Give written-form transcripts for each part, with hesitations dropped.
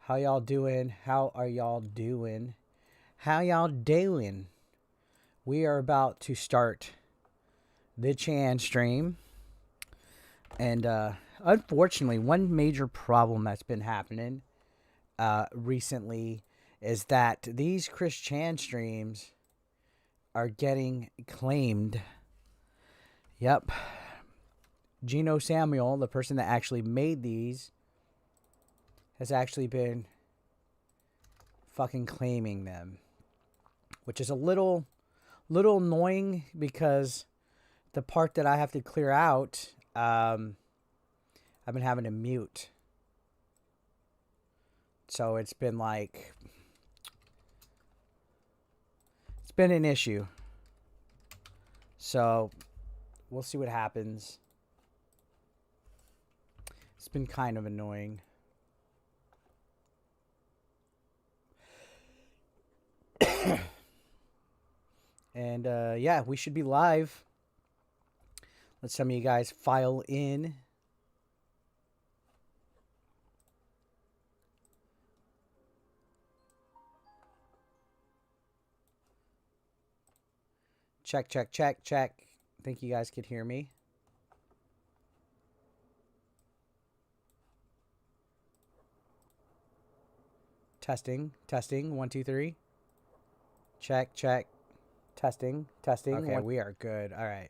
How y'all doing? How are y'all doing? How y'all doing? We are about to start the Chan stream. And unfortunately, one major problem that's been happening recently is that these Chris Chan streams are getting claimed. Yep. Gino Samuel, the person that actually made these, has actually been fucking claiming them, which is a little annoying because the part that I have to clear out, I've been having to mute. So it's been like, it's been an issue. So we'll see what happens. It's been kind of annoying. And yeah, we should be live. Let some of you guys file in. Check, check, check, check. Think you guys could hear me? Testing, testing, 1, 2, 3. Check, check. Testing, testing. Okay, we are good. All right.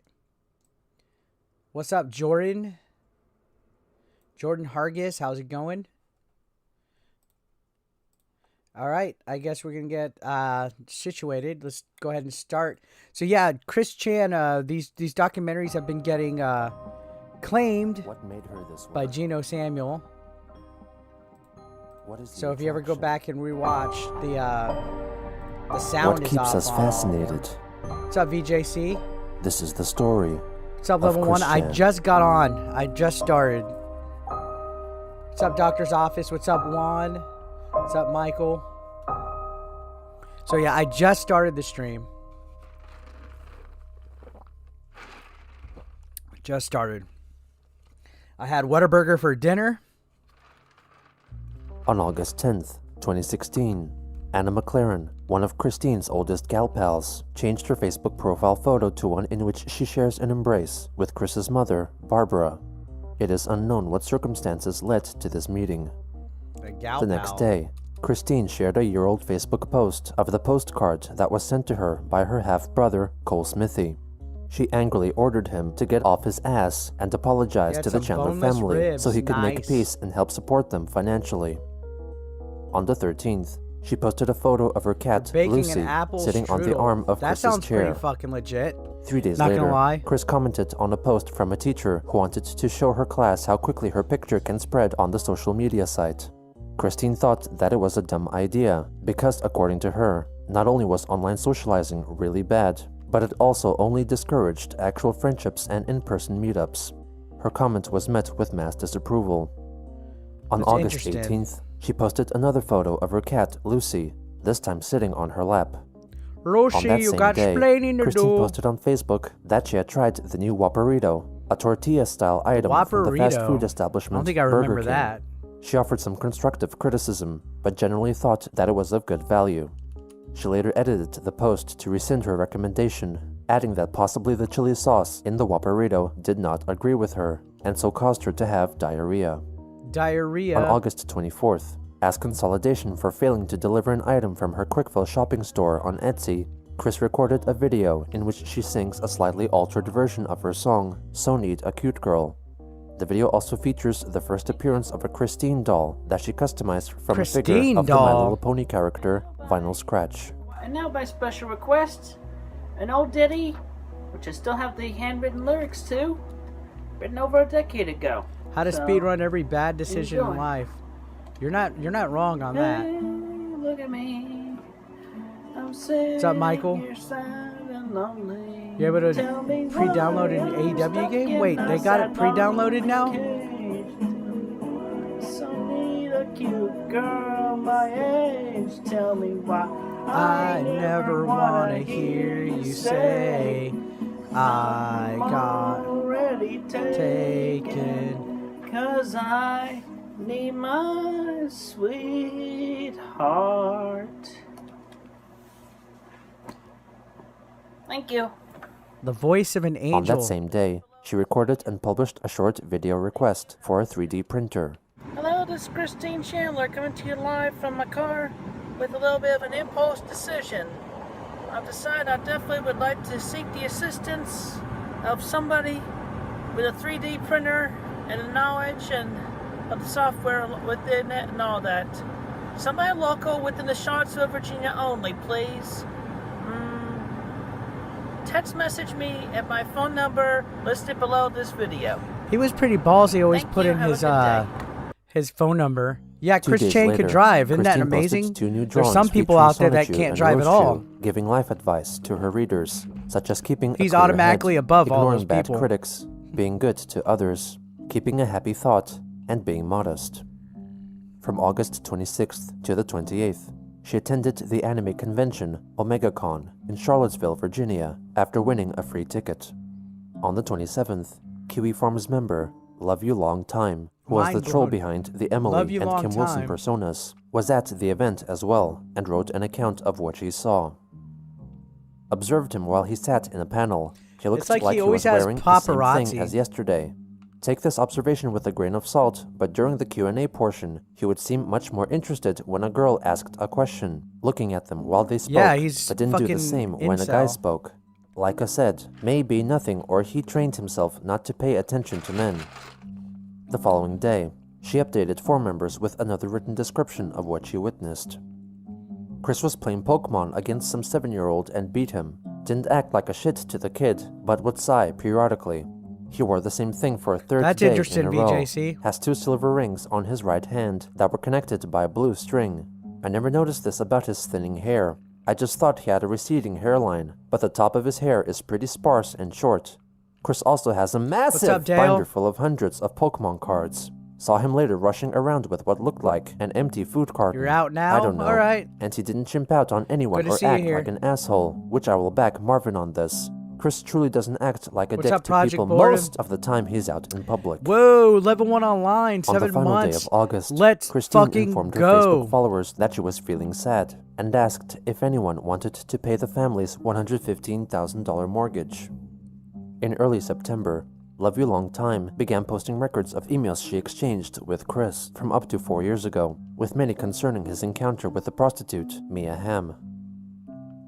What's up, Jordan? Jordan Hargis, how's it going? All right, I guess we're going to get situated. Let's go ahead and start. So yeah, Chris Chan, these documentaries have been getting claimed what made her this by Gino Samuel. What is so if you ever go back and rewatch, the sound what is off. keeps us fascinated? What's up, VJC? This is the story. What's up, Level 1? I just got on. I just started. What's up, Doctor's Office? What's up, Juan? What's up, Michael? So yeah, I just started the stream. Just started. I had Whataburger for dinner. On August 10th, 2016, Anna McLaren, one of Christine's oldest gal pals, changed her Facebook profile photo to one in which she shares an embrace with Chris's mother, Barbara. It is unknown what circumstances led to this meeting. The next day, Christine shared a year-old Facebook post of the postcard that was sent to her by her half-brother, Cole Smithy. She angrily ordered him to get off his ass and apologize to the Chandler family so he could make peace and help support them financially. On the 13th, she posted a photo of her cat, Lucy, sitting on the arm of Chris's chair. That sounds pretty fucking legit. 3 days later, Chris commented on a post from a teacher who wanted to show her class how quickly her picture can spread on the social media site. Christine thought that it was a dumb idea, because according to her, not only was online socializing really bad, but it also only discouraged actual friendships and in-person meetups. Her comment was met with mass disapproval. On August 18th, she posted another photo of her cat, Lucy, this time sitting on her lap. Lucy, you got explaining to do. Christine posted on Facebook that she had tried the new Whopperito, a tortilla-style item from the fast food establishment I don't think I remember Burger King. that. She offered some constructive criticism, but generally thought that it was of good value. She later edited the post to rescind her recommendation, adding that possibly the chili sauce in the Whopperito did not agree with her, and so caused her to have diarrhea. On August 24th, as consolidation for failing to deliver an item from her Quickfill shopping store on Etsy, Chris recorded a video in which she sings a slightly altered version of her song, So Need a Cute Girl. The video also features the first appearance of a Christine doll that she customized from a figure of the My Little Pony character, Vinyl Scratch. And now by special request, an old ditty, which I still have the handwritten lyrics to, written over a decade ago. How to speedrun every bad decision in life. You're not wrong on that. Hey, look at me. I'm sitting. What's up, Michael? Here sad and lonely. You able to pre-download an AEW game? Wait, they got it pre-downloaded now? So need a cute girl my age. Tell me why. I never wanna hear you say I got already taken. 'Cause I Need my sweetheart. Thank you. The voice of an angel. On that same day, she recorded and published a short video request for a 3D printer. Hello, this is Christine Chandler coming to you live from my car with a little bit of an impulse decision. I've decided I definitely would like to seek the assistance of somebody with a 3D printer and the knowledge and of the software within it and all that. Somebody local within the Charlottesville, Virginia only, please. Text message me at my phone number listed below this video. He was pretty ballsy. Always Thank put you. in Have a his good day. his phone number. Yeah, 2 Chris days Chan later, could drive. Isn't that Christine posted amazing? 2 new There's drawings some people featuring out there that Sonichu can't and drive at all. Roachu giving life advice to her readers, such as keeping a He's clear automatically head, above all ignoring those bad people. critics, being good to others, keeping a happy thought, and being modest. From August 26th to the 28th, she attended the anime convention OmegaCon in Charlottesville, Virginia, after winning a free ticket. On the 27th, Kiwi Farms member Love You Long Time, who was the Mind troll blown. behind the Love Emily You and Long Kim Wilson Time. personas, was at the event as well and wrote an account of what she saw. Observed him while he sat in a panel. He looked It's like he he always was has wearing the same paparazzi. thing as yesterday. Take this observation with a grain of salt, but during the Q&A portion, he would seem much more interested when a girl asked a question, looking at them while they spoke, Yeah, he's but didn't do the fucking same when a guy incel. spoke. Like I said, may be nothing or he trained himself not to pay attention to men. The following day, she updated 4 members with another written description of what she witnessed. Chris was playing Pokemon against some 7-year-old and beat him. Didn't act like a shit to the kid, but would sigh periodically. He wore the same thing for a 3rd That's day interesting, in a row. BJC. Has 2 silver rings on his right hand that were connected by a blue string. I never noticed this about his thinning hair. I just thought he had a receding hairline, but the top of his hair is pretty sparse and short. Chris also has a massive up, Dale? binder full of hundreds of Pokemon cards. Saw him later rushing around with what looked like an empty food carton. You're out now? I don't know. All right. And he didn't chimp out on anyone Good to or see you act here. like an asshole, which I will back Marvin on this. Chris truly doesn't act like a What's dick up, to Project people Boredom? most of the time he's out in public. Whoa, level 1 online, On 7 the final months. day of August, Let's Christine fucking informed her go. Facebook followers that she was feeling sad and asked if anyone wanted to pay the family's $115,000 mortgage. In early September, Love You Long Time began posting records of emails she exchanged with Chris from up to 4 years ago, with many concerning his encounter with the prostitute, Mia Hamm.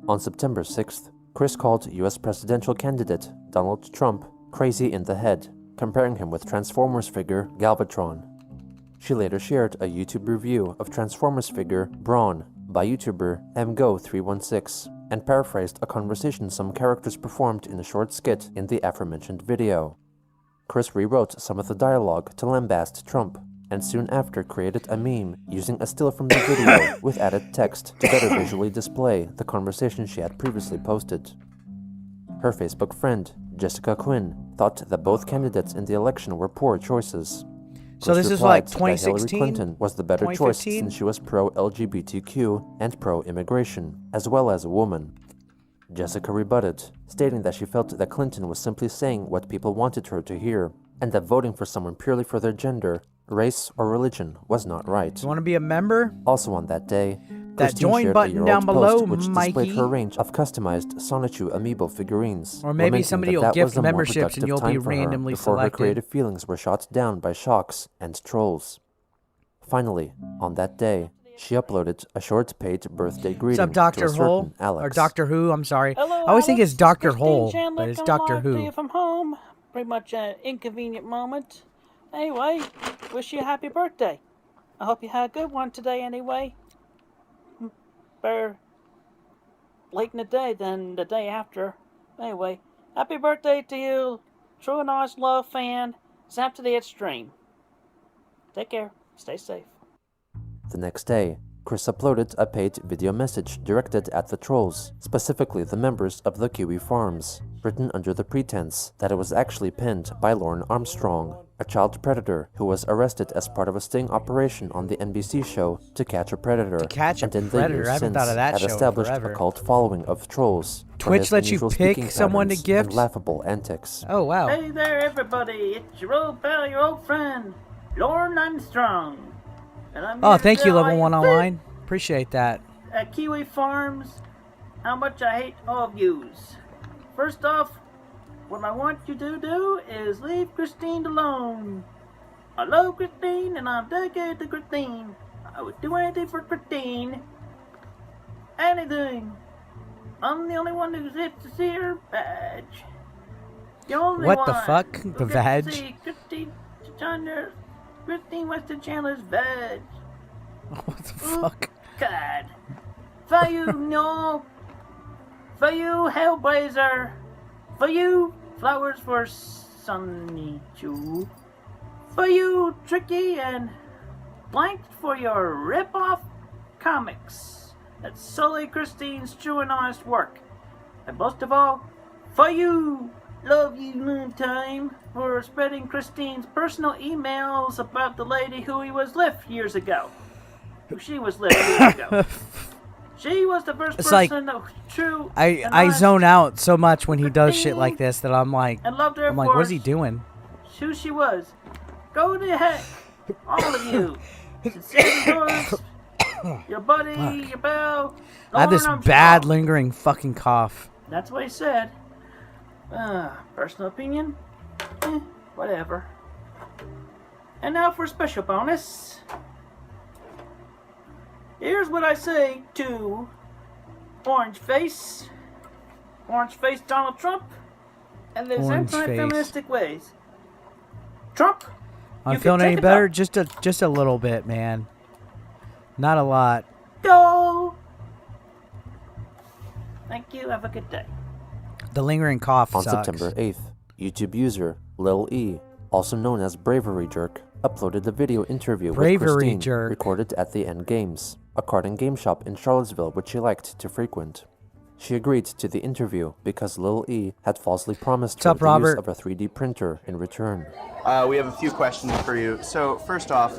On September 6th, Chris called U.S. presidential candidate Donald Trump crazy in the head, comparing him with Transformers figure Galvatron. She later shared a YouTube review of Transformers figure Brawn by YouTuber MGO316 and paraphrased a conversation some characters performed in a short skit in the aforementioned video. Chris rewrote some of the dialogue to lambast Trump, and soon after created a meme using a still from the video with added text to better visually display the conversation she had previously posted. Her Facebook friend, Jessica Quinn, thought that both candidates in the election were poor choices. So Chris this is replied like that Hillary 2016? Clinton was the better choice 2015? since she was pro-LGBTQ and pro-immigration, as well as a woman. Jessica rebutted, stating that she felt that Clinton was simply saying what people wanted her to hear, and that voting for someone purely for their gender, race, or religion was not right. You want to be a member? Also on that day, That Christine join shared button a year-old down below, post which displayed Mikey. her range of customized Sonichu amiibo figurines, Or maybe lamenting somebody that will that gift was a more memberships and productive you'll be time for her randomly before her selected. creative feelings were shot down by shocks and trolls. Finally, on that day, she uploaded a short paid birthday What's greeting up, Dr. to a Hole? certain Alex. Or Dr. Who, I'm sorry. Hello, I always think Alex. it's Dr. This is Christine Hole, Chandler but it's coming Dr. live to Who. you from home. Pretty much an inconvenient moment. Anyway, wish you a happy birthday. I hope you had a good one today anyway. Better late in the day than the day after. Anyway, happy birthday to you, true and honest love fan. Zap to the extreme. Take care. Stay safe. The next day, Chris uploaded a paid video message directed at the trolls, specifically the members of the Kiwi Farms, written under the pretense that it was actually penned by Lauren Armstrong, a child predator who was arrested as part of a sting operation on the NBC show To Catch a Predator, To Catch a and in the Predator? years I haven't since thought of that had show in established forever. a cult following of trolls for Twitch his lets you unusual pick speaking someone to patterns gift? and laughable antics. Oh, wow. Hey there, everybody. It's your old pal, your old friend. Lorne Armstrong. And I'm Oh, here thank to you, tell Level 1 Online. Appreciate that. At Kiwi Farms, how much I hate all of yous. First off, what I want you to do is leave Christine alone. I love Christine and I'm dedicated to Christine. I would do anything for Christine. Anything. I'm the only one who gets to see her badge. The only What one the fuck? who The gets vag? to see Christine Weston Chandler's badge. What the fuck? God. For you, no. For you, Hellblazer. For you, Flowers for Sonichu. For you, Tricky and Blank for your rip-off comics that sully Christine's true and honest work. And most of all, for you, Love You Noontime, for spreading Christine's personal emails about the lady who he was with years ago. Who she was with years ago. She was the first person true. I zone out so much when he does shit like this that I'm like, and loved her what is he doing? Who she was. Go to heck, all of you. Sincerely yours, your buddy, your pal. I have this bad lingering fucking cough. That's what he said. Personal opinion? Whatever. And now for a special bonus. Here's what I say to Orange Face Donald Trump, and his anti-feministic ways. Trump, I'm feeling any better? Just a little bit, man. Not a lot. Go. Thank you. Have a good day. The lingering cough On sucks. September 8th, YouTube user Lil E, also known as Bravery Jerk, uploaded a video interview with Christine recorded at the End Games, a card and game shop in Charlottesville which she liked to frequent. She agreed to the interview because Lil E had falsely promised her the use of a 3D printer in return. We have a few questions for you. So, first off,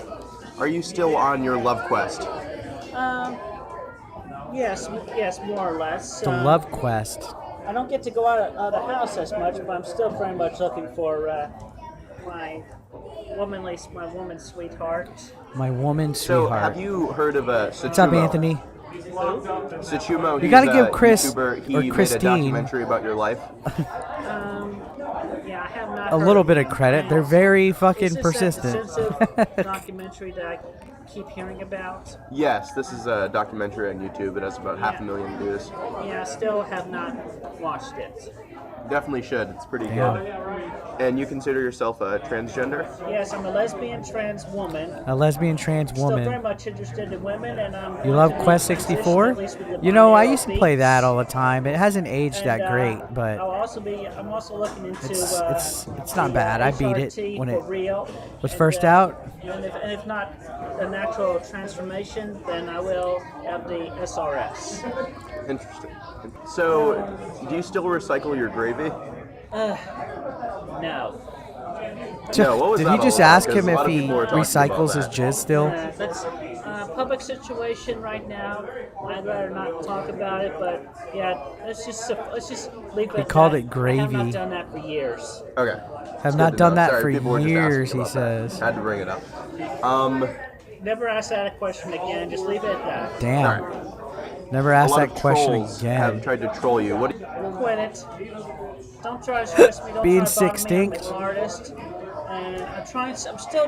are you still on your love quest? Yes, more or less. The love quest. I don't get to go out of the house as much, but I'm still very much looking for my woman sweetheart. My woman So, sweetheart. have you heard of Sonichu? What's up, Anthony? Sonichu, You gotta he's give a Chris YouTuber. He or made Christine a documentary about your life. Yeah, I have not a little bit of credit. They're very fucking Is this persistent. that documentary that I keep hearing about? Yes, this is a documentary on YouTube. It has about 500,000 views. Yeah, I still have not watched it. Definitely should. It's pretty Damn. good. And you consider yourself a transgender? Yes, I'm a lesbian trans woman. A lesbian trans Still very woman. much interested in women, and I'm. You love Quest 64? You know, I used to play that all the time. It hasn't aged that great, but I'm also looking into. it's not bad. I beat it when it was first and, out. And if not a natural transformation, then I will have the SRS. Interesting. So, do you still recycle your gravy? No. No, what was Did that you just all about? ask him 'Cause a if lot of he people were talking recycles about his that. jizz still? That's public situation right now. I'd rather not talk about it, but yeah, let's just leave it. He at called that. it gravy. I have not done that for years. Okay. Have Good not to done know. that Sorry, for people were just years, asking he about that. says. Had to bring it up. Never ask that question again. Just leave it at that. Damn. Alright. Never A asked lot that of question trolls have again. tried to troll you. What? Quit it. Don't try to stress me. Don't Being try to bother me. I'm sick an artist. And I'm still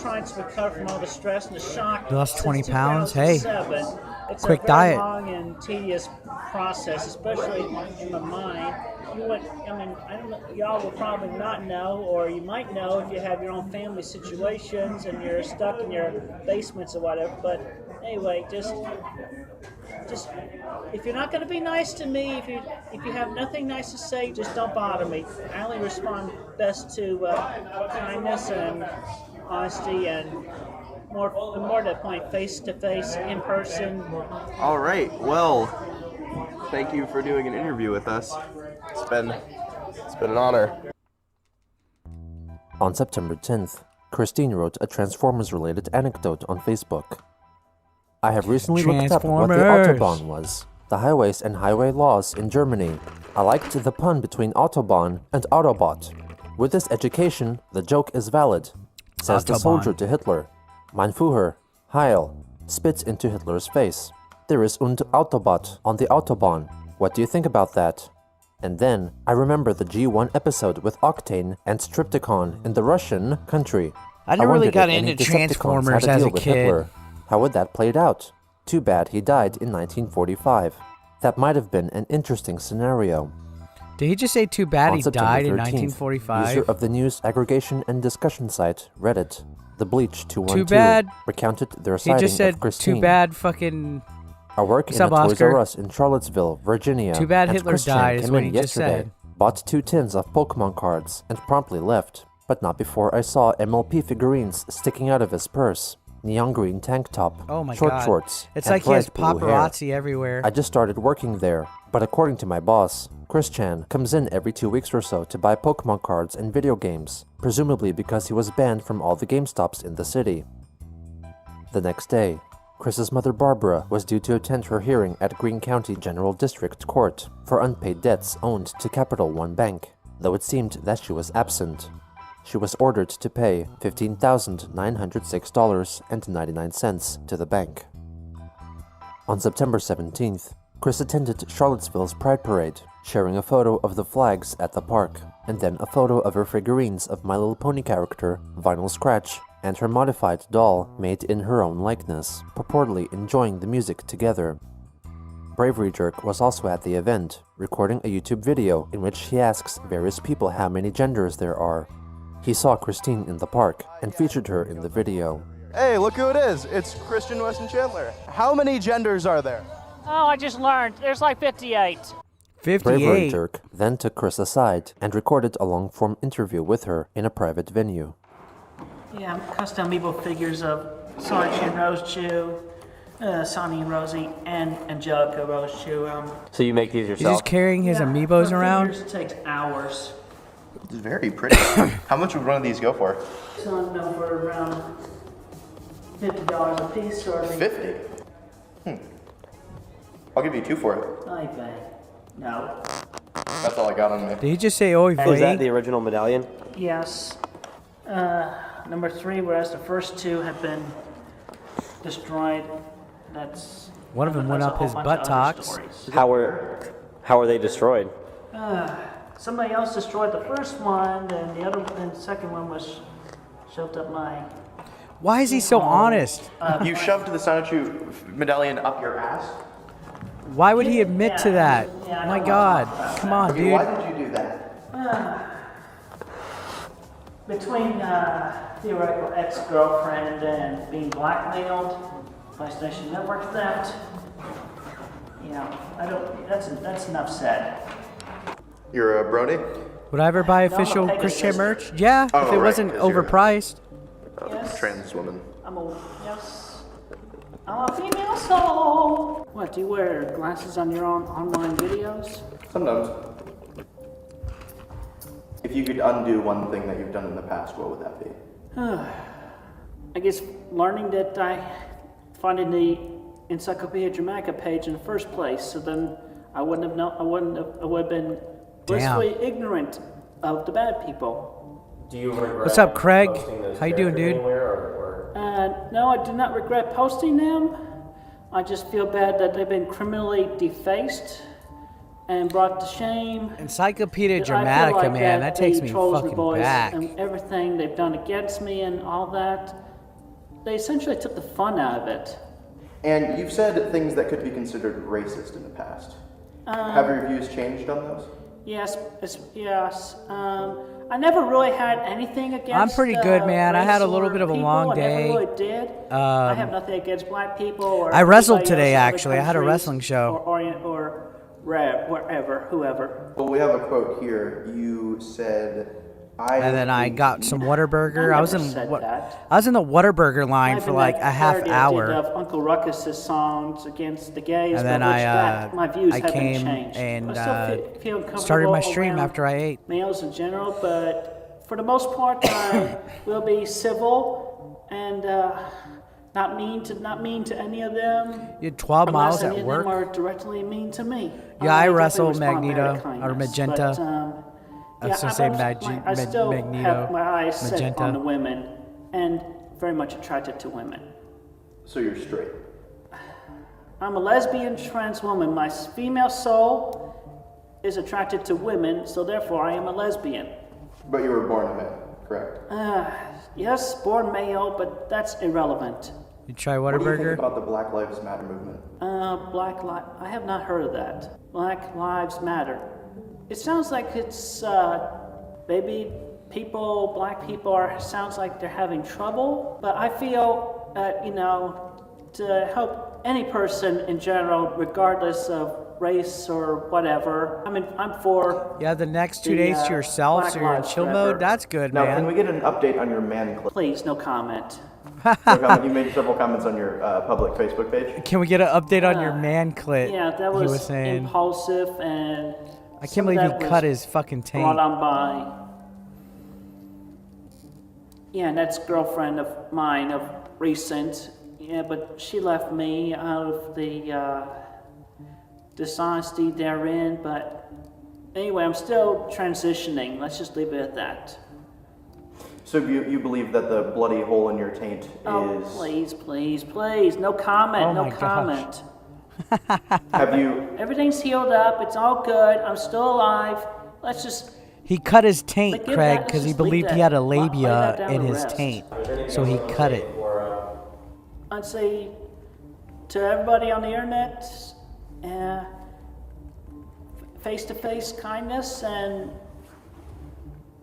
trying to recover from all the stress and the shock. You lost 20 Since pounds? Hey. 2007. It's Quick a very diet. long and tedious process, especially in the mind. I don't know, y'all will probably not know, or you might know if you have your own family situations and you're stuck in your basements or whatever. But anyway, just if you're not going to be nice to me, if you have nothing nice to say, just don't bother me. I only respond best to kindness and honesty and more to the point, face to face, in person. All right. Well, thank you for doing an interview with us. It's been an honor. On September 10th, Christine wrote a Transformers-related anecdote on Facebook. I have recently looked up what the Autobahn was, the highways and highway laws in Germany. I liked the pun between Autobahn and Autobot. With this education, the joke is valid. Says the Autobahn. soldier to Hitler. Mein Führer, Heil. Spits into Hitler's face. There is und Autobot on the Autobahn. What do you think about that? And then, I remember the G1 episode with Octane and Stripticon in the Russian country. I never really wondered got if any into Decepticons Transformers had to as deal a with kid. Hitler. How would that played out? Too bad he died in 1945. That might have been an interesting scenario. Did he just say too bad On he September died in 13th, 1945? User of the news aggregation and discussion site Reddit, The Bleach 212, Too bad. recounted their He sighting just said of Christine. too bad fucking... I work What's in up, a Toys Oscar? R Us in Charlottesville, Virginia. Too bad and Hitler Christian died is came what in he just yesterday, said. Bought 2 tins of Pokemon cards and promptly left, but not before I saw MLP figurines sticking out of his purse. Neon green tank top, Oh my short god. shorts, It's and like he has bright blue paparazzi hair. everywhere. I just started working there, but according to my boss, Christian comes in every 2 weeks or so to buy Pokemon cards and video games, presumably because he was banned from all the GameStops in the city. The next day, Chris's mother Barbara was due to attend her hearing at Greene County General District Court for unpaid debts owed to Capital One Bank, though it seemed that she was absent. She was ordered to pay $15,906.99 to the bank. On September 17th, Chris attended Charlottesville's Pride Parade, sharing a photo of the flags at the park, and then a photo of her figurines of My Little Pony character, Vinyl Scratch, and her modified doll made in her own likeness, purportedly enjoying the music together. Bravery Jerk was also at the event, recording a YouTube video in which he asks various people how many genders there are. He saw Christine in the park and featured her in the video. Hey, look who it is. It's Christian Weston Chandler. How many genders are there? Oh, I just learned. There's like 58. Bravery 58. Jerk then took Chris aside and recorded a long-form interview with her in a private venue. Yeah, custom amiibo figures of Sonichu and Rosechu, Sonny and Rosie, and Angelica Rosechu. So you make these He's yourself? just carrying his yeah, amiibos the around? figures takes hours. It's very pretty. How much would one of these go for? Selling them for around $50 a piece, or 50. I'll give you 2 for it. I pay. No. That's all I got on me. Did he just say oy Is that vey? the original medallion? Yes. Number 3, whereas the first 2 have been destroyed. That's One of them went that's up a his whole bunch of other buttocks. stories. How were they destroyed? Somebody else destroyed the first one, and the second one was shoved up my. Why is he so honest? You shoved the Sonichu medallion up your ass? Why would he admit to that? Yeah, I My don't god. wanna talk about Come on, Okay, dude. why did you do that? Between theoretical ex-girlfriend and being blackmailed, PlayStation Network theft. You know, I don't. That's enough said. You're a Brody? Would I ever buy No, I'm a official Pegasus. Christian merch? Yeah, if Oh, it right, wasn't 'cause you're- overpriced. Yes. Trans woman. I'm a female soul. What? Do you wear glasses on your own online videos? Sometimes. If you could undo one thing that you've done in the past, what would that be? I guess learning that I finding the Encyclopedia Dramatica page in the first place, so then I wouldn't have known. I would have been blissfully ignorant of the bad people. Do you regret What's up, Craig? posting those How you doing, characters dude? anywhere, or No, I do not regret posting them. I just feel bad that they've been criminally defaced and brought to shame. Encyclopedia I feel Dramatica, like man, that takes the me trolls and fucking boys back. And everything they've done against me and all that, they essentially took the fun out of it. And you've said things that could be considered racist in the past. Have your views changed on those? Yes. I never really had anything against. I'm pretty good, man. I had a race little or bit of a people. long I never day. really did. I have nothing against black people or. I wrestled anybody today, else in other actually. I had a countries wrestling show. Or wherever, whoever. Well, we have a quote here. You said, And then I got some Whataburger. I was in said that. I was in the Whataburger line I've for been like that a half parody I hour. did of Uncle Ruckus's songs against the gays, And then but which my views I haven't came changed. and I still feel comfortable started my stream around after I ate. males in general, but for the most part, I will be civil and not mean to any of them. You had 12 miles Unless any at of work. them are directly mean to me. Yeah, I definitely wrestle respond there to Magneto, or kindness, Magenta. but, I was gonna say I still Magneto, have my eyes set Magenta. on the women. and very much attracted to women. So you're straight. I'm a lesbian trans woman. My female soul is attracted to women, so therefore I am a lesbian. But you were born a man, correct? Yes, born male, but that's irrelevant. You try What do you think Whataburger? about the Black Lives Matter movement? I have not heard of that. Black Lives Matter. It sounds like it's, maybe black people sounds like they're having trouble, but I feel, to help any person in general, regardless of race or whatever. I mean, I'm for... You have the next 2 days to yourself, Black so you're in Lives chill Forever. mode? That's good, Now, man. can we get an update on your man clip? Please, no comment. You made several comments on your public Facebook page. Can we get an update on your man clit? Yeah, that he was, was saying. impulsive, and I can't believe he cut his fucking brought taint. on by... Yeah, and that's girlfriend of mine of recent. Yeah, but she left me out of the dishonesty therein. But anyway, I'm still transitioning. Let's just leave it at that. So you believe that the bloody hole in your taint Oh, is... please. No comment, Oh no my gosh. comment. Have you... Everything's healed up. It's all good. I'm still alive. Let's just... He cut his taint, But give Craig, that- because he just leave believed he that- had a lay that labia down in to his rest. taint. So he cut it. I'd say to everybody on the internet, face-to-face kindness and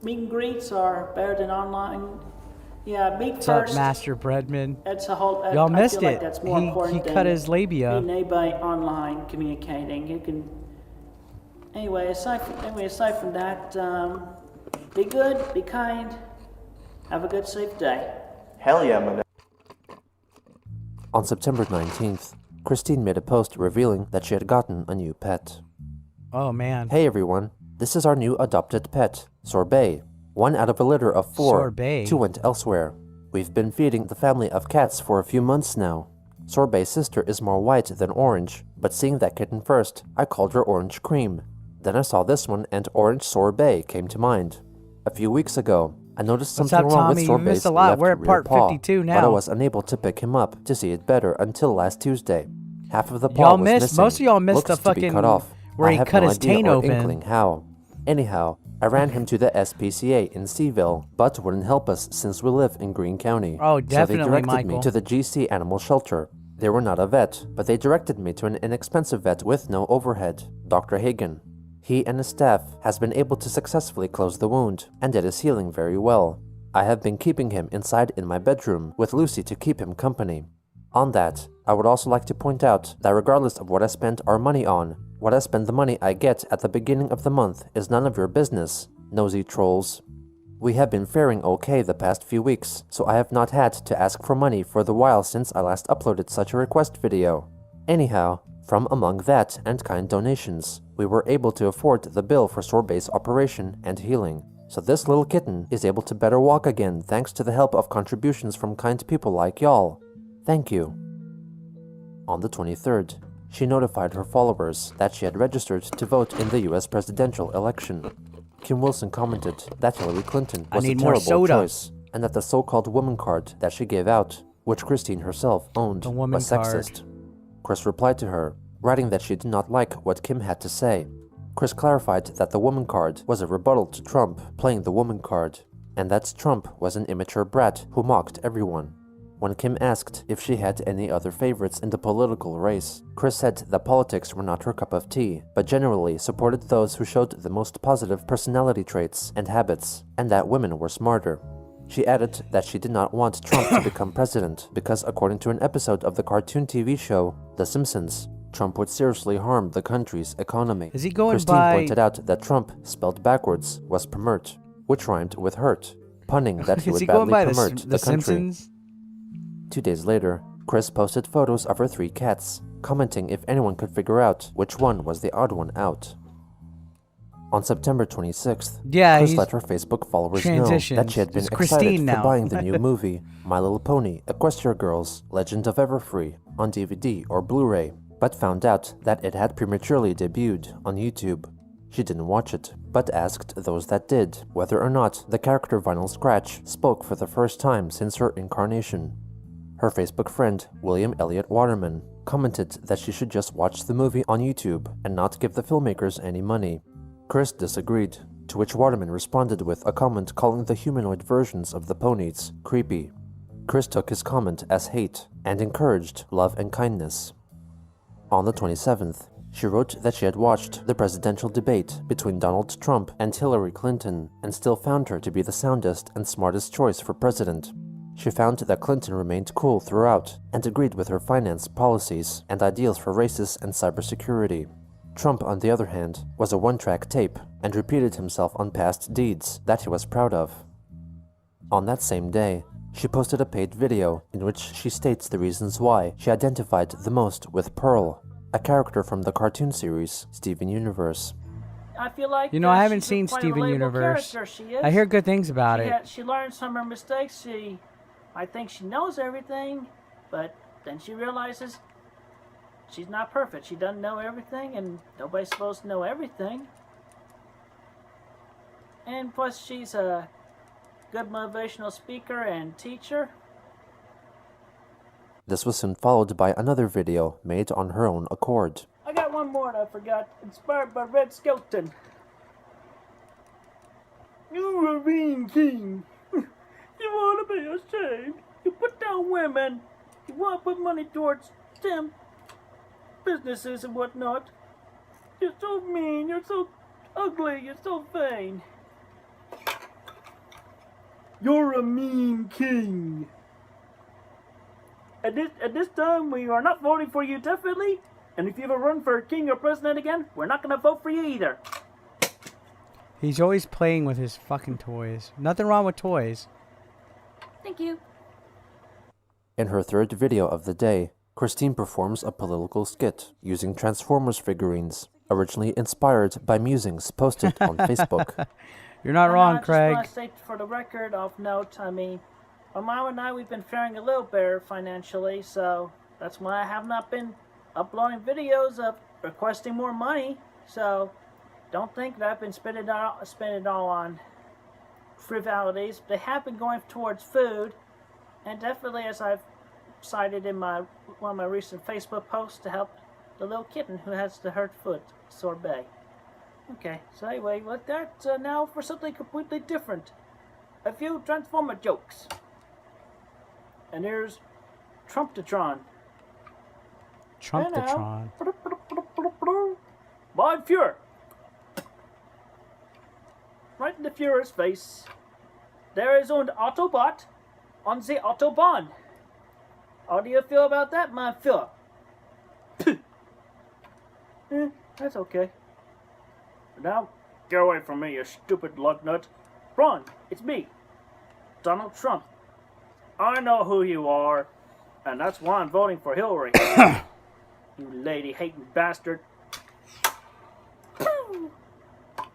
meet and greets are better than online. Yeah, meet What's up, first. Master Breadman? That's a whole. Y'all I missed feel it. Like that's more He important cut than his labia. meeting anybody online communicating. You can. Anyway, aside from that, be good, be kind, have a good, safe day. Hell yeah, man. On September 19th, Christine made a post revealing that she had gotten a new pet. Oh, man. Hey everyone, this is our new adopted pet, Sorbet. One out of a litter of 4. Sorbet. 2 went elsewhere. We've been feeding the family of cats for a few months now. Sorbet's sister is more white than orange, but seeing that kitten first, I called her Orange Cream. Then I saw this one and Orange Sorbet came to mind. A few weeks ago, I noticed What's something up, wrong Tommy? with You Sorbet's missed a lot. left We're at rear part paw, 52 but I now. was unable to pick him up to see it better until last Tuesday. Half of the paw Y'all was missed- missing. most of y'all missed Looks the to be fucking- cut off. where I he have cut no his idea taint or open. inkling how. Anyhow, I ran him to the SPCA in Seaville, but wouldn't help us since we live in Greene County. Oh, So definitely, they directed Michael. me to the GC Animal Shelter. They were not a vet, but they directed me to an inexpensive vet with no overhead, Dr. Hagen. He and his staff has been able to successfully close the wound, and it is healing very well. I have been keeping him inside in my bedroom with Lucy to keep him company. On that, I would also like to point out that regardless of what I spend our money on, what I spend the money I get at the beginning of the month is none of your business, nosy trolls. We have been faring okay the past few weeks, so I have not had to ask for money for the while since I last uploaded such a request video. Anyhow, from among that and kind donations, we were able to afford the bill for Sorbet's operation and healing. So this little kitten is able to better walk again thanks to the help of contributions from kind people like y'all. Thank you. On the 23rd, she notified her followers that she had registered to vote in the US presidential election. Kim Wilson commented that Hillary Clinton was a need more terrible soda. choice, and that the so-called woman card that she gave out, which Christine herself owned, The woman was card. sexist. Chris replied to her, writing that she did not like what Kim had to say. Chris clarified that the woman card was a rebuttal to Trump playing the woman card, and that Trump was an immature brat who mocked everyone. When Kim asked if she had any other favorites in the political race, Chris said that politics were not her cup of tea, but generally supported those who showed the most positive personality traits and habits, and that women were smarter. She added that she did not want Trump to become president because, according to an episode of the cartoon TV show The Simpsons, Trump would seriously harm the country's economy. Is he going Christine by- pointed out that Trump, spelled backwards, was permert, which rhymed with hurt, punning that he Is would he going badly by permert the the country. Simpsons? 2 days later, Chris posted photos of her 3 cats, commenting if anyone could figure out which one was the odd one out. On September 26th, Yeah, Chris he's let her Facebook followers know that she had been It's excited Christine for now. buying the new movie, My Little Pony, Equestria Girls, Legend of Everfree, on DVD or Blu-ray, but found out that it had prematurely debuted on YouTube. She didn't watch it, but asked those that did whether or not the character Vinyl Scratch spoke for the first time since her incarnation. Her Facebook friend, William Elliott Waterman, commented that she should just watch the movie on YouTube and not give the filmmakers any money. Chris disagreed, to which Waterman responded with a comment calling the humanoid versions of the ponies creepy. Chris took his comment as hate and encouraged love and kindness. On the 27th, she wrote that she had watched the presidential debate between Donald Trump and Hillary Clinton and still found her to be the soundest and smartest choice for president. She found that Clinton remained cool throughout and agreed with her finance policies and ideals for races and cybersecurity. Trump, on the other hand, was a one-track tape and repeated himself on past deeds that he was proud of. On that same day, she posted a paid video in which she states the reasons why she identified the most with Pearl, a character from the cartoon series Steven Universe. I feel like I haven't she's seen quite a Steven relatable Universe. character, she is. I hear good things about it. She learns from her mistakes. I think she knows everything, but then she realizes she's not perfect. She doesn't know everything, and nobody's supposed to know everything. And plus, she's a good motivational speaker and teacher. This was soon followed by another video made on her own accord. I got one more that I forgot. Inspired by Red Skeleton. You're a mean king. You want to be ashamed. You put down women. You want to put money towards them businesses and whatnot. You're so mean. You're so ugly. You're so vain. You're a mean king. At this time, we are not voting for you, definitely. And if you ever run for king or president again, we're not going to vote for you either. He's always playing with his fucking toys. Nothing wrong with toys. Thank you. In her third video of the day, Christine performs a political skit using Transformers figurines, originally inspired by musings posted on Facebook. You're not wrong, I Craig. just want to say for the record, off note, I mean, my mom and I, we've been faring a little better financially, so that's why I have not been uploading videos of requesting more money. So don't think that I've been spending it all on frivolities. They have been going towards food, and definitely, as I've cited in one of my recent Facebook posts, to help the little kitten who has the hurt foot sorbet. Okay, so anyway, with that, now for something completely different. A few Transformer jokes. And here's Trumptatron. Trumptatron. Mein Fuhrer. Right in the Fuhrer's face. There is an Autobot on the Autobahn. How do you feel about that, mein Fuhrer? That's okay. Now, get away from me, you stupid lug nut. Ron, it's me, Donald Trump. I know who you are, and that's why I'm voting for Hillary. You lady-hating bastard.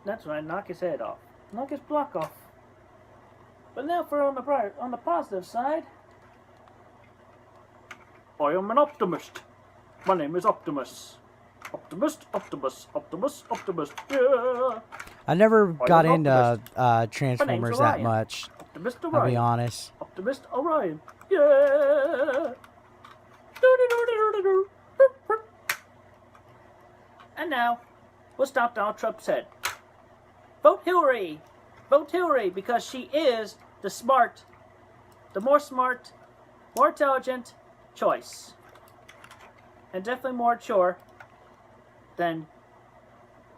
That's right, knock his head off. Knock his block off. But now for on the positive side. I am an optimist. My name is Optimus. Optimist, Optimus, Optimus, Optimus, yeah. I never got an into optimist. Transformers My that name's much. Optimist I'll Orion. be honest. Optimist Orion, yeah. And now, we'll stop Donald Trump's head. Vote Hillary! Vote Hillary because she is the more smart, more intelligent choice. And definitely more mature than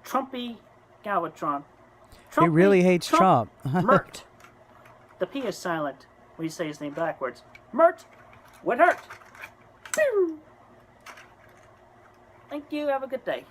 Trumpy Galvatron. He really hates Trump. Mert. The P is silent when you say his name backwards. Mert would hurt. Pew. Thank you. Have a good day.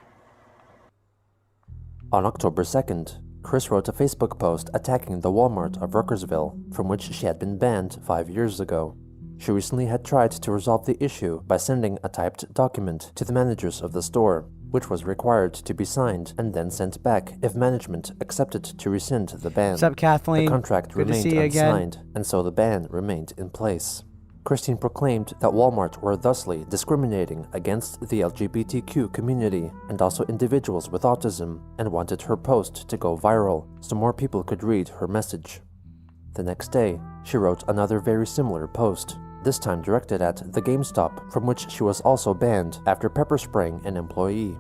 On October 2nd, Chris wrote a Facebook post attacking the Walmart of Ruckersville, from which she had been banned 5 years ago. She recently had tried to resolve the issue by sending a typed document to the managers of the store, which was required to be signed and then sent back if management accepted to rescind the ban. What's up, Kathleen? The contract Good to remained see you again. unsigned, and so the ban remained in place. Christine proclaimed that Walmart were thusly discriminating against the LGBTQ community and also individuals with autism, and wanted her post to go viral so more people could read her message. The next day, she wrote another very similar post, this time directed at the GameStop, from which she was also banned after pepper spraying an employee.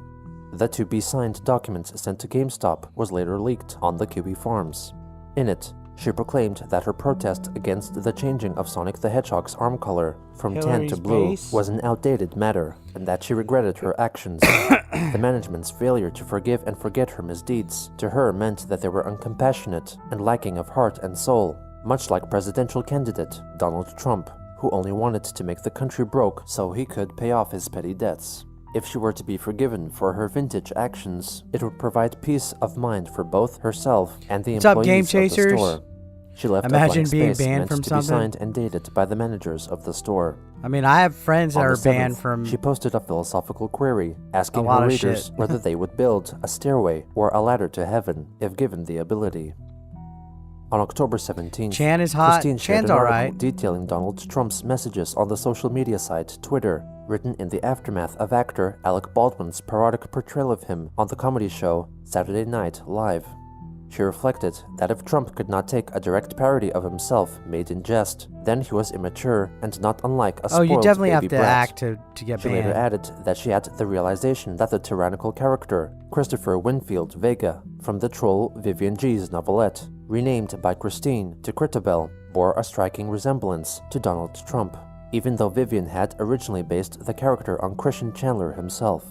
The to-be-signed document sent to GameStop was later leaked on the QB forums. In it, she proclaimed that her protest against the changing of Sonic the Hedgehog's arm color from tan to blue was an outdated matter, and that she regretted her actions. The management's failure to forgive and forget her misdeeds to her meant that they were uncompassionate and lacking of heart and soul, much like presidential candidate Donald Trump, who only wanted to make the country broke so he could pay off his petty debts. If she were to be forgiven for her vintage actions, it would provide peace of mind for both herself and the employees of the store. She left Imagine a blank being space banned meant from to something. be signed and dated by the managers of the store. I mean, I have friends that On are the banned 7th, from she posted a philosophical query asking lot her of readers shit. whether they would build a stairway or a ladder to heaven if given the ability. On October 17th, Chan is hot. Christine shared Chan's an article alright. detailing Donald Trump's messages on the social media site Twitter, written in the aftermath of actor Alec Baldwin's parodic portrayal of him on the comedy show Saturday Night Live. She reflected that if Trump could not take a direct parody of himself made in jest, then he was immature and not unlike a spoiled you definitely have baby to brat. act to get She banned. later added that she had the realization that the tyrannical character, Christopher Winfield Vega, from the troll Vivian G's novelette, renamed by Christine to Critabel, bore a striking resemblance to Donald Trump, even though Vivian had originally based the character on Christian Chandler himself.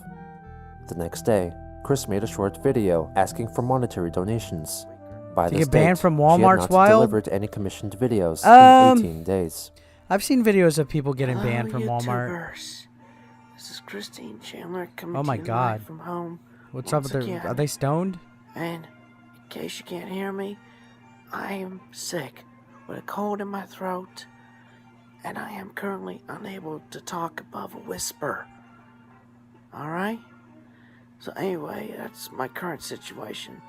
The next day, Chris made a short video asking for monetary donations. By To this get banned date, from she had Walmart's not Wild? delivered any commissioned videos in 18 days. I've seen videos of people getting banned from Hello, Walmart. YouTubers. This is Christine Chandler coming Oh my to you God. live from home. What's up once with their? again. Are they stoned? And in case you can't hear me, I am sick with a cold in my throat, and I am currently unable to talk above a whisper. Alright? So anyway, that's my current situation.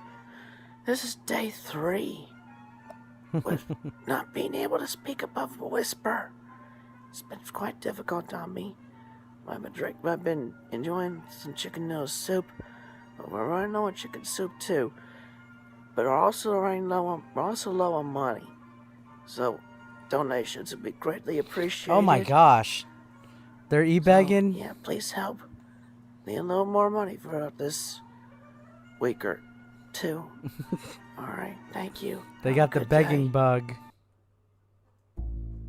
This is day 3 with not being able to speak above a whisper. It's been quite difficult on me. I've been enjoying some chicken noodle soup. We're running low on chicken soup too. But we're also low on money. So donations would be greatly appreciated. Oh my gosh, they're e-begging. Yeah, please help. Need a little more money for this week or 2. Alright, thank you. They Have got a the good begging day. bug.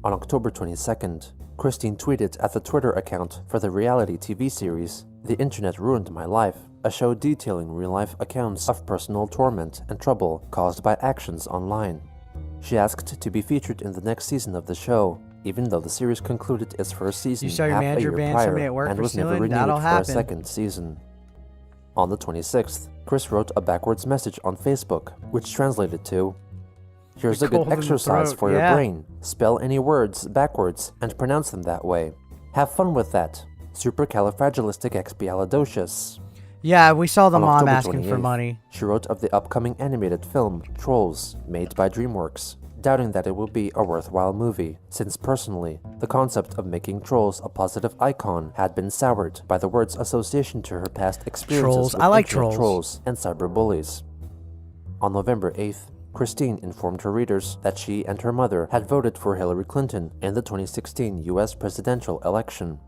On October 22nd, Christine tweeted at the Twitter account for the reality TV series The Internet Ruined My Life, a show detailing real-life accounts of personal torment and trouble caused by actions online. She asked to be featured in the next season of the show, even though the series concluded its first season You saw your half a manager year ban prior somebody at work and for was never stealing? renewed That'll for a happen. second season. On the 26th, Chris wrote a backwards message on Facebook, which translated to, "Here's The a good cold in the exercise throat, for your yeah. brain. Spell any words backwards and pronounce them that way. Have fun with that. Supercalifragilisticexpialidocious." Yeah, we saw the On mom October asking for 28th, money. She wrote of the upcoming animated film, Trolls, made by DreamWorks, doubting that it will be a worthwhile movie, since personally, the concept of making trolls a positive icon had been soured by the word's association to her past experiences Trolls. with I like internet trolls. and cyberbullies. On November 8th, Christine informed her readers that she and her mother had voted for Hillary Clinton in the 2016 US presidential election.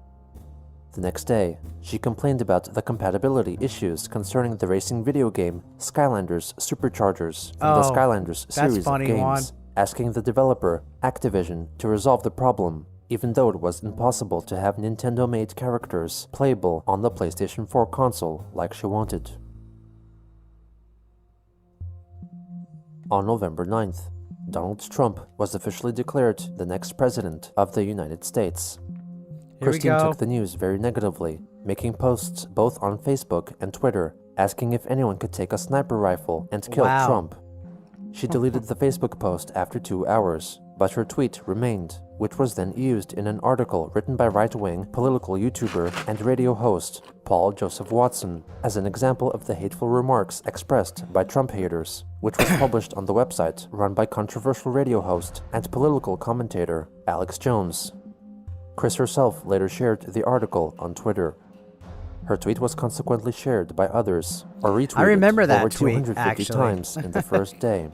The next day, she complained about the compatibility issues concerning the racing video game Skylanders Superchargers from the Oh, Skylanders that's series of funny, games, Juan. asking the developer, Activision, to resolve the problem, even though it was impossible to have Nintendo-made characters playable on the PlayStation 4 console like she wanted. On November 9th, Donald Trump was officially declared the next president of the United States. Here we Christine go. took the news very negatively, making posts both on Facebook and Twitter asking if anyone could take a sniper rifle and kill Wow. Trump. She deleted the Facebook post after 2 hours, but her tweet remained, which was then used in an article written by right-wing political YouTuber and radio host Paul Joseph Watson as an example of the hateful remarks expressed by Trump haters, which was published on the website run by controversial radio host and political commentator Alex Jones. Chris herself later shared the article on Twitter. Her tweet was consequently shared by others or retweeted I remember that over tweet, 250 actually. times in the first day.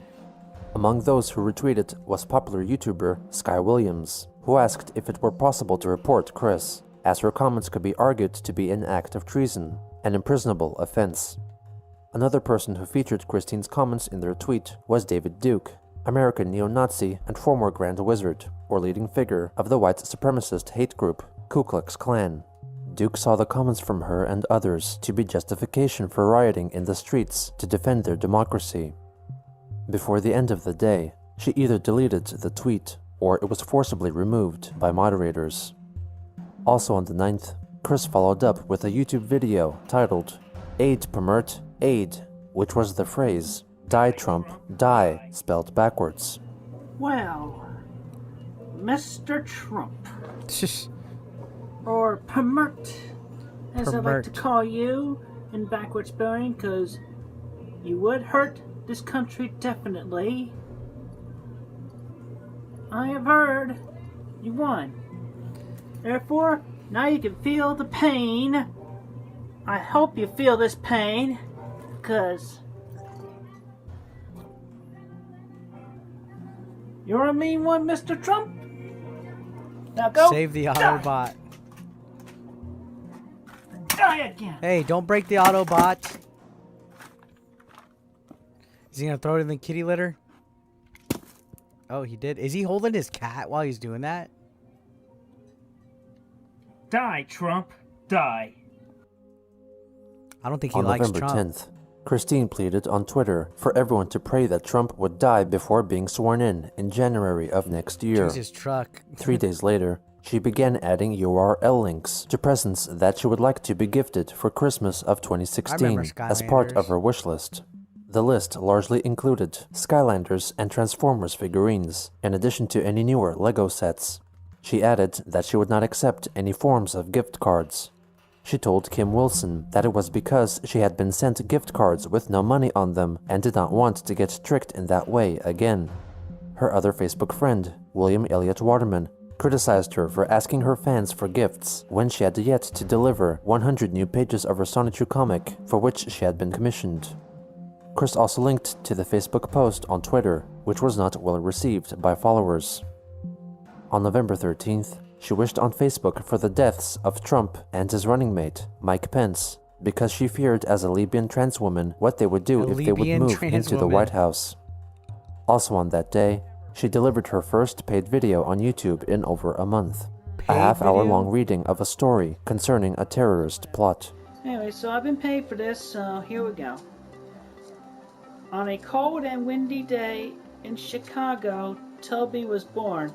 Among those who retweeted was popular YouTuber Sky Williams, who asked if it were possible to report Chris, as her comments could be argued to be an act of treason, an imprisonable offense. Another person who featured Christine's comments in their tweet was David Duke, American neo-Nazi and former Grand Wizard, or leading figure of the white supremacist hate group Ku Klux Klan. Duke saw the comments from her and others to be justification for rioting in the streets to defend their democracy. Before the end of the day, she either deleted the tweet or it was forcibly removed by moderators. Also on the 9th, Chris followed up with a YouTube video titled "Aid Permert, Aid," which was the phrase "Die Trump, die" spelled backwards. Well, Mr. Trump, or Permert, as I like to call you in backwards spelling, because you would hurt this country definitely. I have heard you won. Therefore, now you can feel the pain. I hope you feel this pain, because you're a mean one, Mr. Trump. Now go Save the die. Autobot. Die again. Hey, don't break the Autobot. Is he gonna throw it in the kitty litter? Oh, he did. Is he holding his cat while he's doing that? Die, Trump. Die. I don't think he On likes November Trump. 10th, Christine pleaded on Twitter for everyone to pray that Trump would die before being sworn in January of next year. Jesus truck. 3 days later, she began adding URL links to presents that she would like to be gifted for Christmas of 2016 as part of her wish list. The list largely included Skylanders and Transformers figurines, in addition to any newer Lego sets. She added that she would not accept any forms of gift cards. She told Kim Wilson that it was because she had been sent gift cards with no money on them and did not want to get tricked in that way again. Her other Facebook friend, William Elliott Waterman, criticized her for asking her fans for gifts when she had yet to deliver 100 new pages of her Sonichu comic for which she had been commissioned. Chris also linked to the Facebook post on Twitter, which was not well received by followers. On November 13th, she wished on Facebook for the deaths of Trump and his running mate, Mike Pence, because she feared as a Libyan trans woman what they would do if they would move into the White House. Also on that day, she delivered her first paid video on YouTube in over a month. A half-hour-long reading of a story concerning a terrorist plot. Anyway, so I've been paid for this, so here we go. On a cold and windy day in Chicago, Toby was born.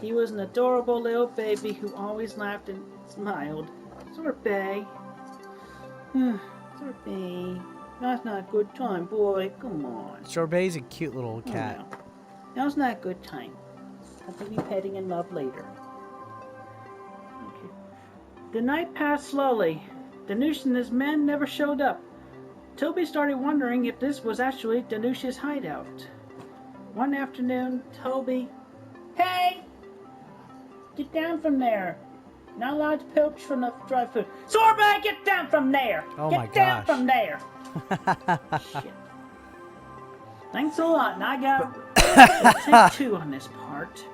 He was an adorable little baby who always laughed and smiled. Sorbet. Sorbet. That's not a good time, boy. Come on. Sorbet's a cute little cat. Oh, no. Now's not a good time. I'll be petting and love later. Okay. The night passed slowly. Danush and his men never showed up. Toby started wondering if this was actually Danush's hideout. One afternoon, Toby... Hey! Get down from there. Not allowed to poach from the dry food. Sorbet, get down from there! Oh my Get down gosh. from there! Shit. Thanks a lot, and I got take two on this part.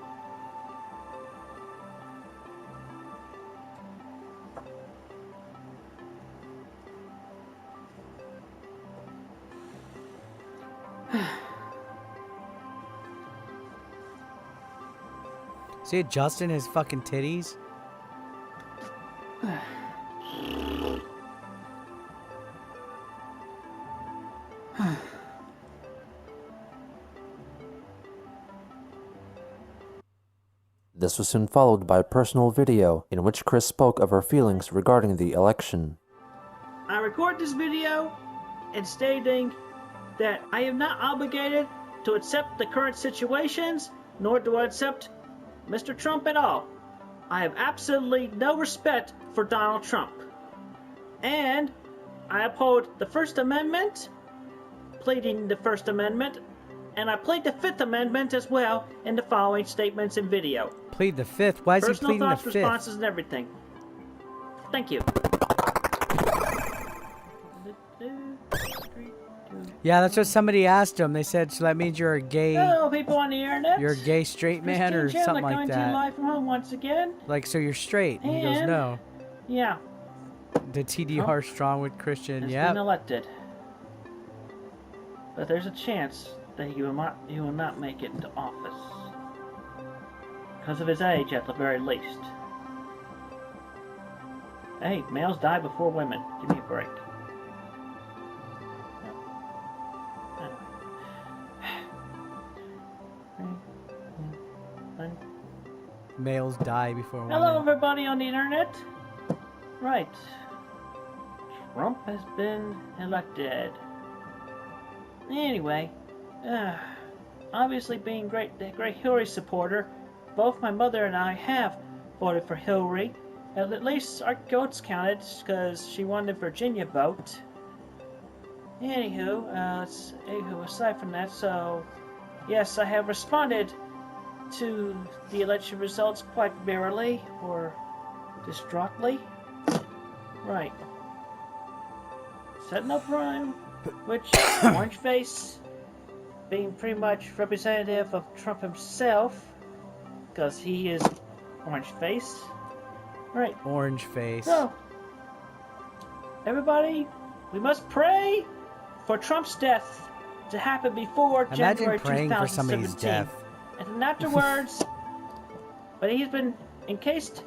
See adjusting his fucking titties? This was soon followed by a personal video in which Chris spoke of her feelings regarding the election. I record this video and stating that I am not obligated to accept the current situations, nor do I accept Mr. Trump at all. I have absolutely no respect for Donald Trump. And I uphold the First Amendment, pleading the First Amendment, And I plead the Fifth Amendment as well in the following statements and video. Plead the fifth. Why is he Personal pleading the thoughts, fifth? responses, and everything. Thank you. Yeah, that's what somebody asked him. They said, so that means you're a gay, Hello, people on the internet. you're a gay straight man or Christine Chandler something like coming to you that. live from home once again. Like, so you're straight. And he goes, And- no. Yeah, The TDR strong with Christian. has Yeah. been elected. But there's a chance that he will not make it into office. Because of his age, at the very least. Hey, males die before women. Give me a break. Anyway. Males die before women. Hello, everybody on the internet. Right. Trump has been elected. Anyway, obviously being a great Hillary supporter, both my mother and I have voted for Hillary. At least our votes counted because she won the Virginia vote. Anywho, aside from that, so yes, I have responded to the election results quite merrily or distraughtly. Right. Setting up rhyme, which Orange Face being pretty much representative of Trump himself, because he is Orange Face. Right. Orange face. So, everybody, we must pray for Trump's death to happen before Imagine January praying 2017. for somebody's death. And then afterwards, but he's been encased,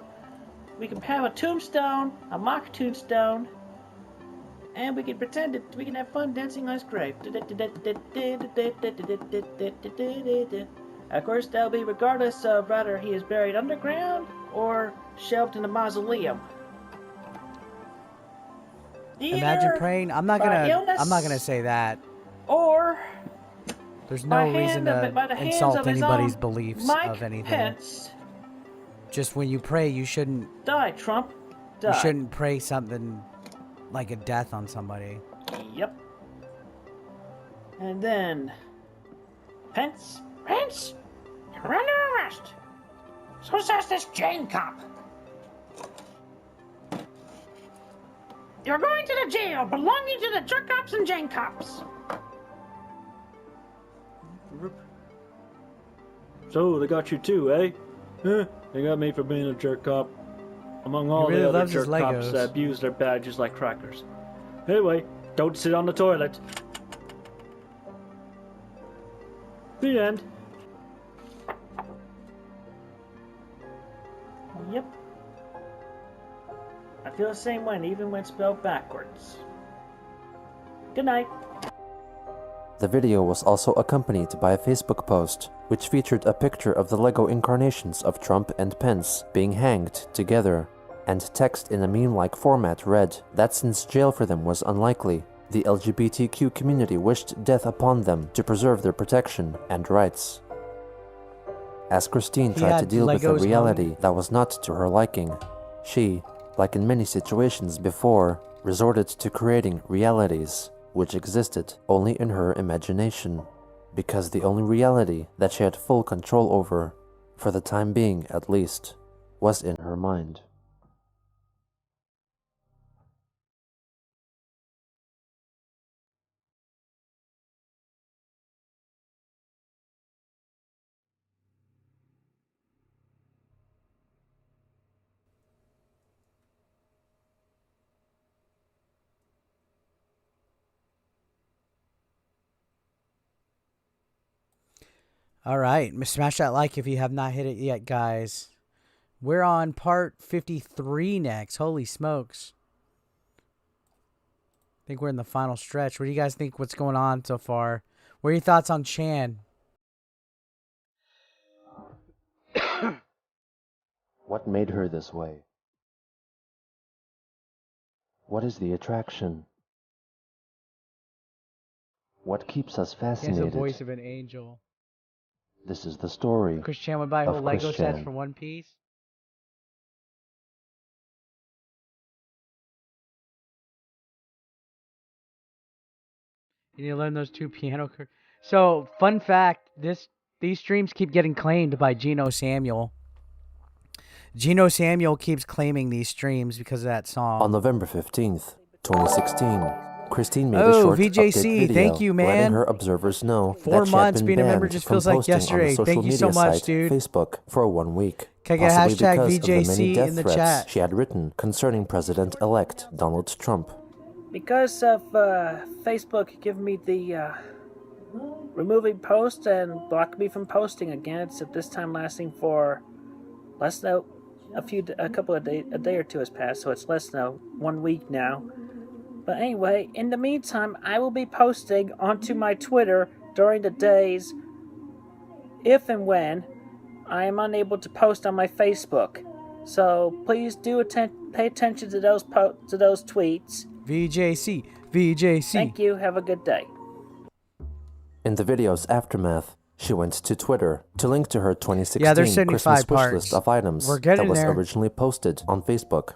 we can have a tombstone, a mock tombstone, and we can pretend that we can have fun dancing on his grave. Of course, that'll be regardless of whether he is buried underground or shelved in a mausoleum. Imagine Either praying. I'm not by gonna illness say that. or There's by no reason by the to hands insult of his anybody's own beliefs Mike of anything. Pence. Just when you pray, you shouldn't Die, Trump. Die. you shouldn't pray something like a death on somebody. Yep. And then Pence, you're under arrest. So says this Jane cop. You're going to the jail belonging to the jerk cops and Jane cops. So they got you too, eh? They got me for being a jerk cop. Among all really the other loves his jerk cops Legos. that abuse their badges like crackers. Anyway, don't sit on the toilet. The end. Yep. I feel the same way, even when spelled backwards. Good night. The video was also accompanied by a Facebook post, which featured a picture of the Lego incarnations of Trump and Pence being hanged together, and text in a meme-like format read that since jail for them was unlikely, the LGBTQ community wished death upon them to preserve their protection and rights. As Christine He tried to had deal with a Legos reality that was not to her liking, she, like in many situations before, resorted to creating realities which existed only in her imagination, because the only reality that she had full control over, for the time being at least, was in her mind. All right, smash that like if you have not hit it yet, guys. We're on part 53 next. Holy smokes. I think we're in the final stretch. What do you guys think? What's going on so far? What are your thoughts on Chan? What made her this way? What is the attraction? What keeps us He has the fascinated? voice of an angel. This is the story Chris Chan would buy of whole Lego Chris sets Chan. for one piece. You need to learn those two piano chords. So, fun fact, these streams keep getting claimed by Geno Samuel. Geno Samuel keeps claiming these streams because of that song. On November 15th, 2016, Christine made a Oh, short VJC, update video thank you, man. letting her observers know 4 that she had months been being a member banned just from feels like posting on yesterday. the social Thank you media so much, site dude. Facebook for 1 week. Can I get Possibly hashtag because of the many VJC death in the threats chat? she had written concerning President-elect Donald Trump. Because of Facebook giving me the removing posts and blocking me from posting again. It's at this time lasting for less than a day or two has passed, so it's less than 1 week now. But anyway, in the meantime, I will be posting onto my Twitter during the days if and when I am unable to post on my Facebook. So please do pay attention to those tweets. VJC, VJC. Thank you. Have a good day. In the video's aftermath, she went to Twitter to link to her 2016 Yeah, there's 75 Christmas wish parts. list of items We're getting that was there. originally posted on Facebook.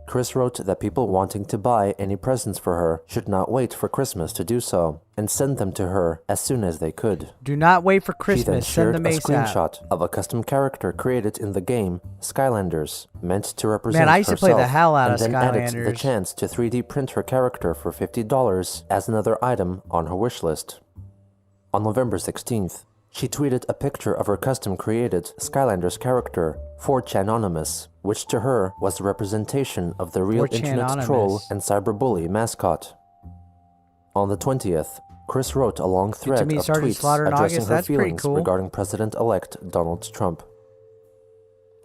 Chris wrote that people wanting to buy any presents for her should not wait for Christmas to do so, and send them to her as soon as they could. Do not wait for She then Christmas. Send shared them a ASAP. screenshot of a custom character created in the game Skylanders, meant to represent Man, I used to play the herself, hell out and of then added the Skylanders. chance to 3D print her character for $50 as another item on her wish list. On November 16th, she tweeted a picture of her custom-created Skylanders character, 4chanonymous, which to her was the representation of the real internet troll 4chanonymous. and cyberbully mascot. On the 20th, Chris wrote a long thread meet of Sergeant tweets Slaughter in addressing August? her That's pretty feelings cool. regarding President-elect Donald Trump.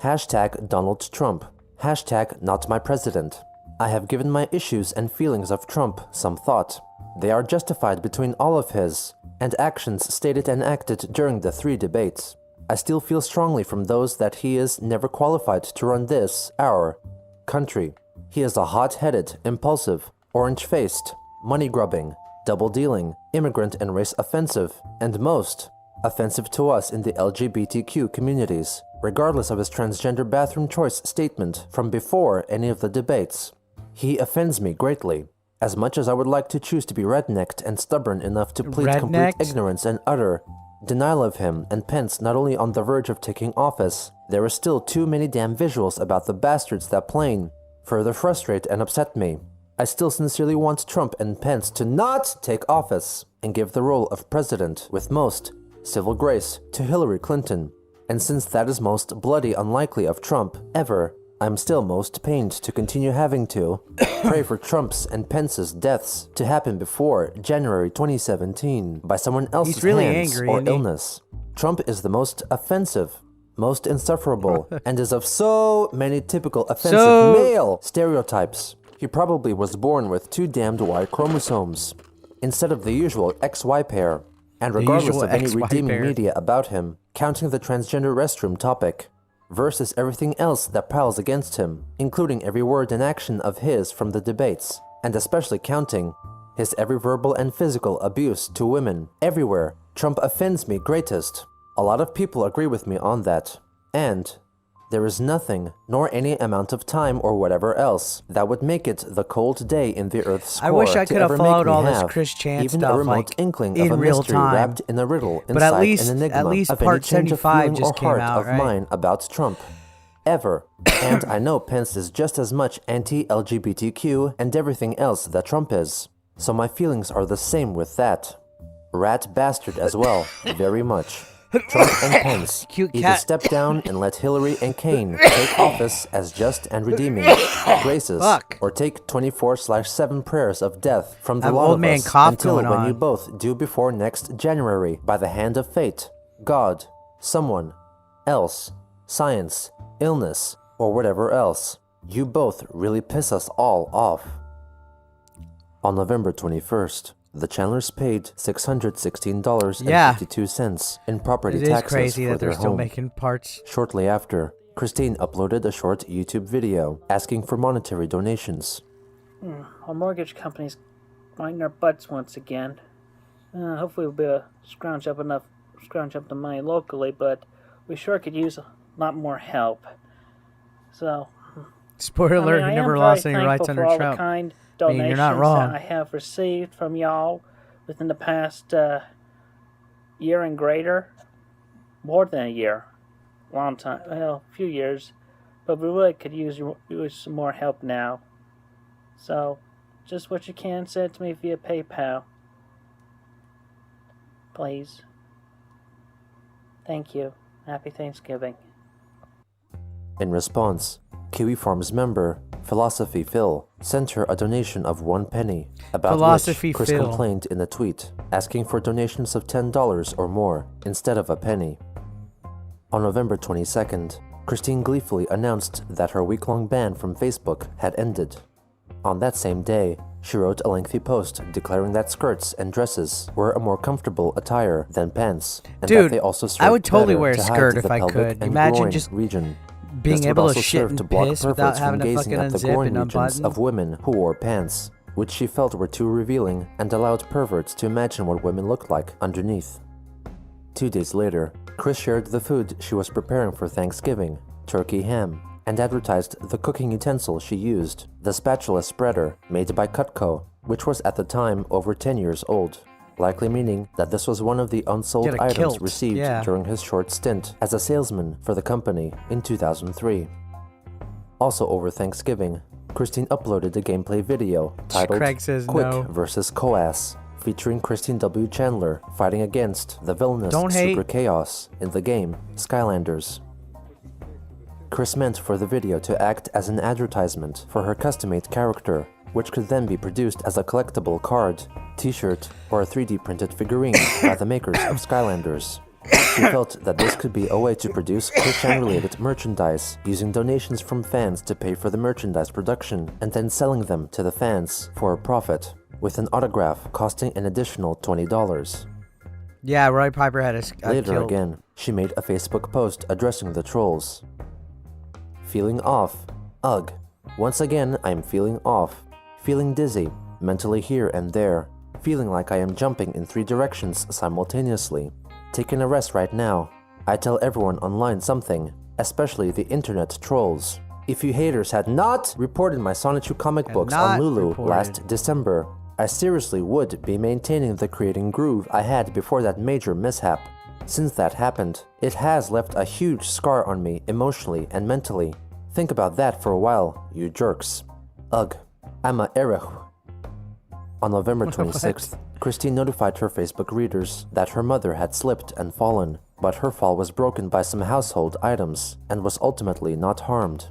Hashtag Donald Trump. Hashtag not my president. I have given my issues and feelings of Trump some thought. They are justified between all of his and actions stated and acted during the 3 debates. I still feel strongly from those that he is never qualified to run this, our country. He is a hot-headed, impulsive, orange-faced, money-grubbing, double-dealing, immigrant and race offensive, and most offensive to us in the LGBTQ communities, regardless of his transgender bathroom choice statement from before any of the debates. He offends me greatly. As much as I would like to choose to be rednecked and stubborn enough to plead complete Rednecked? ignorance and utter denial of him and Pence not only on the verge of taking office, there are still too many damn visuals about the bastards that plain further frustrate and upset me. I still sincerely want Trump and Pence to not take office and give the role of president with most civil grace to Hillary Clinton. And since that is most bloody unlikely of Trump ever, I'm still most pained to continue having to pray for Trump's and Pence's deaths to happen before January 2017 by someone else's really hands angry, or isn't he? illness. Trump is the most offensive, most insufferable, and is of so many typical offensive male stereotypes. He probably was born with 2 damned Y chromosomes instead of the usual XY pair. And regardless usual of any XY redeeming pair. media about him, counting the transgender restroom topic, versus everything else that piles against him, including every word and action of his from the debates, and especially counting his every verbal and physical abuse to women, everywhere, Trump offends me greatest. A lot of people agree with me on that. And there is nothing, nor any amount of time or whatever else, that would make it the cold day in the Earth's core I wish I to could have ever make followed me all this have Chris Chan even stuff, a remote like, inkling in of a real mystery time. wrapped in a riddle But at inside least- an enigma at least of part any change of 75 feeling or just came heart out, of right? mine about Trump. Ever. And I know Pence is just as much anti-LGBTQ and everything else that Trump is. So my feelings are the same with that. Rat bastard as well, very much. Trump and Pence Cute either cat. step down and let Hillary and Kane take office as just and redeeming graces, Fuck. or take 24/7 prayers of death from the Have lot old of man us cough until going when you on. both do before next January by the hand of fate, God, someone else, science, illness, or whatever else. You both really piss us all off. On November 21st, the Chandlers paid $616.52 in property It is taxes crazy for that they're their still home. making parts. Shortly after, Christine uploaded a short YouTube video asking for monetary donations. Our mortgage company's winding our butts once again. Hopefully we'll be able to scrounge up the money locally, but we sure could use a lot more help. So, Spoiler alert, I he am never very lost any thankful rights for under all Trump. the kind I mean, donations you're not wrong. that I have received from y'all within the past year and greater. More than a year. Long time. Well, a few years. But we really could use some more help now. So, just what you can, send it to me via PayPal. Please. Thank you. Happy Thanksgiving. In response, Kiwi Farms member Philosophy Phil sent her a donation of 1 penny, about Philosophy which Chris Phil. complained in a tweet, asking for donations of $10 or more instead of a penny. On November 22nd, Christine gleefully announced that her week-long ban from Facebook had ended. On that same day, she wrote a lengthy post declaring that skirts and dresses were a more comfortable attire than pants, and Dude, that they also served I would totally better wear a to skirt hide if the I pelvic could. and Imagine groin just region. being This would able to also shit serve and to block piss perverts without from having to gazing fucking at the unzip groin and regions unbutton. of women who wore pants, which she felt were too revealing and allowed perverts to imagine what women looked like underneath. 2 days later, Chris shared the food she was preparing for Thanksgiving, turkey ham, and advertised the cooking utensil she used, the spatula spreader made by Cutco, which was at the time over 10 years old, likely meaning that this was one of the unsold Get a items kilt, received yeah. during his short stint as a salesman for the company in 2003. Also over Thanksgiving, Christine uploaded a gameplay video titled Craig says Quick no. vs. Coass, featuring Christine W. Chandler fighting against the villainous Don't hate. Super Chaos in the game Skylanders. Chris meant for the video to act as an advertisement for her custom-made character, which could then be produced as a collectible card, t-shirt, or a 3D printed figurine by the makers of Skylanders. She felt that this could be a way to produce Christian-related merchandise, using donations from fans to pay for the merchandise production and then selling them to the fans for a profit, with an autograph costing an additional $20. Yeah, Roy Piper had a Later kilt. again, she made a Facebook post addressing the trolls. Feeling off. Ugh. Once again, I'm feeling off. Feeling dizzy, mentally here and there. Feeling like I am jumping in 3 directions simultaneously. Taking a rest right now. I tell everyone online something, especially the internet trolls. If you haters had not reported my Sonichu comic books on not Lulu reported. last December, I seriously would be maintaining the creating groove I had before that major mishap. Since that happened, it has left a huge scar on me emotionally and mentally. Think about that for a while, you jerks. Ugh, I'm a erech. On November 26th, Christine notified her Facebook readers that her mother had slipped and fallen, but her fall was broken by some household items and was ultimately not harmed.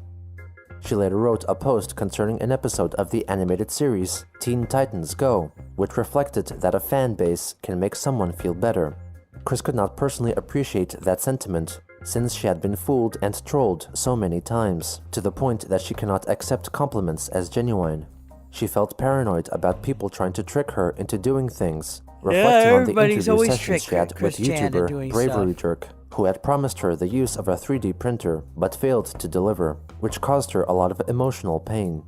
She later wrote a post concerning an episode of the animated series Teen Titans Go, which reflected that a fan base can make someone feel better. Chris could not personally appreciate that sentiment, since she had been fooled and trolled so many times, to the point that she cannot accept compliments as genuine. She felt paranoid about people trying to trick her into doing things, reflecting on the everybody's interview always sessions she had with Chris Chan into YouTuber doing Bravery stuff. Jerk, who had promised her the use of a 3D printer but failed to deliver, which caused her a lot of emotional pain.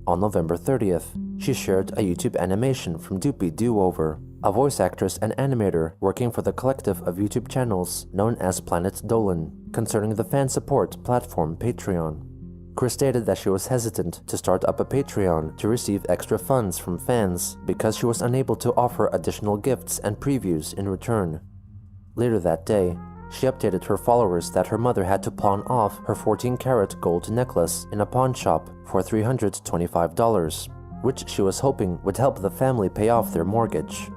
On November 30th, she shared a YouTube animation from Doopy Do-Over, a voice actress and animator working for the collective of YouTube channels known as Planet Dolan, concerning the fan support platform Patreon. Chris stated that she was hesitant to start up a Patreon to receive extra funds from fans because she was unable to offer additional gifts and previews in return. Later that day, she updated her followers that her mother had to pawn off her 14-karat gold necklace in a pawn shop for $325, which she was hoping would help the family pay off their mortgage.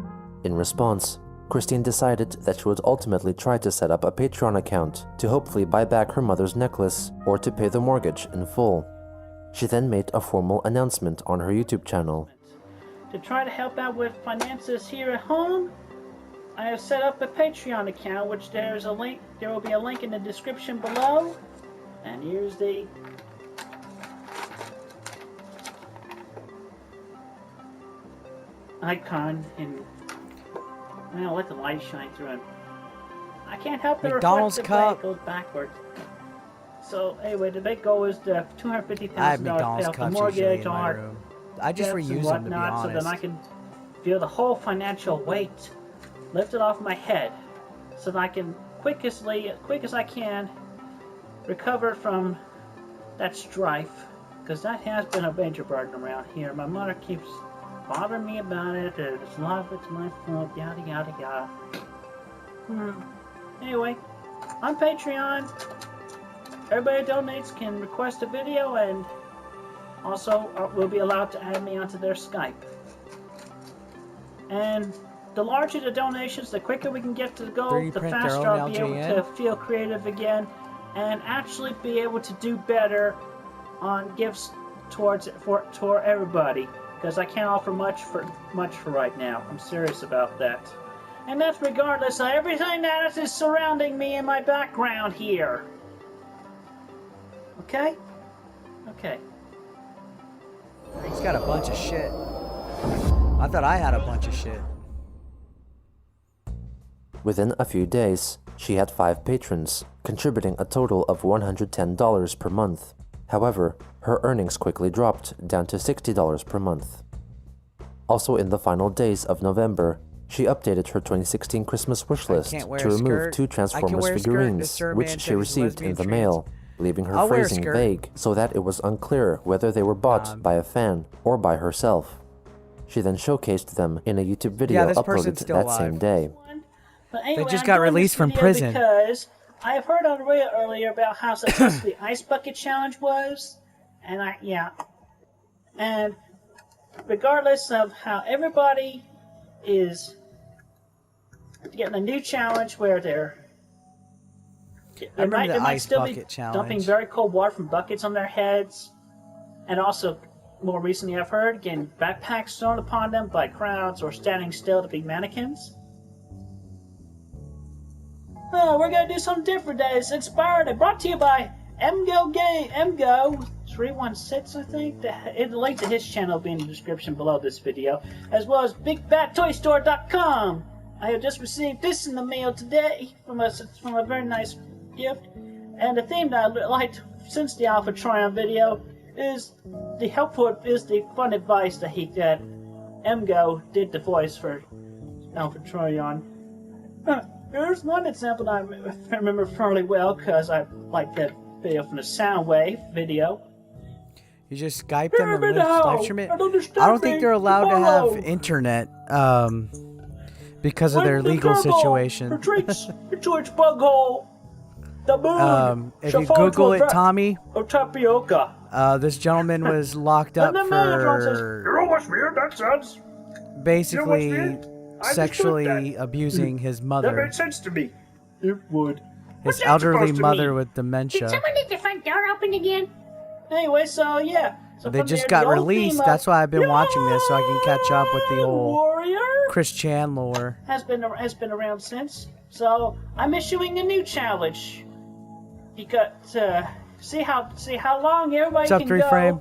In response, Christine decided that she would ultimately try to set up a Patreon account to hopefully buy back her mother's necklace or to pay the mortgage in full. She then made a formal announcement on her YouTube channel. To try to help out with finances here at home, I have set up a Patreon account, which there will be a link in the description below. And here's the icon, and I'll let the light shine through it. I can't help the McDonald's reflective cup. light goes backwards. So anyway, the big goal is the $250,000 I have pay McDonald's off the cups usually mortgage in on my our room. I just debts and reuse them, to be whatnot, so honest. then I can feel the whole financial weight lifted off my head, so that I can quick as I can recover from that strife, because that has been a major burden around here. My mother keeps bothering me about it. There's a lot of it's my fault, yada yada yada. Anyway, on Patreon, everybody who donates can request a video and also will be allowed to add me onto their Skype. And the larger the donations, the quicker we can get to the goal, the faster I'll be able to feel creative again and actually be able to do better on gifts toward everybody, because I can't offer much for right now. I'm serious about that. And that's regardless of everything that is surrounding me in my background here. Okay? Okay. He's got a bunch of shit. I thought I had a bunch of shit. Within a few days, she had 5 patrons, contributing a total of $110 per month. However, her earnings quickly dropped down to $60 per month. Also in the final days of November, she updated her 2016 Christmas wish list to remove 2 Transformers figurines, which she received in the mail, leaving her phrasing vague so that it was unclear whether they were bought by a fan or by herself. She then showcased them in a YouTube video uploaded that same day. But anyway, they just got released from prison. Because I have heard on the radio earlier about how successful the Ice Bucket Challenge was. And And regardless of how everybody is getting a new challenge where they might still be dumping very cold water from buckets on their heads. And also, more recently I've heard, getting backpacks thrown upon them by crowds or standing still to be mannequins. Oh, we're gonna do something different today. It's inspired and brought to you by Emgo 316, I think. The link to his channel will be in the description below this video, as well as BigBadToyStore.com. I have just received this in the mail today from a very nice gift, and the theme that I liked since the Alpha Tryon video is the fun advice that Emgo did the voice for Alpha Tryon. There's one example that I remember fairly well because I like that video from the Soundwave video. You just Skype them and live stream it? I don't think they're allowed to have internet because of their legal situation. Retreats into its bug hole. The moon if you Google it, Tommy, of tapioca. This gentleman was locked up for you know what's weird? That sounds basically sexually abusing his mother. That made sense to me. It would. His elderly mother with dementia. Did someone leave the front door open again? Anyway, so yeah. So they just got released. That's why I've been watching this, so I can catch up with the whole Chris Chan lore. Has been around since. So I'm issuing a new challenge. You got see how long everybody What's up, can 3 go. Frame?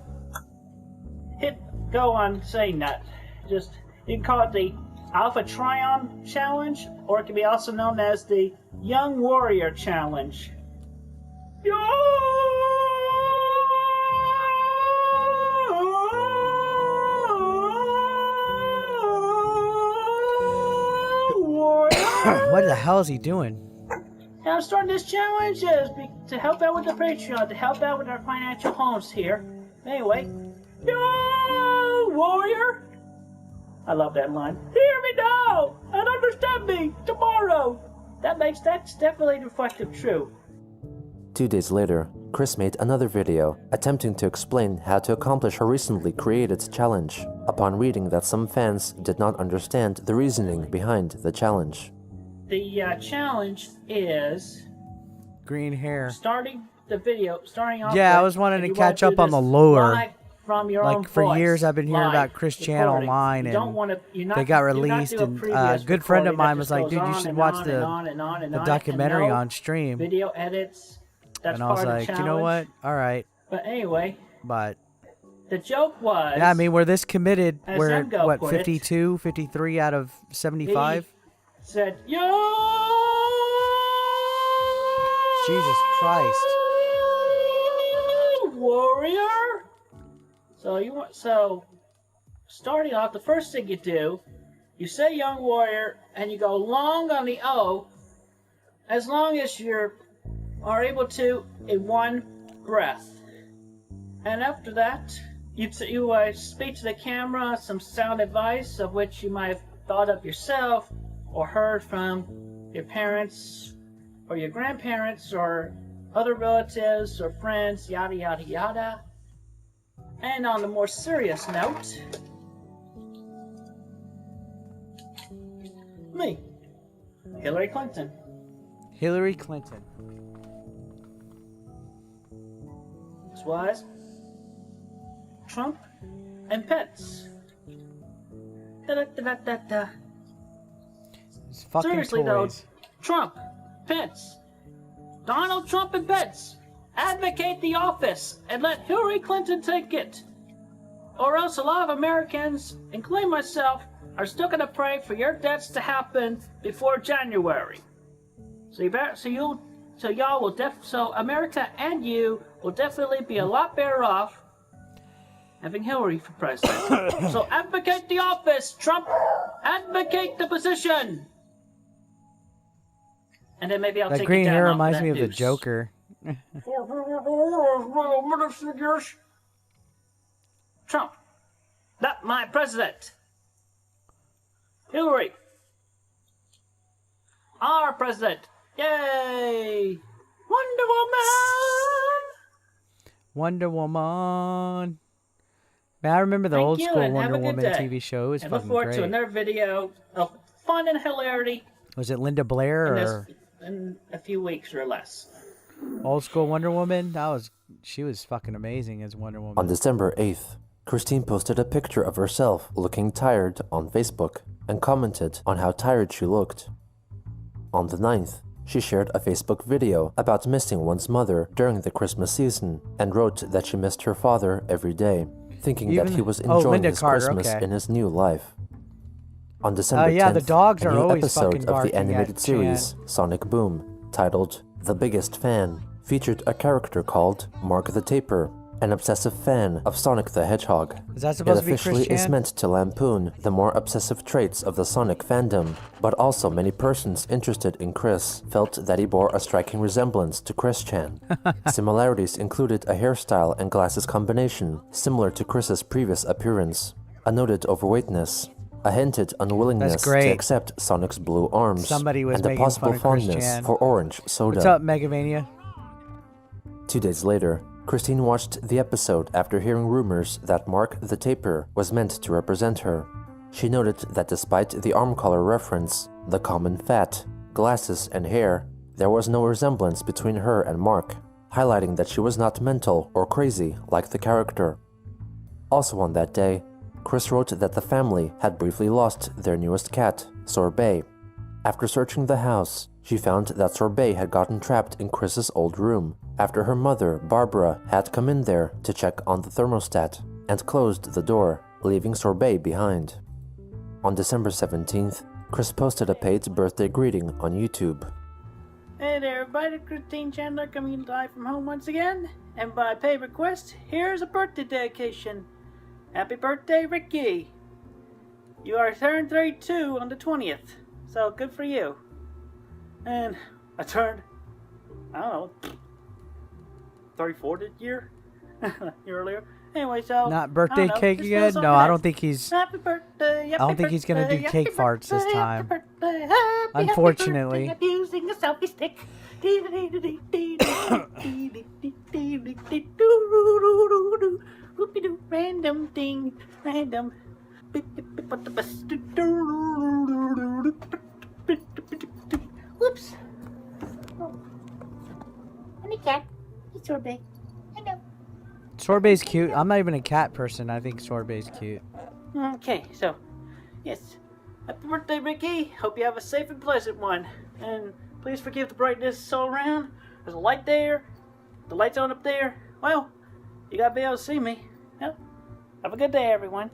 Go on saying that. Just you can call it the Alpha Tryon Challenge, or it can be also known as the Young Warrior Challenge. What the hell is he doing? And I'm starting this challenge to help out with the Patreon, to help out with our financial homes here. Anyway, yo, warrior! I love that line. Hear me now and understand me tomorrow. That's definitely reflective true. 2 days later, Chris made another video attempting to explain how to accomplish her recently created challenge, upon reading that some fans did not understand the reasoning behind the challenge. The challenge is Green hair. starting off. Yeah, I was wanting to catch up on the lore. From your like own for voice, years I've been hearing live, about Chris Chan recording. online, You and don't wanna, they got released, and a good friend of mine was like, dude, you should watch the documentary on stream. Video edits. That's And I was part of like, the you know what? All right. But anyway, But the joke was. yeah, I mean, we're this committed. as We're Emgo what, put it, 52, 53 out of 75? said, yo! Jesus Christ. Warrior. So starting off, the first thing you do, you say young warrior, and you go long on the O, as long as you are able to in one breath. And after that, you speak to the camera some sound advice of which you might have thought of yourself or heard from your parents or your grandparents or other relatives or friends, yada yada yada. And on the more serious note, me, Hillary Clinton. Hillary Clinton. This was Trump and Pence. Da-da-da-da-da-da. It's fucking Seriously toys. though, Trump, Pence, Donald Trump and Pence, advocate the office and let Hillary Clinton take it. Or else a lot of Americans, including myself, are still gonna pray for your debts to happen before January. So America and you will definitely be a lot better off having Hillary for president. So advocate the office, Trump. Advocate the position. And then maybe I'll That take green it down hair off reminds that me of the noose. Joker. Trump, not my president. Hillary, our president. Yay! Wonder Woman! Wonder Woman. Man, I remember the Thank old you, school and have Wonder a good Woman day. TV show. It was And look fucking forward to great. another video of fun and hilarity Was it Linda Blair in, or in a few weeks or less. old school Wonder Woman? She was fucking amazing as Wonder Woman. On December 8th, Christine posted a picture of herself looking tired on Facebook and commented on how tired she looked. On the 9th, she shared a Facebook video about missing one's mother during the Christmas season and wrote that she missed her father every day, thinking that he was enjoying Linda his Carter, Christmas okay. in his new life. On December 10th, yeah, the dogs a are new always episode fucking of the barking animated at series Sonic Boom, titled The Biggest Fan, featured a character called Mark the Taper, an obsessive fan of Sonic the Hedgehog. Is that supposed It to be officially Chris is Chan? meant to lampoon the more obsessive traits of the Sonic fandom, but also many persons interested in Chris felt that he bore a striking resemblance to Chris Chan. Similarities included a hairstyle and glasses combination similar to Chris's previous appearance, a noted overweightness, a hinted unwillingness to great. accept Sonic's blue arms, Somebody was and a making possible fun of Chris fondness Chan. for orange soda. What's up, Megamania? 2 days later, Christine watched the episode after hearing rumors that Mark the Taper was meant to represent her. She noted that despite the arm color reference, the common fat, glasses, and hair, there was no resemblance between her and Mark, highlighting that she was not mental or crazy like the character. Also on that day, Chris wrote that the family had briefly lost their newest cat, Sorbet. After searching the house, she found that Sorbet had gotten trapped in Chris's old room after her mother, Barbara, had come in there to check on the thermostat and closed the door, leaving Sorbet behind. On December 17th, Chris posted a paid birthday greeting on YouTube. Hey there, everybody. Christine Chandler coming live from home once again. And by pay request, here's a birthday dedication. Happy birthday, Ricky. You are turned 32 on the 20th. So good for you. And I turned, I don't know, 34 this year? Year earlier. Anyway, so. Not I birthday don't know, cake just again? feels No, okay. I don't think he's. Happy birthday, happy I don't think he's gonna do birthday, cake happy farts this birthday, time. happy birthday, happy Unfortunately. birthday, I'm using a selfie stick. Whoopie-doo, random thing, random. Whoops. I'm a cat. It's sorbet. I know. Sorbet's cute. I'm not even a cat person. I think Sorbet's cute. Okay, so, yes. Happy birthday, Ricky. Hope you have a safe and pleasant one. And please forgive the brightness all around. There's a light there. The light's on up there. Well, you gotta be able to see me. Well, have a good day, everyone.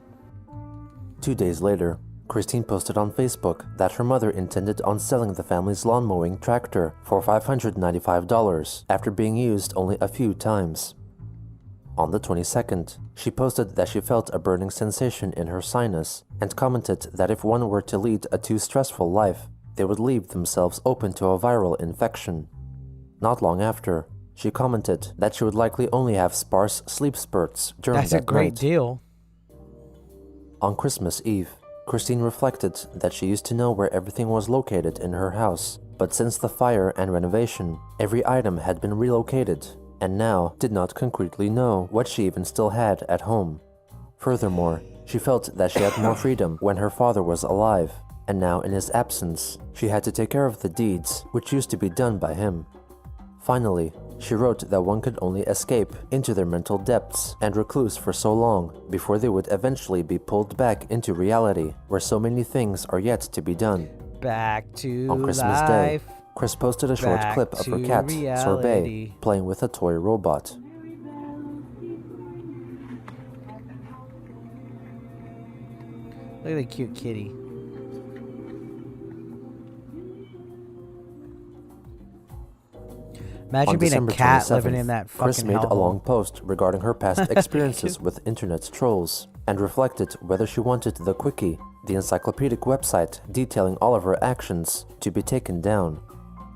2 days later, Christine posted on Facebook that her mother intended on selling the family's lawn mowing tractor for $595 after being used only a few times. On the 22nd, she posted that she felt a burning sensation in her sinus and commented that if one were to lead a too stressful life, they would leave themselves open to a viral infection. Not long after, She commented that she would likely only have sparse sleep spurts during That's a that great night. deal. On Christmas Eve, Christine reflected that she used to know where everything was located in her house, but since the fire and renovation, every item had been relocated, and now did not concretely know what she even still had at home. Furthermore, she felt that she had more freedom when her father was alive, and now in his absence, she had to take care of the deeds which used to be done by him. Finally, she wrote that one could only escape into their mental depths and recluse for so long before they would eventually be pulled back into reality, where so many things are yet to be done. Back to On Christmas life. Day, Chris posted a short Back clip of her to cat, reality. Sorbet, playing with a toy robot. Look at the cute kitty. Imagine On being a December cat 27th, living in that Chris fucking made a hellhole. long post regarding her past experiences with internet trolls and reflected whether she wanted the Quickie, the encyclopedic website detailing all of her actions, to be taken down.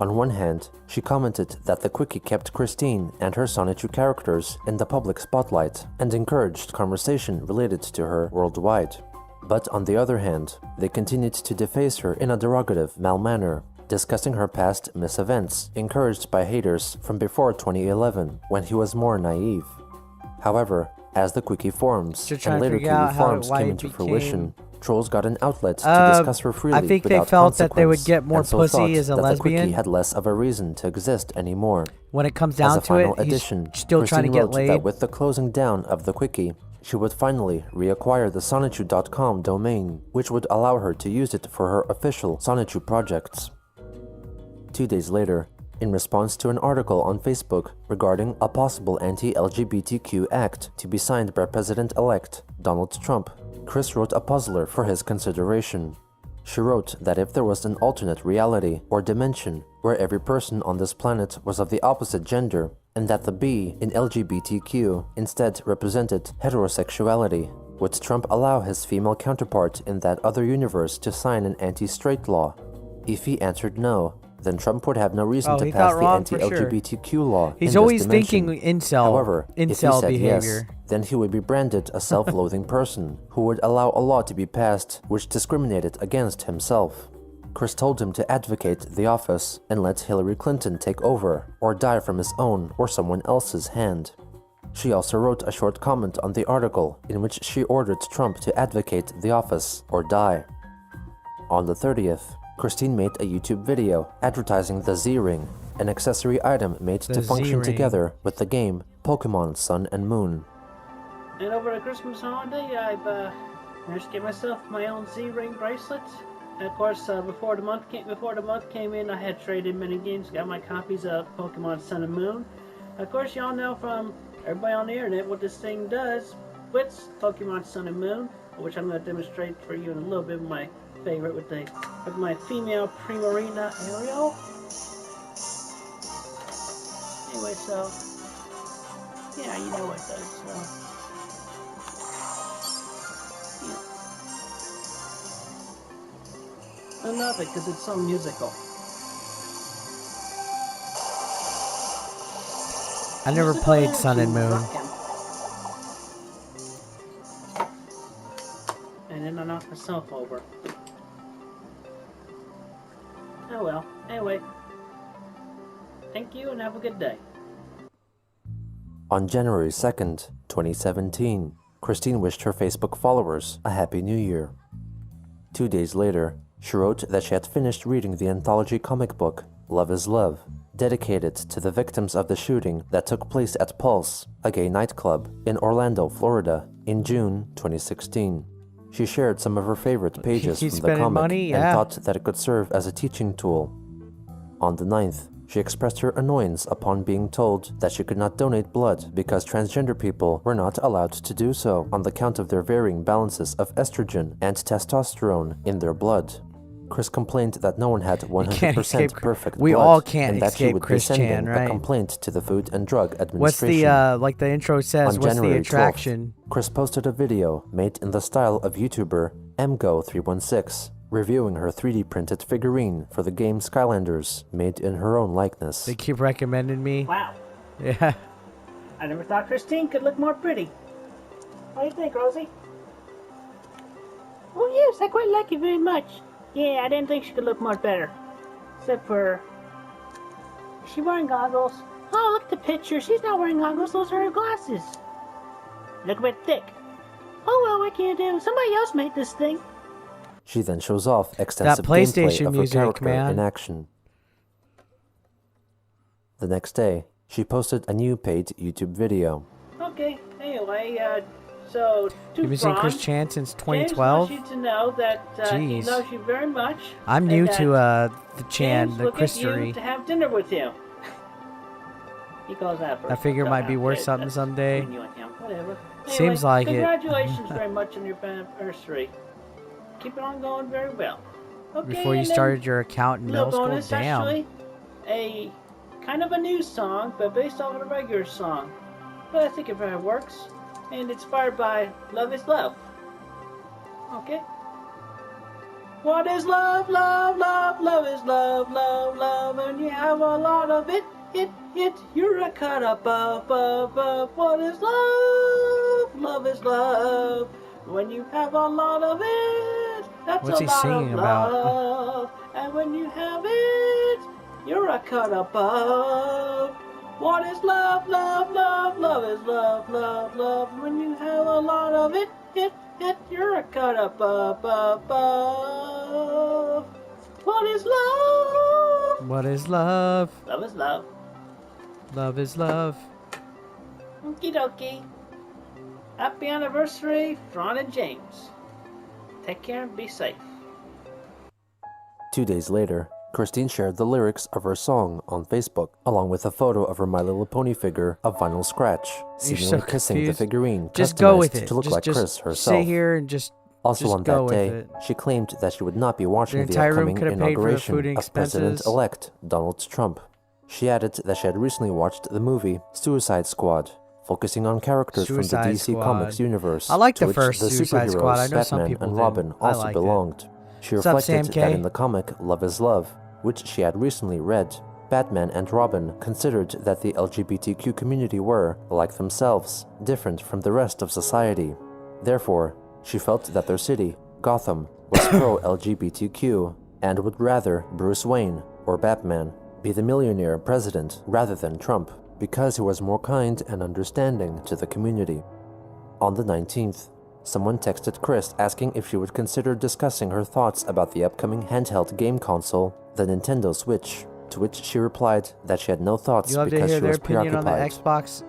On one hand, she commented that the Quickie kept Christine and her Sonichu characters in the public spotlight and encouraged conversation related to her worldwide. But on the other hand, they continued to deface her in a derogative, manner, discussing her past misevents, encouraged by haters from before 2011, when he was more naive. However, as the Quickie forums Still trying and to later figure out Kiwi how- forums why came it into became- fruition, trolls got an outlet to discuss her freely I think they without felt that they would consequence, get more and so pussy thought as a that the lesbian. Quickie had less of a reason to exist anymore. When it comes As down a to final it, he's addition, still trying to Christine get wrote laid. that with the closing down of the Quickie, she would finally reacquire the Sonichu.com domain, which would allow her to use it for her official Sonichu projects. 2 days later, in response to an article on Facebook regarding a possible anti-LGBTQ act to be signed by President-elect Donald Trump, Chris wrote a puzzler for his consideration. She wrote that if there was an alternate reality or dimension where every person on this planet was of the opposite gender, and that the B in LGBTQ instead represented heterosexuality, would Trump allow his female counterpart in that other universe to sign an anti-straight law? If he answered no, then Trump would have no reason Oh, to he pass thought the wrong for sure. anti-LGBTQ law. He's in always this dimension. thinking incel, However, if he incel said behavior. yes, then he would be branded a self-loathing person who would allow a law to be passed which discriminated against himself. Chris told him to advocate the office and let Hillary Clinton take over or die from his own or someone else's hand. She also wrote a short comment on the article in which she ordered Trump to advocate the office or die. On the 30th, Christine made a YouTube video advertising the Z-Ring, an accessory item made The to function Z-Ring. together with the game Pokemon Sun and Moon. And over the Christmas holiday, I've managed to get myself my own Z-Ring bracelet. And of course, before the month came in, I had traded many games, got my copies of Pokemon Sun and Moon. Of course, y'all know from everybody on the internet what this thing does with Pokemon Sun and Moon, which I'm going to demonstrate for you in a little bit. My favorite with my female Primarina Ariel. Anyway, so yeah, you know what it does. So yeah. I love it because it's so musical. I never Musical played Sun and energy, Moon. rockin'. And then I knocked myself over. Oh well. Anyway. Thank you and have a good day. On January 2nd, 2017, Christine wished her Facebook followers a Happy New Year. 2 days later, she wrote that she had finished reading the anthology comic book Love is Love, dedicated to the victims of the shooting that took place at Pulse, a gay nightclub in Orlando, Florida, in June 2016. She shared some of her favorite pages He's from the spending comic money, and yeah. thought that it could serve as a teaching tool. On the 9th, she expressed her annoyance upon being told that she could not donate blood because transgender people were not allowed to do so on the count of their varying balances of estrogen and testosterone in their blood. Chris complained that no one had 100% escape- perfect we blood, all can't and that she escape would be Chris sending Chan, a right? complaint to the Food and Drug Administration. What's the like the intro says? On What's the January attraction? 12th, Chris posted a video made in the style of YouTuber MGO316, reviewing her 3D printed figurine for the game Skylanders, made in her own likeness. They keep recommending me. Wow. Yeah. I never thought Christine could look more pretty. What do you think, Rosie? Oh, yes, I quite like it very much. Yeah, I didn't think she could look much better. Except for... Is she wearing goggles? Oh, look at the picture. She's not wearing goggles. Those are her glasses. Look a bit thick. Oh, well, what can you do? Somebody else made this thing. She then shows off extensive PlayStation gameplay of her music, character man. in action. The next day, she posted a new paid YouTube video. Okay, anyway, so... You've been seeing Chris Chan since 2012? James wants you to know that he Jeez. loves you very much. I'm and new that to the Chan, James the will get Christery. you to have dinner with you. He calls that I figure it might be worth something someday. You and him, whatever. Seems like it. Congratulations very much on your anniversary. Keep it on going very well. Okay, Before you and then started your account in little middle school? bonus, Damn. actually, a kind of a new song, but based off of a regular song. But I think it very works. And inspired by Love is Love. Okay? What is love, love, love, love is love, love, love, and you have a lot of it, you're a cut up, What is love? Love is love. When you have a lot of it, that's What's a he lot singing of about? love. And when you have it, you're a cut above. What is love, love, love, love is love, love, love. When you have a lot of it, you're a cut above. What is love? What is love? Love is love. Love is love. Okie dokie. Happy anniversary, Ron and James. Take care and be safe. 2 days later, Christine shared the lyrics of her song on Facebook, along with a photo of her My Little Pony figure of vinyl scratch, You're seemingly so kissing the confused. figure Just go with customized it. to look like just Chris herself. Sit here and just On go that with day, it. she claimed that she would not be watching the entire room upcoming could have paid for the inauguration food and of expenses. President-elect Donald Trump. She added that she had recently watched the movie Suicide Squad, focusing on characters from the Suicide DC Squad. Comics universe, I like to the which first the Suicide superheroes Squad. I know some Batman people and didn't. Robin I also liked it. belonged. She What's up, reflected Sam K? that in the comic Love is Love, which she had recently read, Batman and Robin considered that the LGBTQ community were, like themselves, different from the rest of society. Therefore, she felt that their city, Gotham, was pro-LGBTQ and would rather Bruce Wayne, or Batman, be the millionaire president rather than Trump, because he was more kind and understanding to the community. On the 19th, someone texted Chris asking if she would consider discussing her thoughts about the upcoming handheld game console, the Nintendo Switch, to which she replied that she had no thoughts You love to because hear she their was opinion on the preoccupied. Xbox.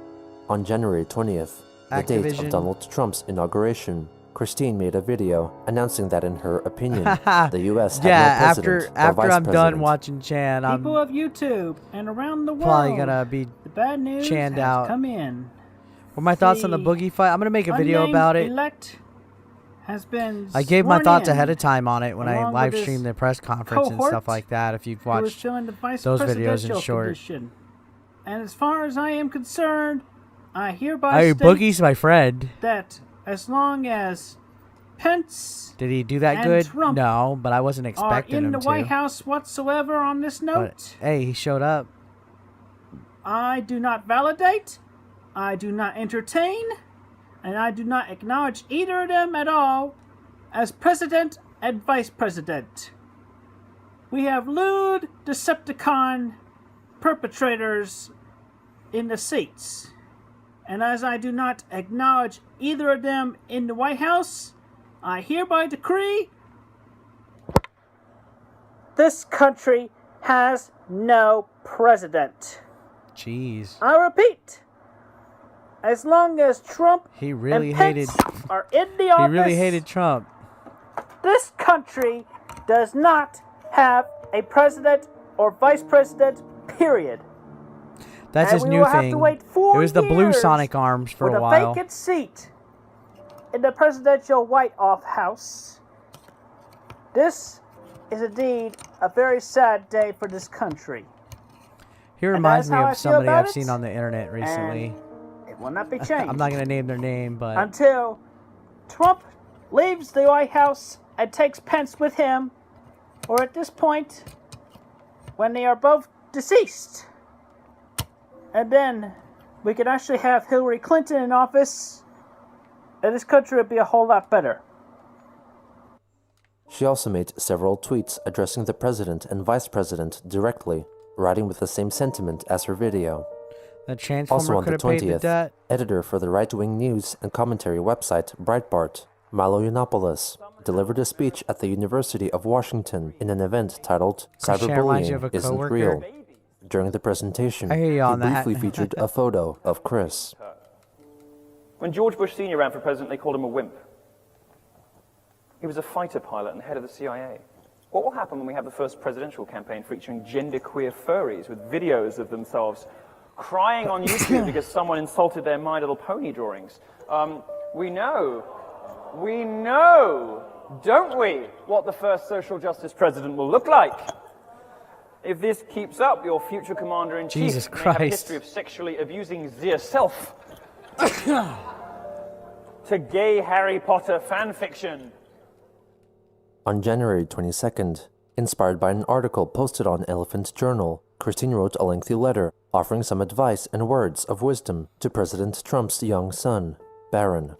On January 20th, the date Activision. of Donald Trump's inauguration, Christine made a video announcing that in her opinion, the U.S. had Yeah, no president or after vice I'm president. done watching Chan, I'm People of YouTube and around the world, probably gonna be. the bad news channed has out. come in. What are my thoughts on the The boogie fight? I'm gonna make a video Unnamed about it. elect has been I gave my sworn thoughts in, ahead of time on it when I along live with his streamed the press conference and cohort, stuff like that. If you've who is watched filling the vice those videos in presidential short. position. And as far as I am concerned, I hereby Hey, state Boogie's my friend. that as long as Pence Did he do that and good? Trump No, but I wasn't are expecting in him the to. White House whatsoever on this note, But hey, he showed up. I do not validate, I do not entertain, and I do not acknowledge either of them at all as president and vice president. We have lewd Decepticon perpetrators in the seats. And as I do not acknowledge either of them in the White House, I hereby decree this country has no president. Jeez. I repeat, as long as Trump He really and Pence hated. are in the He office, really hated Trump. this country does not have a president or vice president, period. That's And his we new will have thing. to wait It 4 was the blue years Sonic arms for with a while. vacant seat in the presidential White House. This is indeed a very sad day for this country. He And reminds that's me how I of feel somebody about I've it, seen on the internet recently. It will not be changed I'm not gonna name their name, but until Trump leaves the White House and takes Pence with him, or at this point, when they are both deceased. and then we could actually have Hillary Clinton in office, and this country would be a whole lot better. She also made several tweets addressing the president and vice president directly, writing with the same sentiment as her video. The Also Transformer on could the have paid the 20th, debt. editor for the right-wing news and commentary website Breitbart, Milo Yiannopoulos, delivered a speech at the University of Washington in an event titled Christian reminds you of Cyberbullying a Isn't coworker. Real. During the presentation, I hear you he on that. briefly featured a photo of Chris. When George Bush Sr. ran for president, they called him a wimp. He was a fighter pilot and head of the CIA. What will happen when we have the first presidential campaign featuring genderqueer furries with videos of themselves crying on YouTube because someone insulted their My Little Pony drawings? We know, don't we, what the first social justice president will look like? If this keeps up, your future commander-in-chief Jesus may have a Christ. history of sexually abusing yourself to gay Harry Potter fan fiction. On January 22nd, inspired by an article posted on Elephant Journal, Christine wrote a lengthy letter offering some advice and words of wisdom to President Trump's young son, Barron.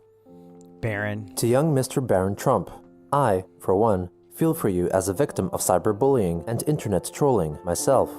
Barron. To young Mr. Barron Trump, I, for one, feel for you as a victim of cyberbullying and internet trolling myself.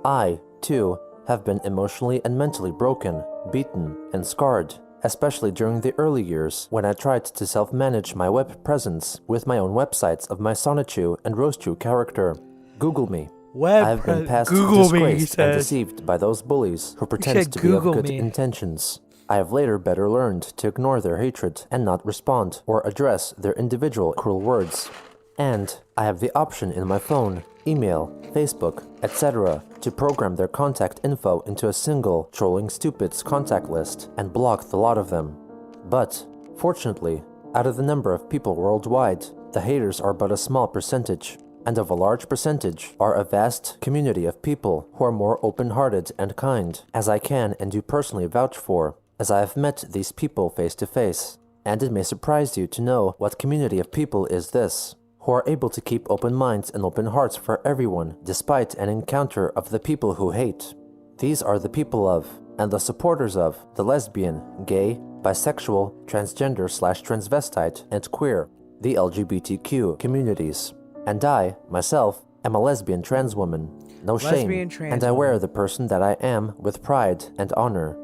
I, too, have been emotionally and mentally broken, beaten, and scarred, especially during the early years when I tried to self-manage my web presence with my own websites of my Sonichu and Roastu character. Google me. I have been past disgraced and deceived by those bullies who pretend to be of good intentions. I have later better learned to ignore their hatred and not respond or address their individual cruel words. And I have the option in my phone, email, Facebook, etc. to program their contact info into a single trolling stupids contact list and block the lot of them. But, fortunately, out of the number of people worldwide, the haters are but a small percentage, and of a large percentage are a vast community of people who are more open-hearted and kind, as I can and do personally vouch for, as I have met these people face to face. And it may surprise you to know what community of people is this, who are able to keep open minds and open hearts for everyone despite an encounter of the people who hate. These are the people of, and the supporters of, the lesbian, gay, bisexual, transgender/transvestite, and queer, the LGBTQ communities. And I, myself, am a lesbian trans woman. No shame, and I wear the person that I am with pride and honor.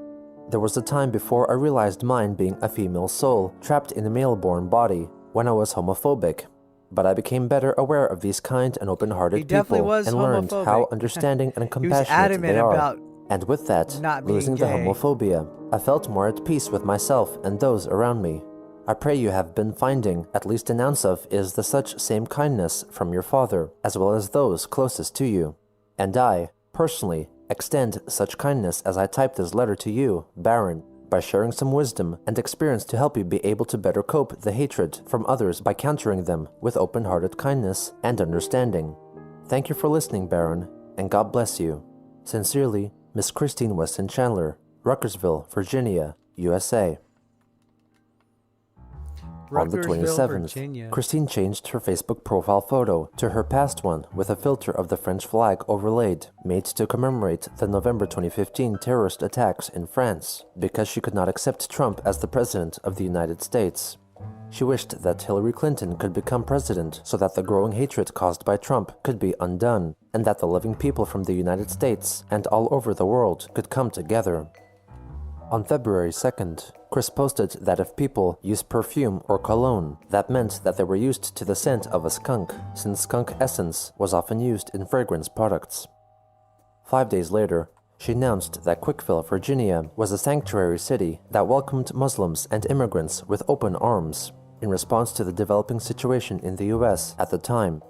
There was a time before I realized mine being a female soul trapped in a male-born body when I was homophobic. But I became better aware of these kind and open-hearted people and learned how understanding and compassionate they are. And with that, losing the homophobia, I felt more at peace with myself and those around me. I pray you have been finding at least an ounce of is the such same kindness from your father, as well as those closest to you. And I, personally, extend such kindness as I type this letter to you, Barron, by sharing some wisdom and experience to help you be able to better cope the hatred from others by countering them with open-hearted kindness and understanding. Thank you for listening, Barron, and God bless you. Sincerely, Miss Christine Weston Chandler, Ruckersville, Virginia, USA. On the 27th, Virginia. Christine changed her Facebook profile photo to her past one with a filter of the French flag overlaid, made to commemorate the November 2015 terrorist attacks in France, because she could not accept Trump as the president of the United States. She wished that Hillary Clinton could become president so that the growing hatred caused by Trump could be undone, and that the living people from the United States and all over the world could come together. On February 2nd, Chris posted that if people use perfume or cologne, that meant that they were used to the scent of a skunk, since skunk essence was often used in fragrance products. 5 days later, she announced that Quickville, Virginia was a sanctuary city that welcomed Muslims and immigrants with open arms, in response to the developing situation in the US at the time.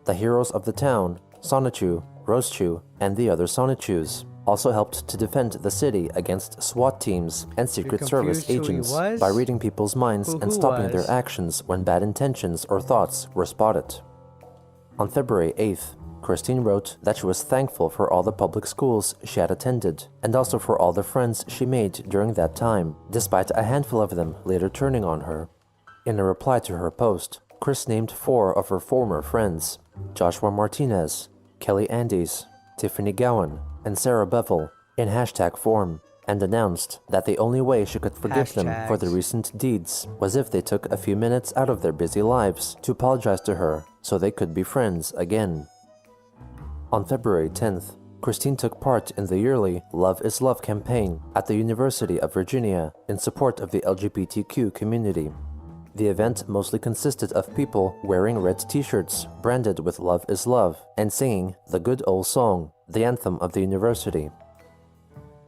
The heroes of the town, Sonichu, Roastu, and the other Sonichus, also helped to defend the city against SWAT teams and Secret Service agents by reading people's minds and stopping their actions when bad intentions or thoughts were spotted. On February 8th, Christine wrote that she was thankful for all the public schools she had attended, and also for all the friends she made during that time, despite a handful of them later turning on her. In a reply to her post, Chris named 4 of her former friends: Joshua Martinez, Kelly Andes, Tiffany Gowan, and Sarah Bevel, in hashtag form, and announced that the only way she could forgive them for the Hashtags. recent deeds was if they took a few minutes out of their busy lives to apologize to her so they could be friends again. On February 10th, Christine took part in the yearly Love is Love campaign at the University of Virginia in support of the LGBTQ community. The event mostly consisted of people wearing red t-shirts branded with Love is Love and singing the good old song, the anthem of the university.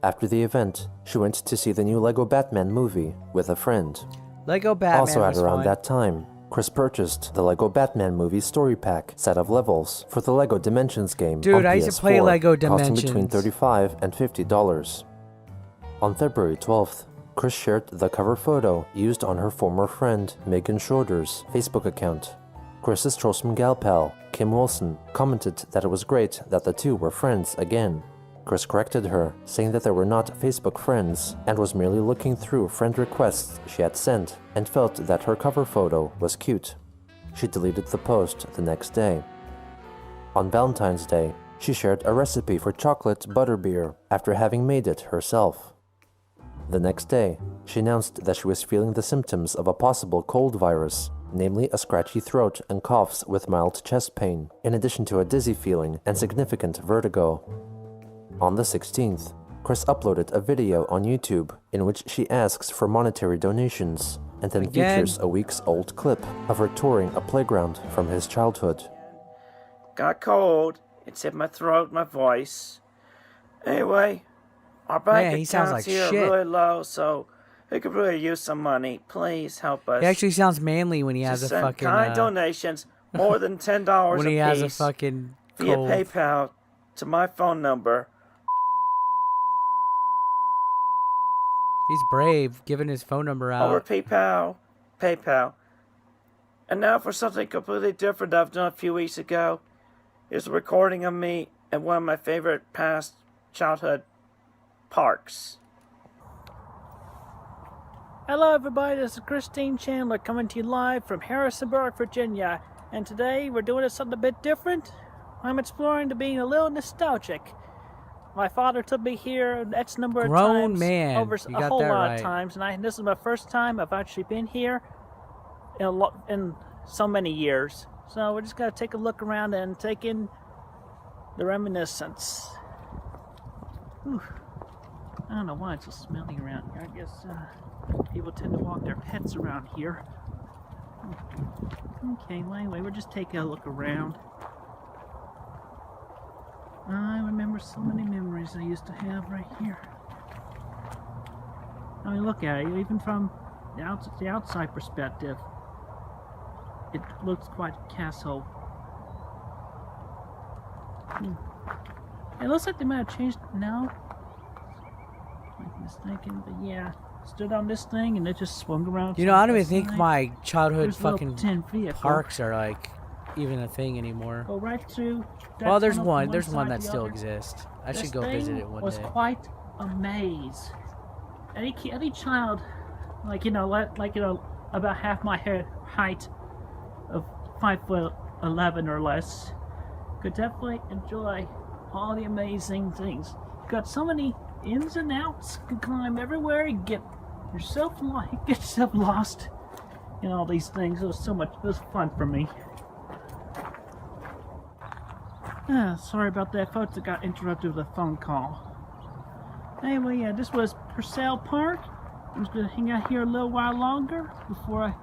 After the event, she went to see the new Lego Batman movie with a friend. Lego Batman Also at was around fun. that time, Chris purchased the Lego Batman movie story pack set of levels for the Lego Dimensions game Dude, on I used to play PS4, Lego costing between Dimensions. $35 and $50. On February 12th, Chris shared the cover photo used on her former friend Megan Schroeder's Facebook account. Chris's Trosman gal pal, Kim Wilson, commented that it was great that the two were friends again. Chris corrected her, saying that they were not Facebook friends and was merely looking through friend requests she had sent and felt that her cover photo was cute. She deleted the post the next day. On Valentine's Day, she shared a recipe for chocolate butterbeer after having made it herself. The next day, she announced that she was feeling the symptoms of a possible cold virus, namely a scratchy throat and coughs with mild chest pain, in addition to a dizzy feeling and significant vertigo. On the 16th, Chris uploaded a video on YouTube in which she asks for monetary donations and then features a week's old clip of her touring a playground from his childhood. Got cold. It's hit my throat, my voice. Anyway, our bank Man, he sounds accounts like here shit. are really low, so we could really use some money. Please help us. He actually sounds manly when he has a Just send fucking kind donations, more than $10 when he a has a piece, fucking via cold. PayPal to my phone number. He's brave, giving his phone number out. Over PayPal. And now for something completely different I've done a few weeks ago. Is a recording of me at one of my favorite past childhood parks. Hello everybody, this is Christine Chandler coming to you live from Harrisonburg, Virginia. And today we're doing something a bit different. I'm exploring to being a little nostalgic. My father took me here X number of Grown times, man. over You a got whole that lot right. of times, and this is my first time I've actually been here in so many years. So we're just gonna take a look around and take in the reminiscence. Whew. I don't know why it's so smelly around here. I guess people tend to walk their pets around here. Okay, well, anyway, we're just taking a look around. I remember so many memories I used to have right here. I mean, look at it, even from the outside perspective, it looks quite a castle. It looks like they might have changed now. I'm mistaken, but yeah, stood on this thing and it just swung around. You know, I don't even side to think side. my childhood There's a little fucking tin vehicle. parks are like even a thing anymore. Go right through. that Well, there's tunnel from one. There's one side that to the still other. exists. I This should go thing visit it one was day. quite a maze. Any child, about half my height of 5'11" or less, could definitely enjoy all the amazing things. Got so many ins and outs. Could climb everywhere and get yourself lost in all these things. It was fun for me. Sorry about that, folks. I got interrupted with a phone call. Anyway, yeah, this was Purcell Park. I'm just gonna hang out here a little while longer before I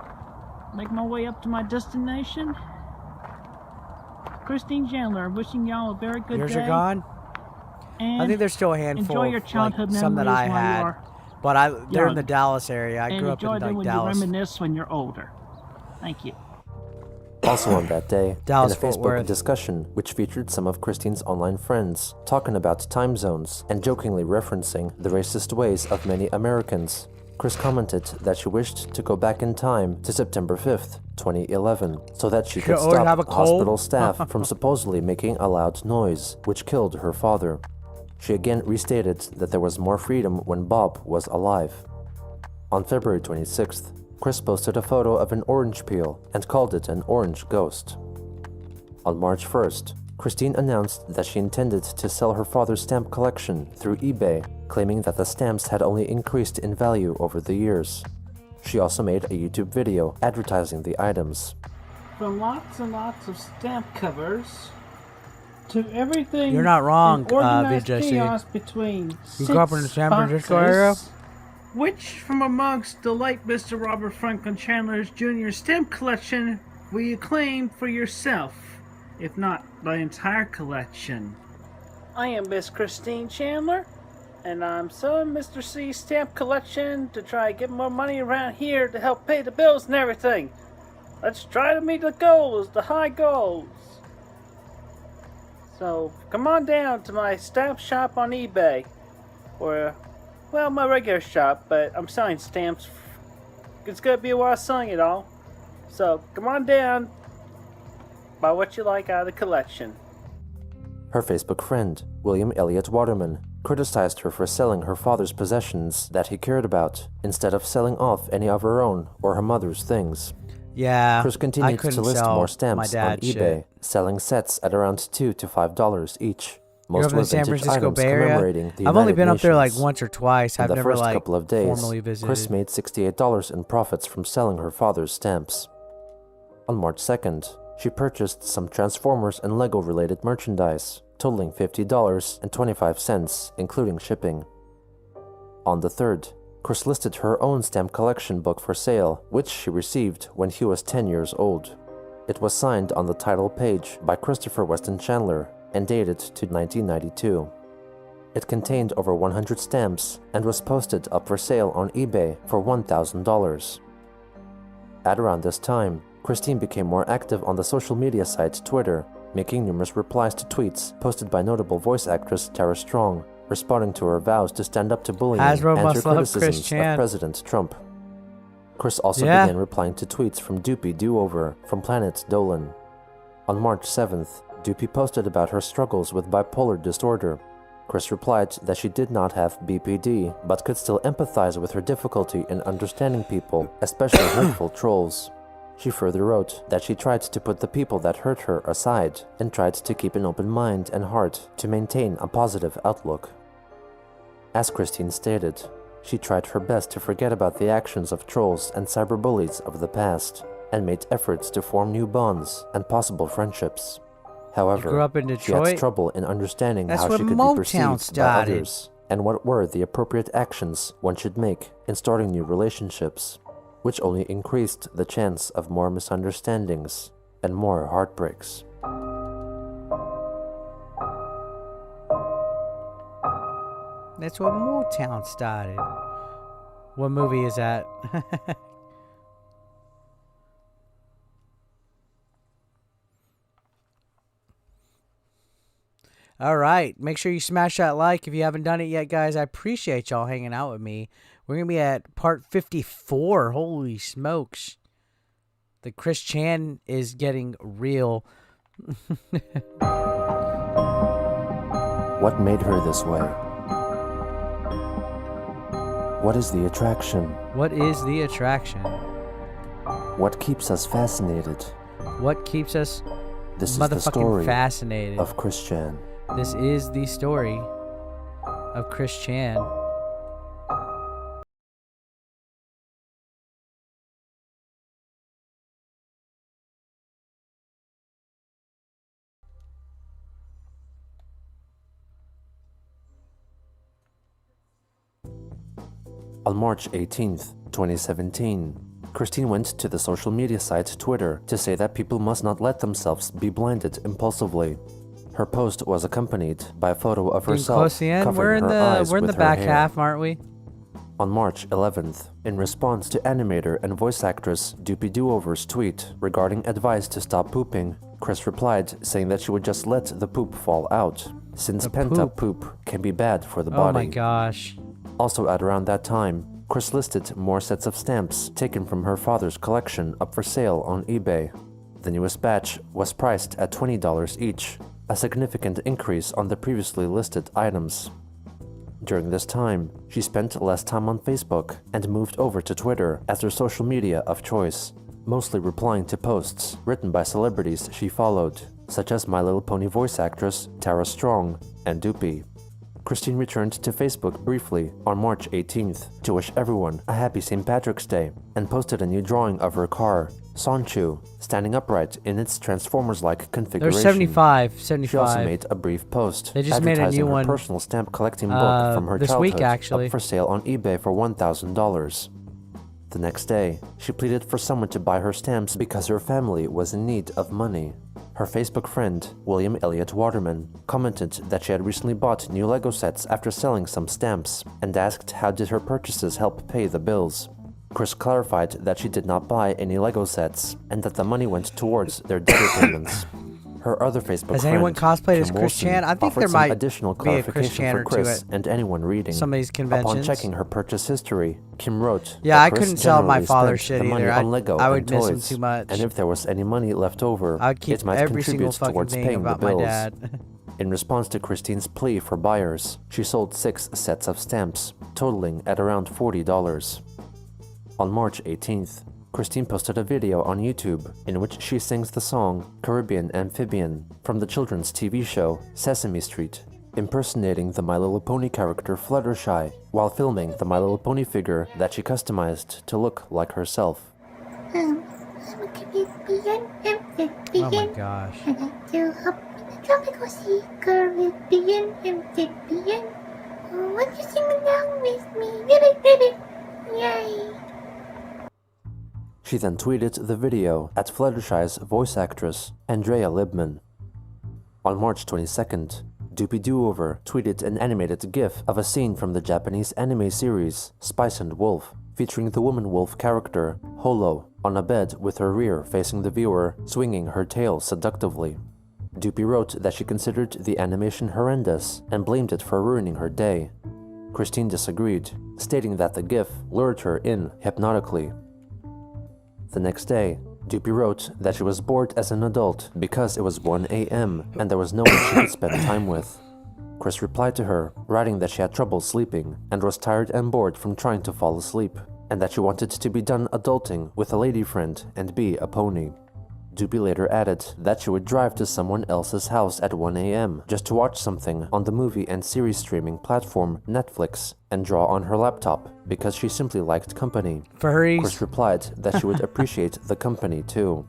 make my way up to my destination. Christine Chandler, wishing y'all a very good Yours day. are gone. And I think there's still a handful enjoy your of childhood like, some that I memories while you had, are but they're in young. the Dallas area. I and grew up in enjoy them like when Dallas. you reminisce when you're older. Thank you. Also on that day, Dallas, in a Fort Facebook Worth. discussion which featured some of Christine's online friends, talking about time zones and jokingly referencing the racist ways of many Americans, Chris commented that she wished to go back in time to September 5th, 2011, so that she could always have a stop hospital cold? staff from supposedly making a loud noise, which killed her father. She again restated that there was more freedom when Bob was alive. On February 26th, Chris posted a photo of an orange peel and called it an orange ghost. On March 1st, Christine announced that she intended to sell her father's stamp collection through eBay, claiming that the stamps had only increased in value over the years. She also made a YouTube video advertising the items. From lots and lots of stamp covers to everything. You're not wrong, in organized BJC. chaos between You grew up in the San Francisco area? Which from amongst the late Mr. Robert Franklin Chandler's Jr. stamp collection will you claim for yourself, if not the entire collection? I am Miss Christine Chandler, and I'm selling Mr. C's stamp collection to try to get more money around here to help pay the bills and everything. Let's try to meet the goals, the high goals. So, come on down to my stamp shop on eBay, or, well, my regular shop, but I'm selling stamps. It's gonna be a while selling it all. So, come on down, buy what you like out of the collection. Her Facebook friend, William Elliott Waterman, criticized her for selling her father's possessions that he cared about, instead of selling off any of her own or her mother's things. Yeah, Chris I continued couldn't to list sell more my stamps on dad's eBay, shit. selling sets at around $2 to $5 each. Grew up Most in were the San vintage Francisco items Bay Area. commemorating the I've only United been up there like Nations. once or twice. In I've the never first like couple of days, formally visited. Chris made $68 in profits from selling her father's stamps. On March 2nd, she purchased some Transformers and Lego-related merchandise, totaling $50.25, including shipping. On the 3rd, Chris listed her own stamp collection book for sale, which she received when he was 10 years old. It was signed on the title page by Christopher Weston Chandler and dated to 1992. It contained over 100 stamps and was posted up for sale on eBay for $1,000. At around this time, Christine became more active on the social media site Twitter, making numerous replies to tweets posted by notable voice actress Tara Strong, responding to her vows to stand up to bullying Hasbro and her must love Chris criticisms Chan. of President Trump. Chris also Yeah. began replying to tweets from Doopy Do-Over from Planet Dolan. On March 7th, Doopy posted about her struggles with bipolar disorder. Chris replied that she did not have BPD, but could still empathize with her difficulty in understanding people, especially hurtful trolls. She further wrote that she tried to put the people that hurt her aside and tried to keep an open mind and heart to maintain a positive outlook. As Christine stated, she tried her best to forget about the actions of trolls and cyberbullies of the past and made efforts to form new bonds and possible friendships. However, grew up in she Detroit? had trouble in understanding That's how where she could Motown be perceived by started. others and what were the appropriate actions one should make in starting new relationships, which only increased the chance of more misunderstandings and more heartbreaks. That's where Motown started. What movie is that? All right. Make sure you smash that like if you haven't done it yet, guys. I appreciate y'all hanging out with me. We're going to be at part 54. Holy smokes. The Chris Chan is getting real. What made her this way? What is the attraction? What is the attraction? What keeps us fascinated? What keeps us This is the motherfucking story fascinated? of Chris Chan. This is the story of Chris Chan. On March 18th, 2017, Christine went to the social media site Twitter to say that people must not let themselves be blinded impulsively. Her post was accompanied by a photo of Getting herself close to the end. covering her eyes We're in with the her back hair. half, aren't we? On March 11th, in response to animator and voice actress Doopy Do-Over's tweet regarding advice to stop pooping, Chris replied saying that she would just let the poop fall out, since The pent-up poop can be bad for the Oh body. my gosh. Also at around that time, Chris listed more sets of stamps taken from her father's collection up for sale on eBay. The newest batch was priced at $20 each, a significant increase on the previously listed items. During this time, she spent less time on Facebook and moved over to Twitter as her social media of choice, mostly replying to posts written by celebrities she followed, such as My Little Pony voice actress Tara Strong and Doopy. Christine returned to Facebook briefly on March 18th to wish everyone a happy St. Patrick's Day and posted a new drawing of her car, Sonichu, standing upright in its Transformers-like configuration. There's 75. She also made a brief post They just made a advertising new her one personal stamp collecting book from her this childhood week, actually. up for sale on eBay for $1,000. The next day, she pleaded for someone to buy her stamps because her family was in need of money. Her Facebook friend, William Elliott Waterman, commented that she had recently bought new Lego sets after selling some stamps and asked how did her purchases help pay the bills. Chris clarified that she did not buy any Lego sets and that the money went towards their debtor payments. Her other Facebook Has anyone friend, cosplayed as Kim Chris Wilson, Chan? I think offered there some might additional be a Chris clarification Channer for Chris to it. and anyone reading. Some of these conventions. Upon checking her purchase history, Kim wrote, Yeah, that I Chris couldn't tell my generally father spent shit the money either. on Lego I would and miss him toys, too much. and if there was any money left over, I would keep it might every single contribute fucking towards thing paying the about my bills. dad. In response to Christine's plea for buyers, she sold 6 sets of stamps, totaling at around $40. On March 18th, Christine posted a video on YouTube in which she sings the song Caribbean Amphibian from the children's TV show Sesame Street, impersonating the My Little Pony character Fluttershy while filming the My Little Pony figure that she customized to look like herself. I'm a Caribbean amphibian. Oh my gosh. I like to hop in the tropical sea. Caribbean amphibian. Oh, won't you sing along with me? Ribbit, yay. She then tweeted the video at Fluttershy's voice actress, Andrea Libman. On March 22nd, Doopy Doover tweeted an animated GIF of a scene from the Japanese anime series Spice and Wolf, featuring the woman wolf character, Holo, on a bed with her rear facing the viewer, swinging her tail seductively. Doopy wrote that she considered the animation horrendous and blamed it for ruining her day. Christine disagreed, stating that the GIF lured her in hypnotically. The next day, Doopy wrote that she was bored as an adult because it was 1 a.m. and there was no one she could spend time with. Chris replied to her, writing that she had trouble sleeping and was tired and bored from trying to fall asleep, and that she wanted to be done adulting with a lady friend and be a pony. Doopy later added that she would drive to someone else's house at 1 a.m. just to watch something on the movie and series streaming platform Netflix and draw on her laptop because she simply liked company. Furries. Chris replied that she would appreciate the company too.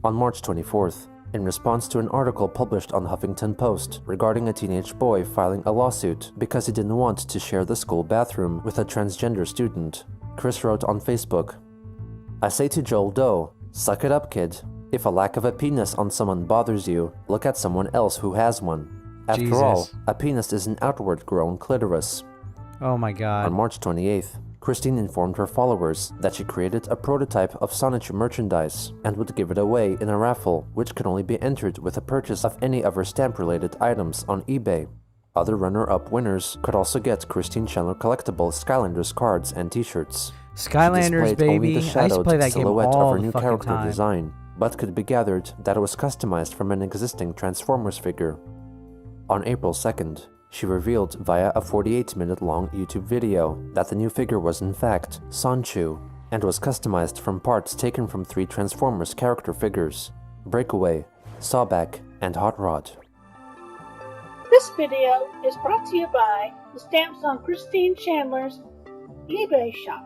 On March 24th, in response to an article published on Huffington Post regarding a teenage boy filing a lawsuit because he didn't want to share the school bathroom with a transgender student, Chris wrote on Facebook, "I say to Joel Doe, suck it up, kid. If a lack of a penis on someone bothers you, look at someone else who has one. After all, a penis is an outward-grown clitoris." Oh my god. On March 28th, Christine informed her followers that she created a prototype of Sonichu merchandise and would give it away in a raffle, which could only be entered with a purchase of any of her stamp-related items on eBay. Other runner-up winners could also get Christine Chandler collectible Skylanders cards and t-shirts. Skylanders, baby. Only the I used to shadowed play that game silhouette all of her the new fucking character time. design, but could be gathered that it was customized from an existing Transformers figure. On April 2nd, she revealed via a 48-minute-long YouTube video that the new figure was in fact Sonichu and was customized from parts taken from 3 Transformers character figures: Breakaway, Sawback, and Hot Rod. This video is brought to you by the stamps on Christine Chandler's eBay shop.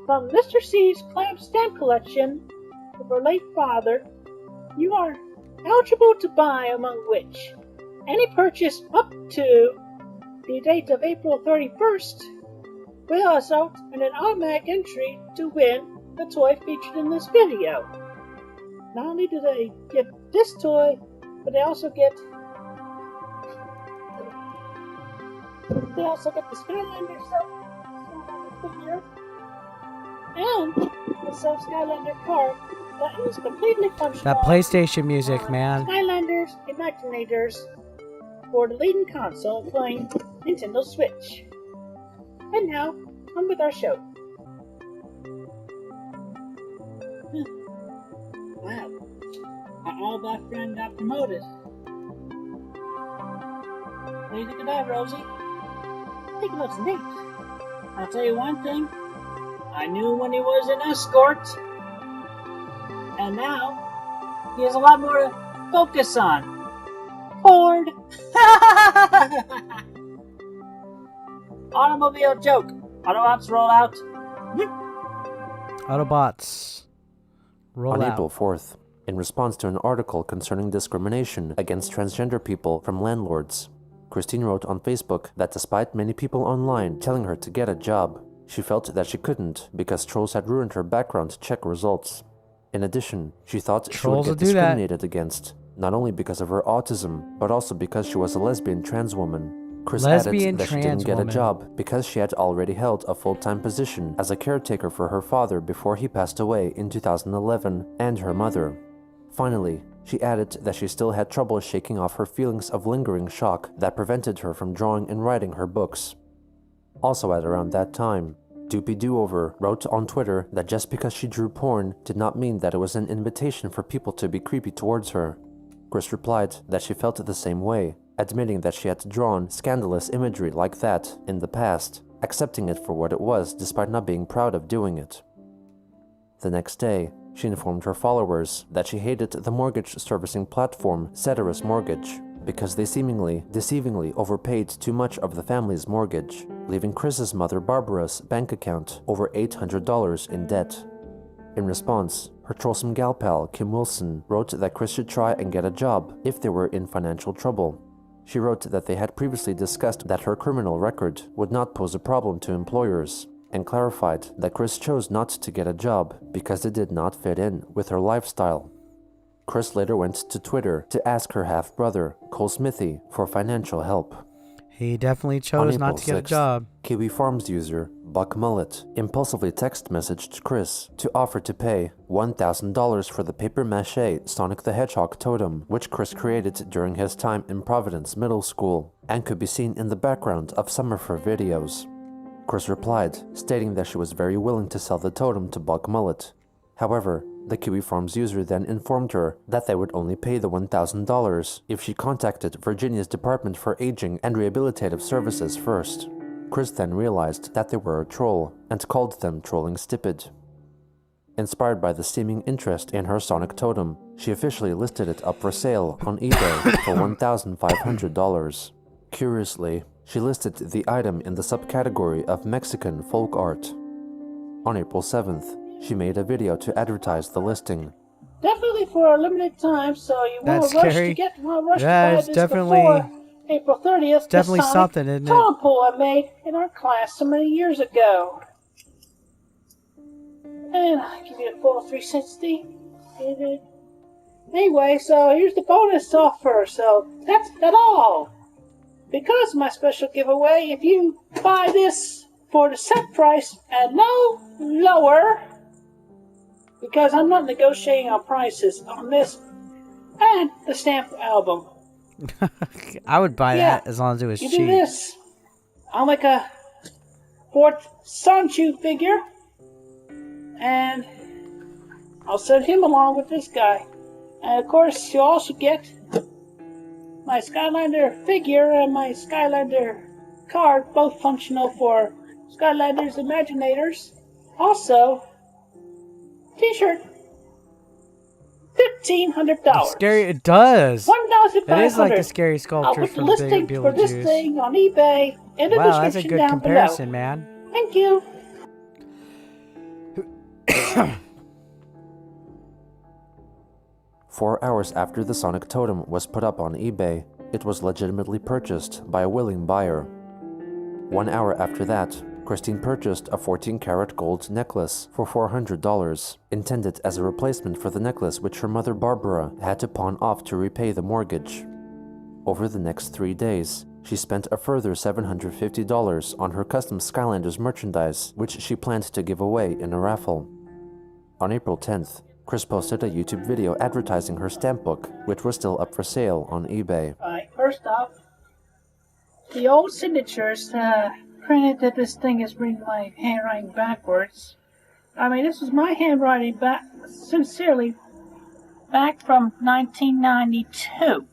From Mr. C's clamp stamp collection of her late father, you are eligible to buy, among which any purchase up to the date of April 31st will result in an automatic entry to win the toy featured in this video. Not only do they get this toy, but they also get the Skylander figure and the Skylander card that is completely functional. That PlayStation music, man. Skylanders Imaginators for the leading console playing Nintendo Switch. And now, on with our show. Wow, our all-black friend got promoted. What do you think of that, Rosie? I think it looks neat. I'll tell you one thing. I knew when he was an escort. And now, he has a lot more focus on? Ford. Automobile joke. Autobots roll out. Autobots, roll On out. April 4th, in response to an article concerning discrimination against transgender people from landlords, Christine wrote on Facebook that despite many people online telling her to get a job, she felt that she couldn't because trolls had ruined her background check results. In addition, she thought Trolls she will would do get that. discriminated against, not only because of her autism, but also because she was a lesbian trans woman. Chris Lesbian added that she trans didn't get woman. a job because she had already held a full-time position as a caretaker for her father before he passed away in 2011 and her mother. Finally, she added that she still had trouble shaking off her feelings of lingering shock that prevented her from drawing and writing her books. Also at around that time, Doopy Doover wrote on Twitter that just because she drew porn did not mean that it was an invitation for people to be creepy towards her. Chris replied that she felt the same way, admitting that she had drawn scandalous imagery like that in the past, accepting it for what it was despite not being proud of doing it. The next day, she informed her followers that she hated the mortgage servicing platform Ceteris Mortgage because they seemingly, deceivingly overpaid too much of the family's mortgage, leaving Chris's mother Barbara's bank account over $800 in debt. In response, her trollsome gal pal Kim Wilson wrote that Chris should try and get a job if they were in financial trouble. She wrote that they had previously discussed that her criminal record would not pose a problem to employers, and clarified that Chris chose not to get a job because it did not fit in with her lifestyle. Chris later went to Twitter to ask her half-brother, Cole Smithy, for financial help. He definitely On chose April not to get a 6th, job. Kiwi Farms user Buck Mullet impulsively text messaged Chris to offer to pay $1,000 for the paper mache Sonic the Hedgehog totem, which Chris created during his time in Providence Middle School, and could be seen in the background of some of her videos. Chris replied, stating that she was very willing to sell the totem to Buck Mullet. However, the Kiwi Farms user then informed her that they would only pay the $1,000 if she contacted Virginia's Department for Aging and Rehabilitative Services first. Chris then realized that they were a troll and called them trolling stupid. Inspired by the seeming interest in her Sonic totem, she officially listed it up for sale on eBay for $1,500. Curiously, she listed the item in the subcategory of Mexican folk art. On April 7th, she made a video to advertise the listing. Definitely for a limited time, so you want That's to rush scary. to get rush to That buy is this definitely- before April 30th. definitely the Sonic something, isn't it? totem pole I made in our class so many years ago. And I'll give you a full 360. Anyway, so here's the bonus offer. So that's not all. Because of my special giveaway, if you buy this for the set price and no lower, because I'm not negotiating on prices on this and the stamp album. I would buy Yeah, that as long as it was You cheap. do this, I'll make a fourth Sonichu figure, and I'll send him along with this guy. And of course, you also get my Skylander figure and my Skylander card, both functional for Skylanders Imaginators. Also, t-shirt, $1,500. Scary, it does. $1,500. It is like the scary I'll sculpture put the from listing Big for this Beetlejuice. thing on eBay in the Wow, that's a description good down comparison, below. man. Thank you. 4 hours after the Sonic totem was put up on eBay, it was legitimately purchased by a willing buyer. 1 hour after that, Christine purchased a 14-karat gold necklace for $400, intended as a replacement for the necklace which her mother Barbara had to pawn off to repay the mortgage. Over the next 3 days, she spent a further $750 on her custom Skylanders merchandise, which she planned to give away in a raffle. On April 10th, Chris posted a YouTube video advertising her stamp book, which was still up for sale on eBay. Alright, first off, the old signatures, printed that this thing is reading my handwriting backwards. I mean, this is my handwriting sincerely, back from 1992.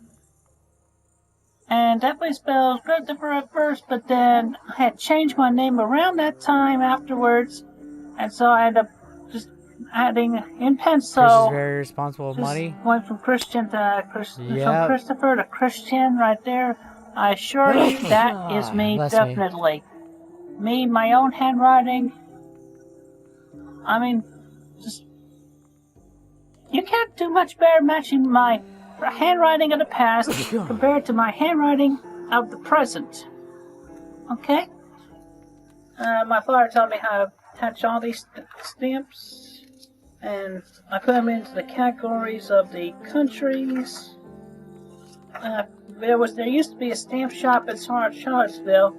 And definitely spells Christopher at first, but then I had changed my name around that time afterwards, and so I ended up just adding in Chris is pencil. very responsible with money. Went from Christian to Yep. from Christopher to Christian right there. I assure you that is me, Bless me. definitely. Me, my own handwriting. I mean, just you can't do much better matching my handwriting of the past compared to my handwriting of the present. Okay? My father taught me how to attach all these stamps, and I put them into the categories of the countries. There used to be a stamp shop in Charlottesville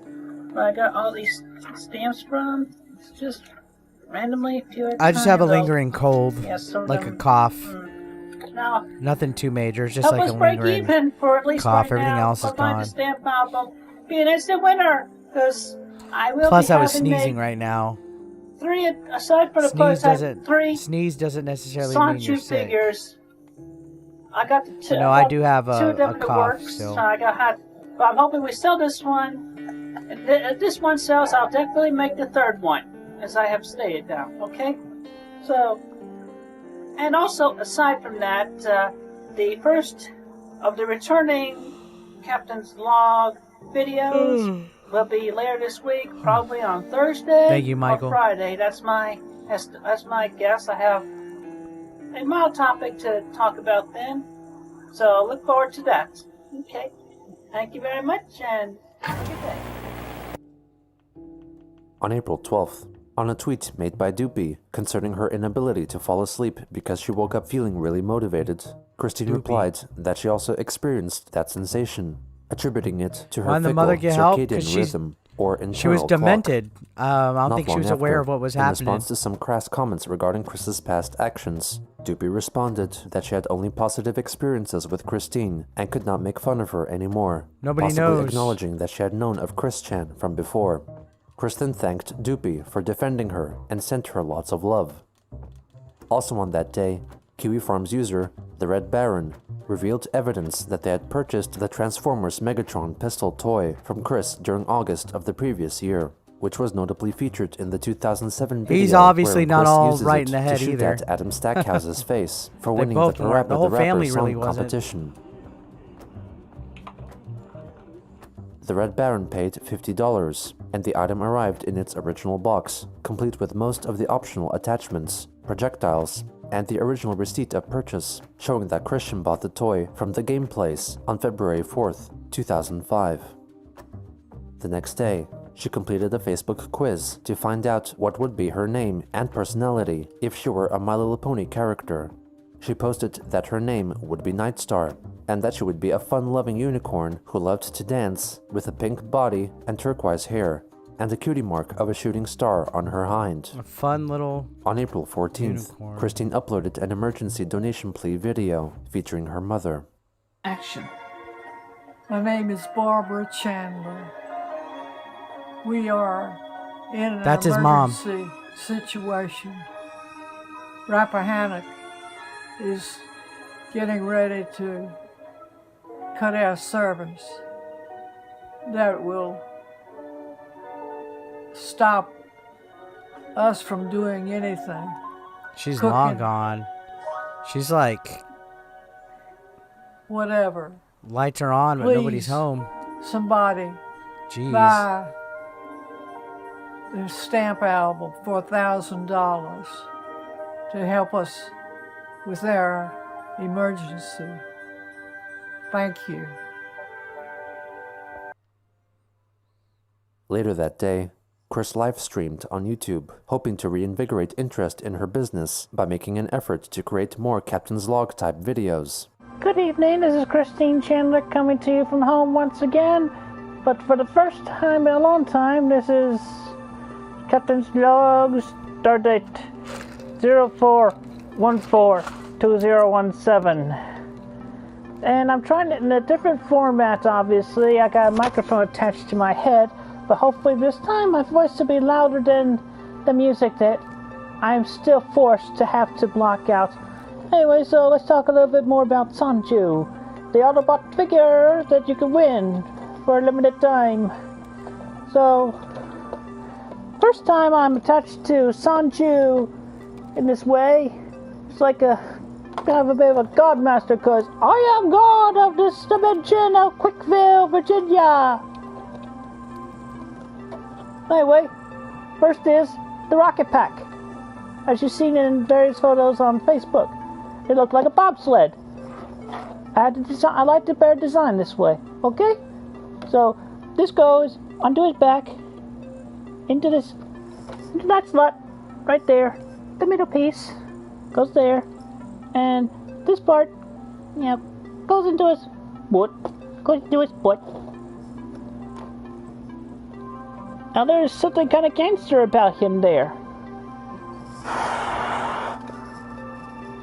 where I got all these stamps from. It's just randomly a few at a I just have a time, though. lingering cold, Yes, some of like a them- cough. Now, Nothing too major, it's just help like us a break lingering. even for at least cough. right Everything now. else is for my gone. stamp album. Be an instant winner, because I will Plus, be I was having sneezing made right now. 3, aside from the first, I had 3 Sneeze doesn't necessarily mean you're Sonichu sick. figures. I got the two. No, I do have two a of them in the cough works, still. So but I'm hoping we sell this one. If this one sells, I'll definitely make the third one, as I have stated now. Okay? So, and also aside from that, the first of the returning Captain's Log videos will be later this week, probably on Thursday. Thank you, Michael. Or Friday. That's my guess. I have a mild topic to talk about then. So look forward to that. Okay. Thank you very much, and have a good day. On April 12th, on a tweet made by Doopy concerning her inability to fall asleep because she woke up feeling really motivated, Christine replied that she also experienced that sensation, attributing it to her Why didn't the fickle mother get help? 'Cause circadian she's- rhythm or internal She was clock. demented. I don't Not think she long was aware after, of what was in happening. response to some crass comments regarding Chris's past actions, Doopy responded that she had only positive experiences with Christine and could not make fun of her anymore, Nobody possibly knows. acknowledging that she had known of Chris Chan from before. Kristen thanked Doopy for defending her and sent her lots of love. Also on that day, Kiwi Farms user, the Red Barron, revealed evidence that they had purchased the Transformers Megatron pistol toy from Chris during August of the previous year, which was notably featured in the 2007 video. He's obviously wherein not Chris all uses right it in the head to shoot either. at Adam Stackhouse's face for They winning both the weren't. Rapper The whole the Rapper family song really wasn't. competition. The Red Baron paid $50, and the item arrived in its original box, complete with most of the optional attachments, projectiles, and the original receipt of purchase, showing that Christian bought the toy from the game place on February 4th, 2005. The next day, she completed a Facebook quiz to find out what would be her name and personality if she were a My Little Pony character. She posted that her name would be Nightstar, and that she would be a fun-loving unicorn who loved to dance with a pink body and turquoise hair, and a cutie mark of a shooting star on her hind. A fun little... On April 14th, Unicorn. Christine uploaded an emergency donation plea video featuring her mother. Action. My name is Barbara Chandler. We are in an That's his mom. emergency situation. Rappahannock is getting ready to cut our service. That will stop us from doing anything. She's Cooking. long gone. She's like... Whatever. Lights are on, but Please. nobody's home. Somebody Jeez. buy the stamp album for $1,000 to help us with our emergency. Thank you. Later that day, Chris live-streamed on YouTube, hoping to reinvigorate interest in her business by making an effort to create more Captain's Log type videos. Good evening, this is Christine Chandler coming to you from home once again. But for the first time in a long time, this is Captain's Log, start date 04142017. And I'm trying it in a different format, obviously. I got a microphone attached to my head, but hopefully this time my voice will be louder than the music that I'm still forced to have to block out. Anyway, so let's talk a little bit more about Sonichu, the Autobot figure that you can win for a limited time. So, first time I'm attached to Sonichu in this way. It's like a kind of a bit of a god master, because I am god of this dimension of Quickville, Virginia. Anyway, first is the rocket pack. As you've seen in various photos on Facebook, it looked like a bobsled. I like the better design this way. Okay, so this goes onto his back, into that slot right there. The middle piece goes there, and this part, goes into his butt. Now there's something kind of gangster about him there.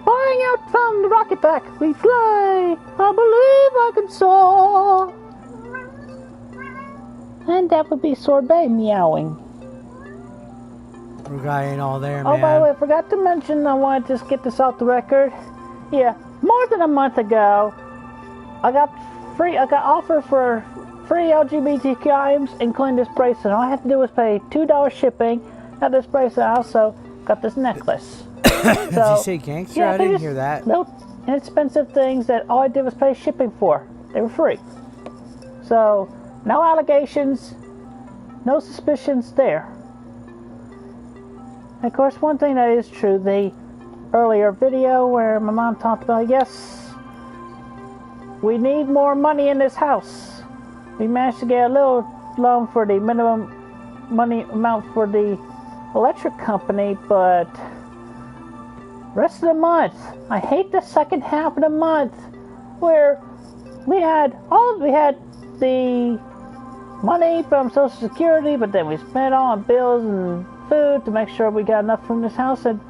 Flying out from the rocket pack, we fly. I believe I can soar. And that would be Sorbet meowing. We got in all there, man. Oh, by the way, I forgot to mention, I wanted to just get this off the record. Yeah, more than a month ago, I got offered for free LGBTQ items, including this bracelet. All I had to do was pay $2 shipping. Got this bracelet. I also got this necklace. Did you say gangster? Yeah, I didn't hear that. No inexpensive things that all I did was pay shipping for. They were free. So, no allegations, no suspicions there. And of course, one thing that is true, the earlier video where my mom talked about, yes, we need more money in this house. We managed to get a little loan for the minimum money amount for the electric company, but rest of the month, I hate the second half of the month where we had the money from Social Security, but then we spent all on bills and food to make sure we got enough from this house. And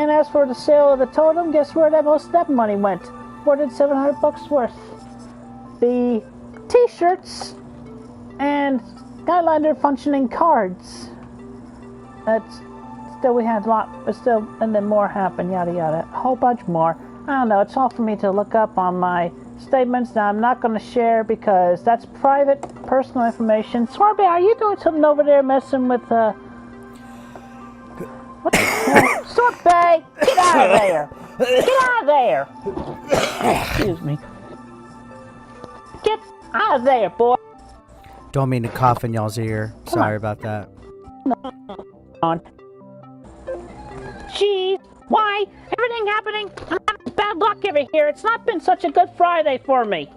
as for the sale of the totem, guess where most of that money went? More than $700 worth. The t-shirts and Skylander functioning cards. That's still, we had a lot, but still, and then more happened, yada yada, a whole bunch more. I don't know, it's all for me to look up on my statements that I'm not going to share because that's private, personal information. Sorbet, are you doing something over there messing with, what the hell? Sorbet, get out of there! Get out of there! Excuse me. Get out of there, boy! Don't mean to cough in y'all's ear. Sorry about that. On. Jeez, why? Everything happening? I'm having bad luck over here. It's not been such a good Friday for me.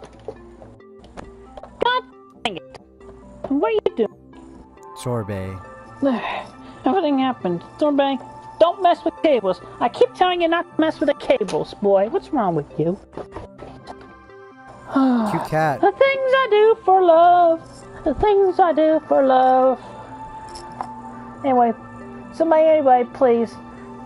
God dang it. What are you doing? Sorbet. Everything happened. Sorbet, don't mess with cables. I keep telling you not to mess with the cables, boy. What's wrong with you? Cute cat. The things I do for love. The things I do for love. Anyway, somebody, please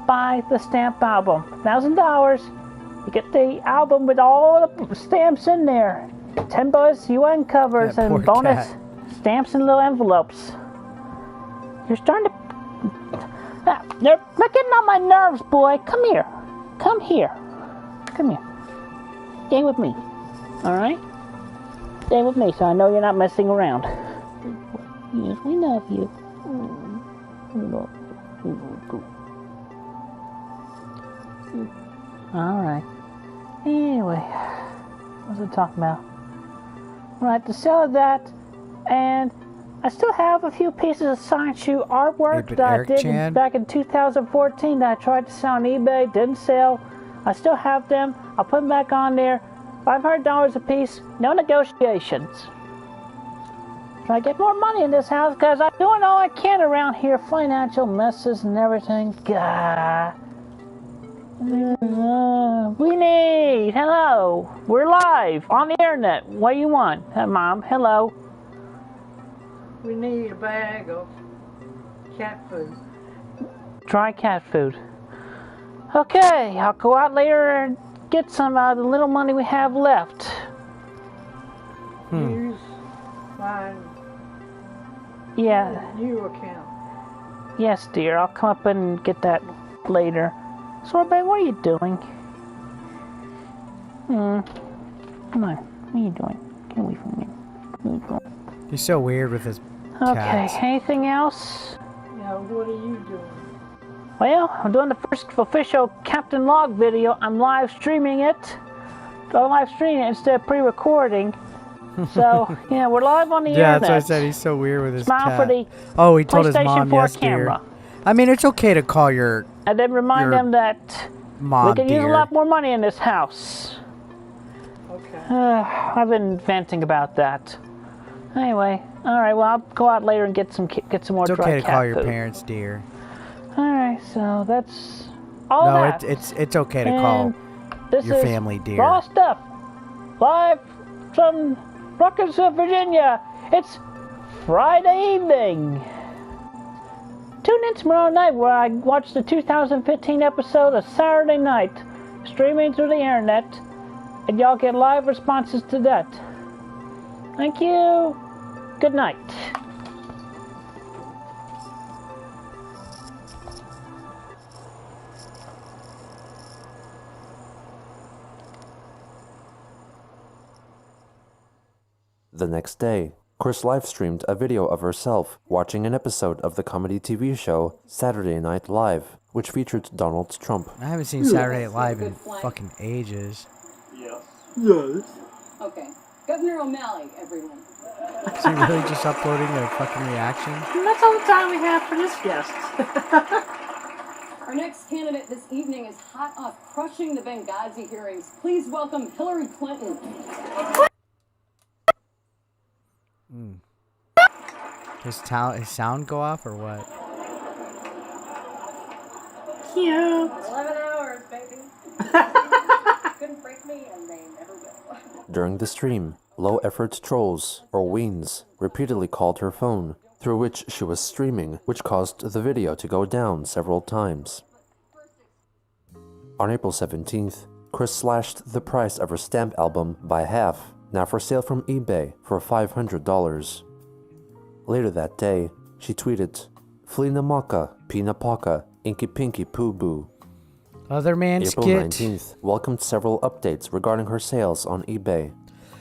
buy the stamp album. $1,000. You get the album with all the stamps in there. 10 bonus UN covers That and poor bonus cat. stamps in little envelopes. You're starting to... They're getting on my nerves, boy. Come here. Come here. Come here. Stay with me. Alright? Stay with me so I know you're not messing around. Yes, we love you. Alright. Anyway, what was I talking about? Right, to sell that, and I still have a few pieces of Sonichu artwork Hey, but that Eric I did Chan? back in 2014 that I tried to sell on eBay, didn't sell. I still have them. I'll put them back on there. $500 a piece, no negotiations. Try to get more money in this house because I'm doing all I can around here. Financial messes and everything. God. We need. Hello. We're live on the internet. What do you want? Hey, Mom. Hello. We need a bag of cat food. Dry cat food. Okay, I'll go out later and get some out of the little money we have left. Use my Yeah. new account. Yes, dear. I'll come up and get that later. Sorbet, what are you doing? Come on. What are you doing? Get away from me. What are you doing? He's so weird with his Okay, cats. anything else? Now, what are you doing? Well, I'm doing the first official Captain Log video. I'm live streaming it. I'm live streaming it instead of pre-recording. So, yeah, we're live on the Yeah, internet. that's what I said. He's so weird with his Smile cat. for the Oh, he told his PlayStation mom 4 yes, camera. dear. I mean, it's okay to call your And then remind Your them that mom we can use a dear. lot more money in this house. Okay. I've been venting about that. Anyway, all right. Well, I'll go out later and get some more It's dry okay to cat call your food. parents dear. All right, so that's all No, that. it's okay to call And this your is family dear. Raw stuff, live from Ruckersville, Virginia. It's Friday evening. Tune in tomorrow night where I watch the 2015 episode of Saturday Night, streaming through the internet, and y'all get live responses to that. Thank you. Good night. The next day, Chris live-streamed a video of herself watching an episode of the comedy TV show Saturday Night Live, which featured Donald Trump. I haven't seen Saturday Night Live in fucking ages. Yes. Okay. Governor O'Malley, everyone. Is he really just uploading a fucking reaction? And that's all the time we have for this guest. Our next candidate this evening is hot off crushing the Benghazi hearings. Please welcome Hillary Clinton. His sound go off or what? Cute. 11 hours, baby. Couldn't break me, and they never will. During the stream, low-effort trolls, or weens, repeatedly called her phone, through which she was streaming, which caused the video to go down several times. On April 17th, Chris slashed the price of her stamp album by half, now for sale from eBay for $500. Later that day, she tweeted, Flina Maka, Pina Paka, Inky Pinky Poo Boo. Other man April skit. 19th welcomed several updates regarding her sales on eBay.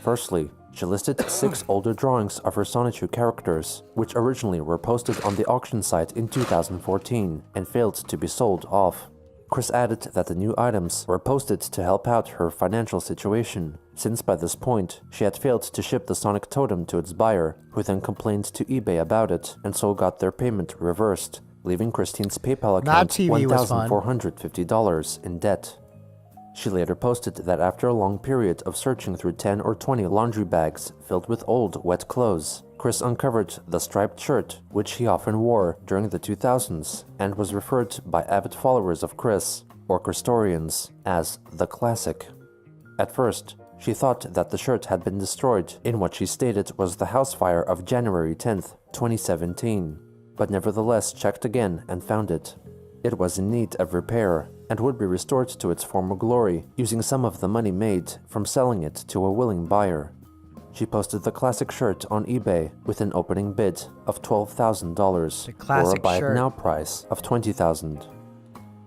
Firstly, she listed 6 older drawings of her Sonichu characters, which originally were posted on the auction site in 2014 and failed to be sold off. Chris added that the new items were posted to help out her financial situation, since by this point she had failed to ship the Sonic totem to its buyer, who then complained to eBay about it and so got their payment reversed, leaving Christine's PayPal account $1,450 in debt. She later posted that after a long period of searching through 10 or 20 laundry bags filled with old, wet clothes, Chris uncovered the striped shirt, which he often wore during the 2000s, and was referred by avid followers of Chris, or Christorians, as the Classic. At first, she thought that the shirt had been destroyed in what she stated was the house fire of January 10th, 2017, but nevertheless checked again and found it. It was in need of repair, and would be restored to its former glory using some of the money made from selling it to a willing buyer. She posted the classic shirt on eBay with an opening bid of $12,000 or a buy it now price of $20,000.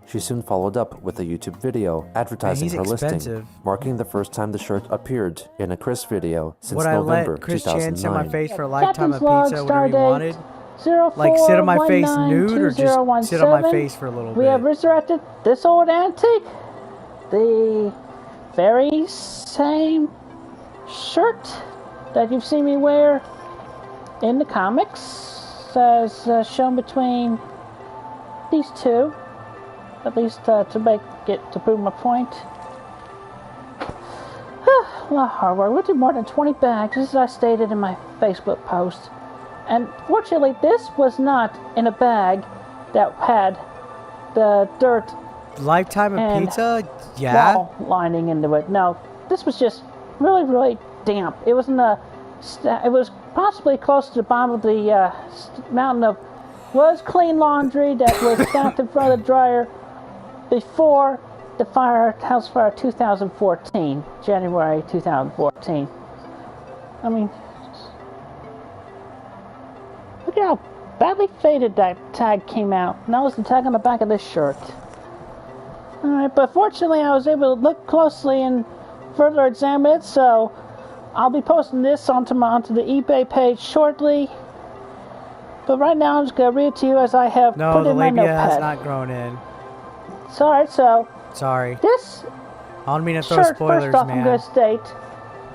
She soon followed up with a YouTube video advertising her listing, marking the first time the shirt appeared in a Chris video since November 2009. Would I let Chris Chan sit on my face for a lifetime of Captain's pizza, log, whatever he wanted? stardate Like sit on my face nude or just sit on my face for a little We bit? have resurrected this old antique. The very same shirt that you've seen me wear in the comics, as shown between these two, at least to prove my point. A lot of hard work. We did more than 20 bags, as I stated in my Facebook post. And fortunately, this was not in a bag that had the dirt Lifetime of and pizza? Yeah. wall lining into it. No, this was just really, really damp. It was it was possibly close to the bottom of the mountain of clean laundry that was stacked in front of the dryer before the house fire 2014, January 2014. I mean, look at how badly faded that tag came out. And that was the tag on the back of this shirt. Alright, but fortunately I was able to look closely and further examine it, so I'll be posting this onto the eBay page shortly. But right now, I'm just going to read it to you as I have No, put the in my labia has notepad. not grown in. Sorry, so Sorry. this I don't mean to throw shirt, spoilers, first off, I'm man. going to state,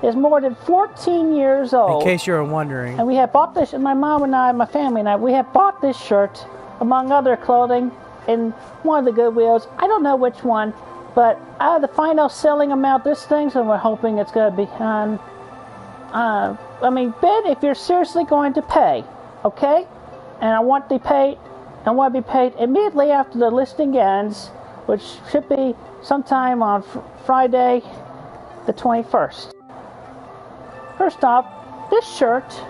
is more than 14 years old. In case you were wondering. And we have bought this, and my mom and I, my family and I, we have bought this shirt, among other clothing, in one of the Goodwills. I don't know which one, but out of the final selling amount, this thing, so we're hoping it's going to be on. Bid if you're seriously going to pay, okay? And I want to be paid immediately after the listing ends, which should be sometime on Friday, the 21st. First off, this shirt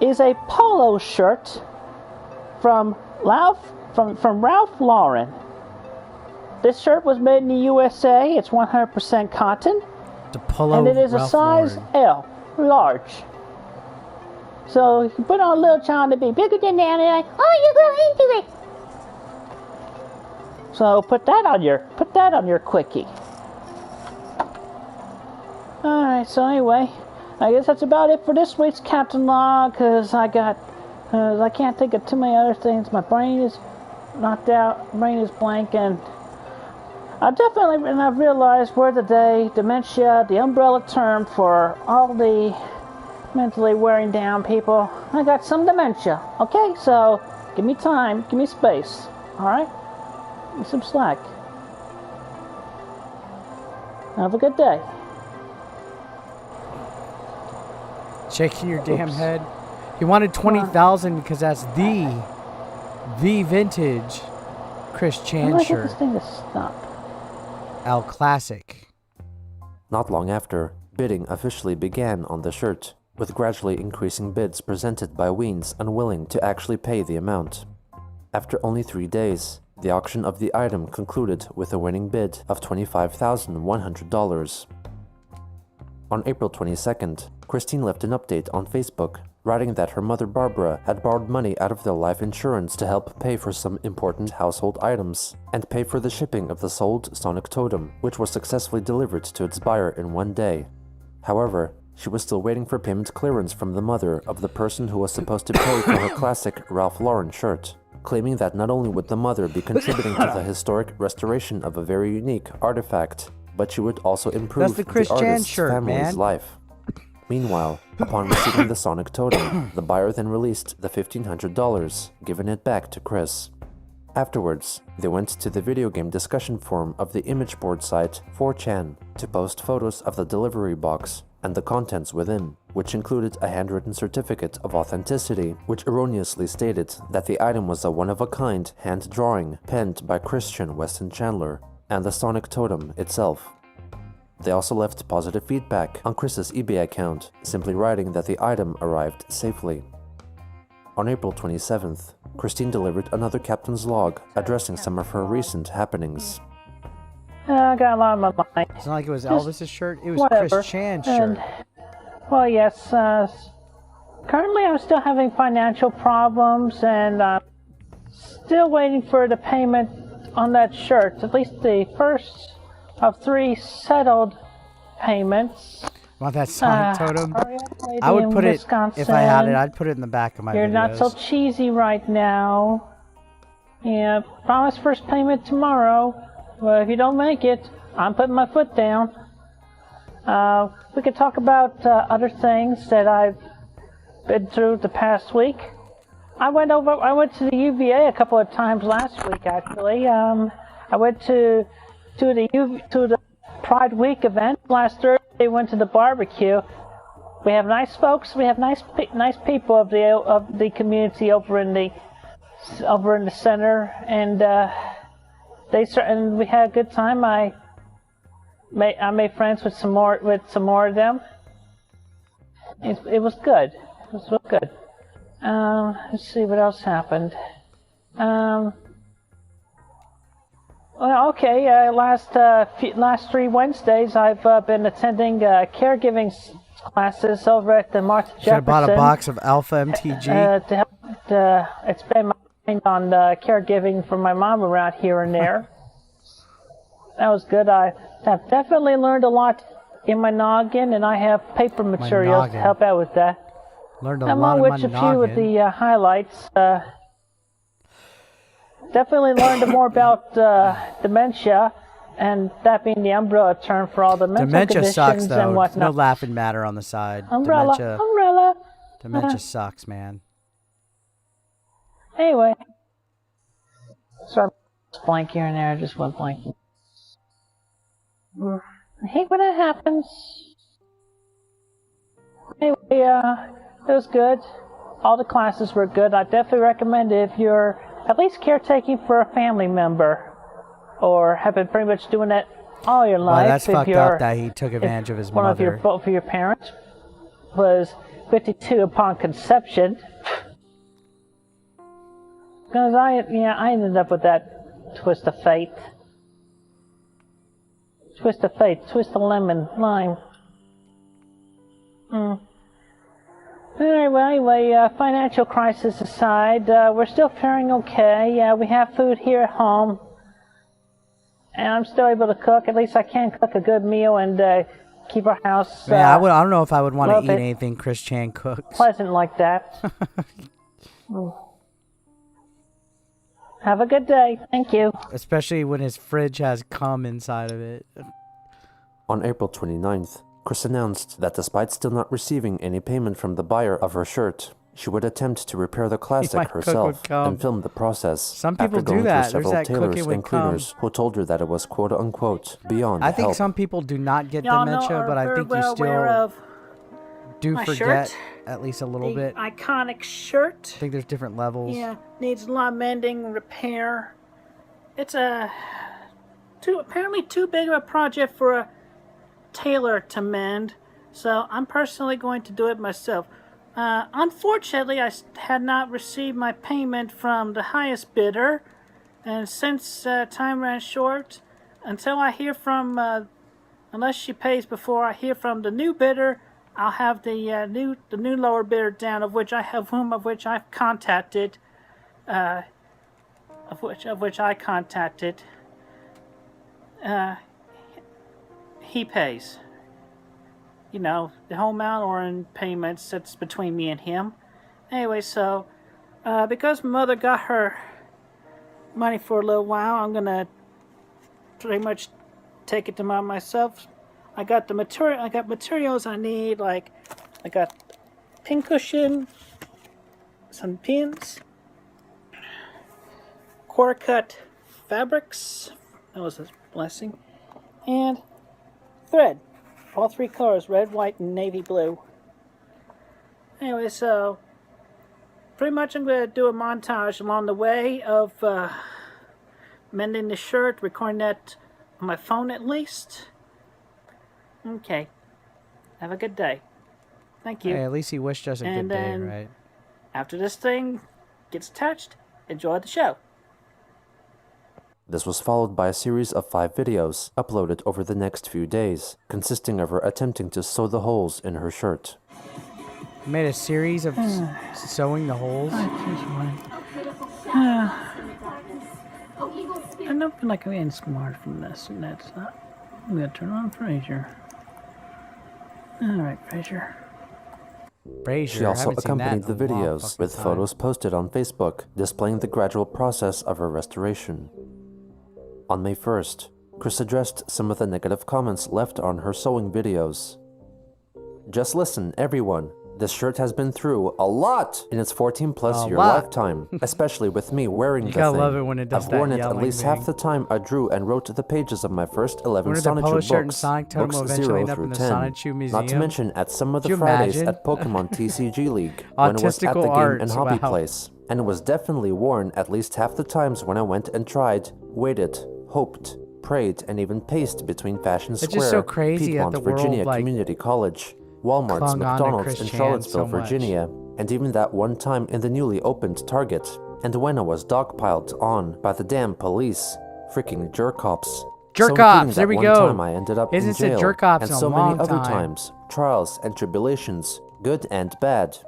is a polo shirt from Ralph Lauren. This shirt was made in the USA. It's 100% cotton. The polo And it is Ralph a size Lauren. L, large. So you can put on a little child to be bigger than that, and they're like, oh, you grow into it. So put that on your quickie. All right. So anyway, I guess that's about it for this week's Captain Log, because I can't think of too many other things. My brain is knocked out. Brain is blank, and I've realized we're today dementia, the umbrella term for all the mentally wearing down people. I got some dementia. Okay, so give me time, give me space. All right, give me some slack. Have a good day. Shaking your damn head. He wanted 20,000 because that's the vintage Chris Chan How do I get shirt. this thing to stop? El Classic. Not long after, bidding officially began on the shirt, with gradually increasing bids presented by Weens unwilling to actually pay the amount. After only 3 days, the auction of the item concluded with a winning bid of $25,100. On April 22nd, Christine left an update on Facebook, writing that her mother Barbara had borrowed money out of their life insurance to help pay for some important household items, and pay for the shipping of the sold Sonic totem, which was successfully delivered to its buyer in 1 day. However, she was still waiting for payment clearance from the mother of the person who was supposed to pay for her classic Ralph Lauren shirt, claiming that not only would the mother be contributing to the historic restoration of a very unique artifact, but she would also improve the Chris Chan artist's shirt, family's man. life. Meanwhile, upon receiving the Sonic totem, the buyer then released the $1,500, giving it back to Chris. Afterwards, they went to the video game discussion forum of the image board site 4chan to post photos of the delivery box and the contents within, which included a handwritten certificate of authenticity, which erroneously stated that the item was a one-of-a-kind hand drawing penned by Christian Weston Chandler, and the Sonic totem itself. They also left positive feedback on Chris's eBay account, simply writing that the item arrived safely. On April 27th, Christine delivered another captain's log addressing some of her recent happenings. I got a lot on my mind. It's not like it was Just Elvis's shirt. It was whatever. Chris Chan's And, shirt. well, yes. Currently, I'm still having financial problems, and I'm still waiting for the payment on that shirt. At least the first of 3 settled payments. Want that Sonic totem? Hurry up, lady I would in put it, if I had it, Wisconsin. I'd put it in the back of my You're videos. not so cheesy right now. Yeah, promise first payment tomorrow. Well, if you don't make it, I'm putting my foot down. We could talk about other things that I've been through the past week. I went to the UVA a couple of times last week, actually. I went to the Pride Week event last Thursday. Went to the barbecue. We have nice folks. We have nice people of the community over in the center, and we had a good time. I made friends with some more of them. It was good. It was real good. Let's see what else happened. Well, okay. Last 3 Wednesdays, I've been attending caregiving classes over at the Martha Jefferson. Should have bought a box of Alpha MTG. To help expand my mind on caregiving for my mom around here and there. That was good. I've definitely learned a lot in my noggin, and I have paper materials to noggin. help out with that. Learned a lot Among of which my a few of noggin. the highlights. Definitely learned more about dementia, and that being the umbrella term for all the mental Dementia conditions sucks, and though. whatnot. No laughing matter on the side. Umbrella, umbrella. Dementia sucks, man. Anyway. Sorry, blank here and there. I just went blank. I hate when that happens. Anyway, it was good. All the classes were good. I definitely recommend it if you're at least caretaking for a family member, or have been pretty much doing that all your life. Well, that's if fucked you're, up that he took advantage of his mother. Both of your parents was 52 upon conception. Because I ended up with that twist of fate. Twist of fate, twist of lemon, lime. Anyway, financial crisis aside, we're still faring okay. Yeah, we have food here at home. And I'm still able to cook. At least I can cook a good meal and keep our house. Man, I don't know if I would want to eat anything Chris Chan cooks. Pleasant like that. Have a good day. Thank you. Especially when his fridge has cum inside of it. On April 29th, Chris announced that despite still not receiving any payment from the buyer of her shirt, she would attempt to repair the classic herself and film the process. Some people after going do that. through There's several that tailors cooking with and cleaners who told her that it was quote-unquote beyond I think help. some people do not get Y'all dementia, but I think you still do my forget shirt? at least a little bit. Iconic shirt. I think there's different levels. Yeah, needs a lot of mending, repair. It's apparently too big of a project for a tailor to mend, so I'm personally going to do it myself. Unfortunately, I had not received my payment from the highest bidder, and since time ran short, until I hear from, unless she pays before I hear from the new bidder, I'll have the new lower bidder down, of which I've contacted, of which I contacted. He pays. You know, the whole amount or in payments, that's between me and him. Anyway, so, because my mother got her money for a little while, I'm gonna pretty much take it to myself. I got materials I need, like, I got pin cushion, some pins, quarter cut fabrics, that was a blessing, and thread. All three colors, red, white, and navy blue. Anyway, so pretty much I'm going to do a montage along the way of mending the shirt, recording that on my phone at least. Okay. Have a good day. Thank you. Hey, at least he wished us a good day, right? After this thing gets attached, enjoy the show. This was followed by a series of 5 videos uploaded over the next few days, consisting of her attempting to sew the holes in her shirt. You made a series of sewing the holes. I don't feel like I'm getting smart from this, and that's not. I'm gonna turn on Frasier. Alright, Frasier. She also accompanied the videos with photos posted on Facebook displaying the gradual process of her restoration. On May 1st, Chris addressed some of the negative comments left on her sewing videos. Just listen, everyone. This shirt has been through a lot in its 14+ year lifetime, especially with me wearing the thing. Love it when it does I've worn it at least half the time I drew and wrote the pages of my first 11 Sonichu books, books 0 through 10, not to mention at some of the Fridays at Pokemon TCG League, when it was at the game and hobby place, and it was definitely worn at least half the times when I went and tried, waited, hoped, prayed, and even paced between Fashion Square, Piedmont, Virginia Community College, Walmart's, McDonald's in Charlottesville, Virginia, and even that one time in the newly opened Target, and when I was dogpiled on by the damn police, freaking jerk-cops. Jerk-cops, there we go. One time I ended up in jail, jerk-cops and so many other times, trials and tribulations, good and bad.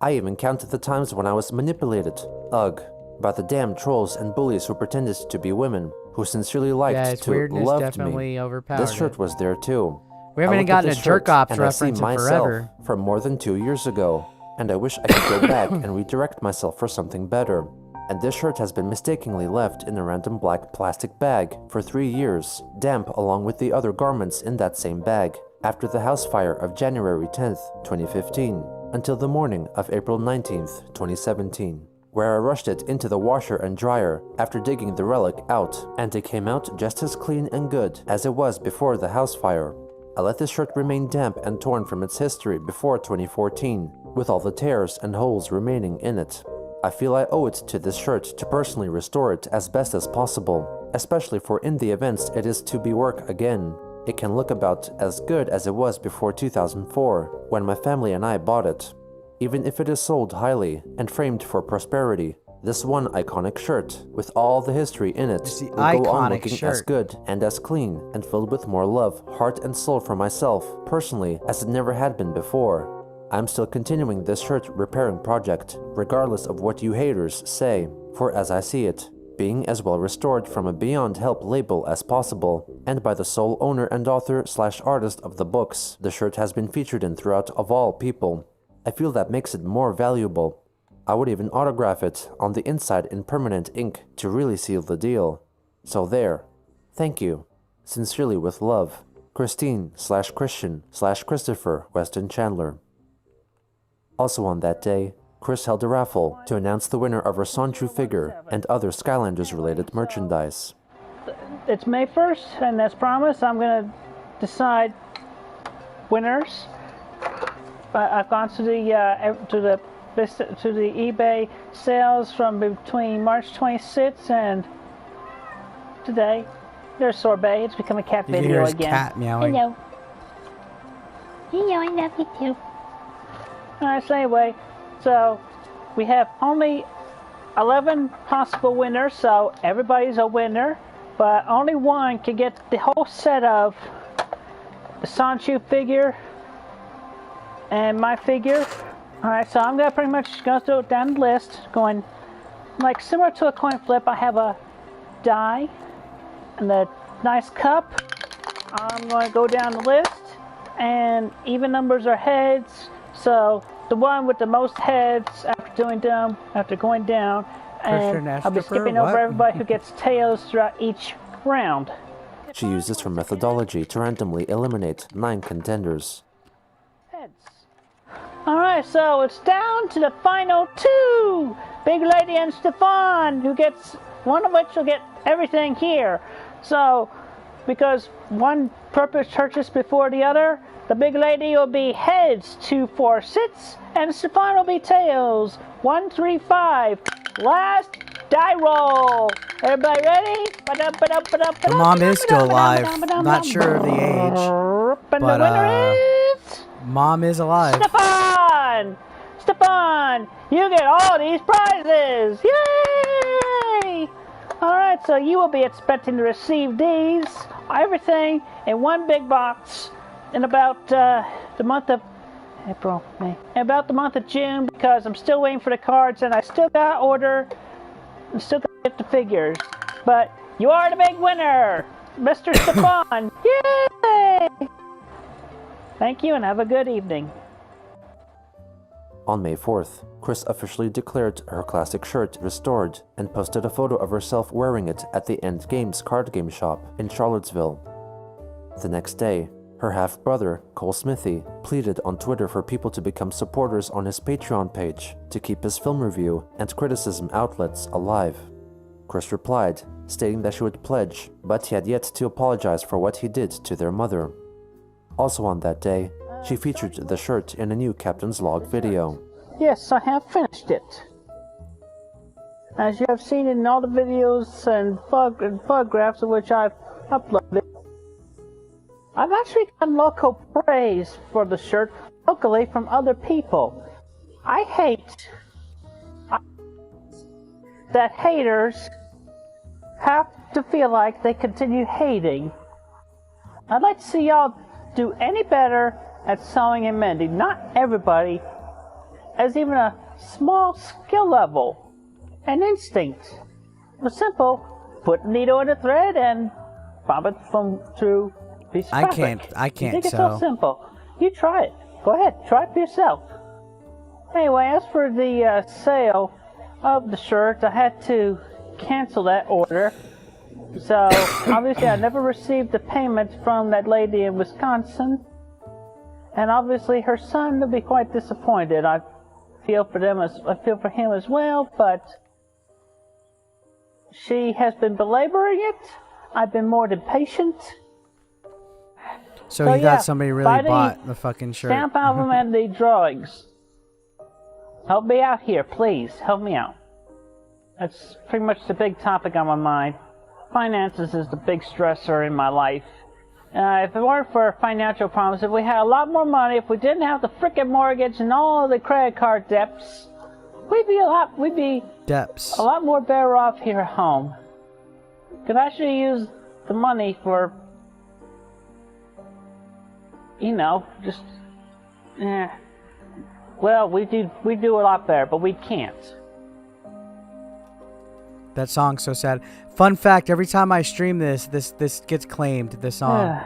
I even counted the times when I was manipulated, by the damn trolls and bullies who pretended to be women, who sincerely liked to love me. This shirt was there too. We haven't gotten a jerk ops reference in forever. From more than 2 years ago. and I wish I could go back and redirect myself for something better. And this shirt has been mistakenly left in a random black plastic bag for 3 years, damp along with the other garments in that same bag, after the house fire of January 10th, 2015, until the morning of April 19th, 2017, where I rushed it into the washer and dryer after digging the relic out, and it came out just as clean and good as it was before the house fire. I let this shirt remain damp and torn from its history before 2014, with all the tears and holes remaining in it. I feel I owe it to this shirt to personally restore it as best as possible, especially for in the events it is to be work again. It can look about as good as it was before 2004, when my family and I bought it. Even if it is sold highly and framed for prosperity, this one iconic shirt, with all the history in it, will go on looking as good and as clean and filled with more love, heart and soul for myself, personally, as it never had been before. I'm still continuing this shirt repairing project, regardless of what you haters say, for as I see it, being as well restored from a Beyond Help label as possible, and by the sole owner and author/artist of the books the shirt has been featured in throughout of all people. I feel that makes it more valuable. I would even autograph it on the inside in permanent ink to really seal the deal. So there. Thank you. Sincerely with love, Christine/Christian/Christopher Weston Chandler. Also on that day, Chris held a raffle to announce the winner of her Sonichu figure and other Skylanders-related merchandise. It's May 1st, and as promised, I'm going to decide winners. I've gone to the eBay sales from between March 26th and today. There's Sorbet. It's become a cat video again. Cat meowing. Hello. Hello, I love you too. Alright, so anyway, so we have only 11 possible winners, so everybody's a winner, but only one can get the whole set of the Sonichu figure and my figure. Alright, so I'm going to pretty much go down the list, going like similar to a coin flip. I have a die and a nice cup. I'm going to go down the list, and even numbers are heads, so the one with the most heads after going down, and I'll be skipping over everybody who gets tails throughout each round. She uses her methodology to randomly eliminate 9 contenders. Heads. Alright, so it's down to the final 2! Big Lady and Stefan, one of which will get everything here. So, because one purchased before the other, the Big Lady will be heads, 2, 4 sits, and Stefan will be tails, 1, 3, 5. Last die roll. Everybody ready? The mom is still alive. Not sure of the age, And the winner is Mom is alive. Stefan! Stefan, you get all these prizes! Yay! Alright, so you will be expecting to receive these, everything, in one big box in about the month of April, May. About the month of June, because I'm still waiting for the cards and I still got to order, I'm still got to get the figures. But you are the big winner, Mr. Stefan! Yay! Thank you and have a good evening. On May 4th, Chris officially declared her classic shirt restored and posted a photo of herself wearing it at the End Games card game shop in Charlottesville. The next day, her half-brother, Cole Smithy, pleaded on Twitter for people to become supporters on his Patreon page to keep his film review and criticism outlets alive. Chris replied, stating that she would pledge, but he had yet to apologize for what he did to their mother. Also on that day, she featured the shirt in a new Captain's Log video. Yes, I have finished it. As you have seen in all the videos and photographs of which I've uploaded, I've actually gotten local praise for the shirt locally from other people. I hate that haters have to feel like they continue hating. I'd like to see y'all do any better at sewing and mending. Not everybody has even a small skill level and instinct. It's simple. Put a needle in a thread and bob it through a piece of fabric. I can't You think it's sew. so simple. You try it. Go ahead, try it for yourself. Anyway, as for the sale of the shirt, I had to cancel that order. So, obviously, I never received the payment from that lady in Wisconsin. And obviously, her son will be quite disappointed. I feel for him as well, but she has been belaboring it. I've been more than patient. So you got somebody really bought the fucking shirt. Stamp album and the drawings. Help me out here, please. Help me out. That's pretty much the big topic on my mind. Finances is the big stressor in my life. If it weren't for financial problems, if we had a lot more money, if we didn't have the frickin' mortgage and all the credit card debts, we'd be a lot more better off here at home. Could actually use the money for, just, well, we do a lot better, but we can't. That song's so sad. Fun fact, every time I stream this gets claimed, this song.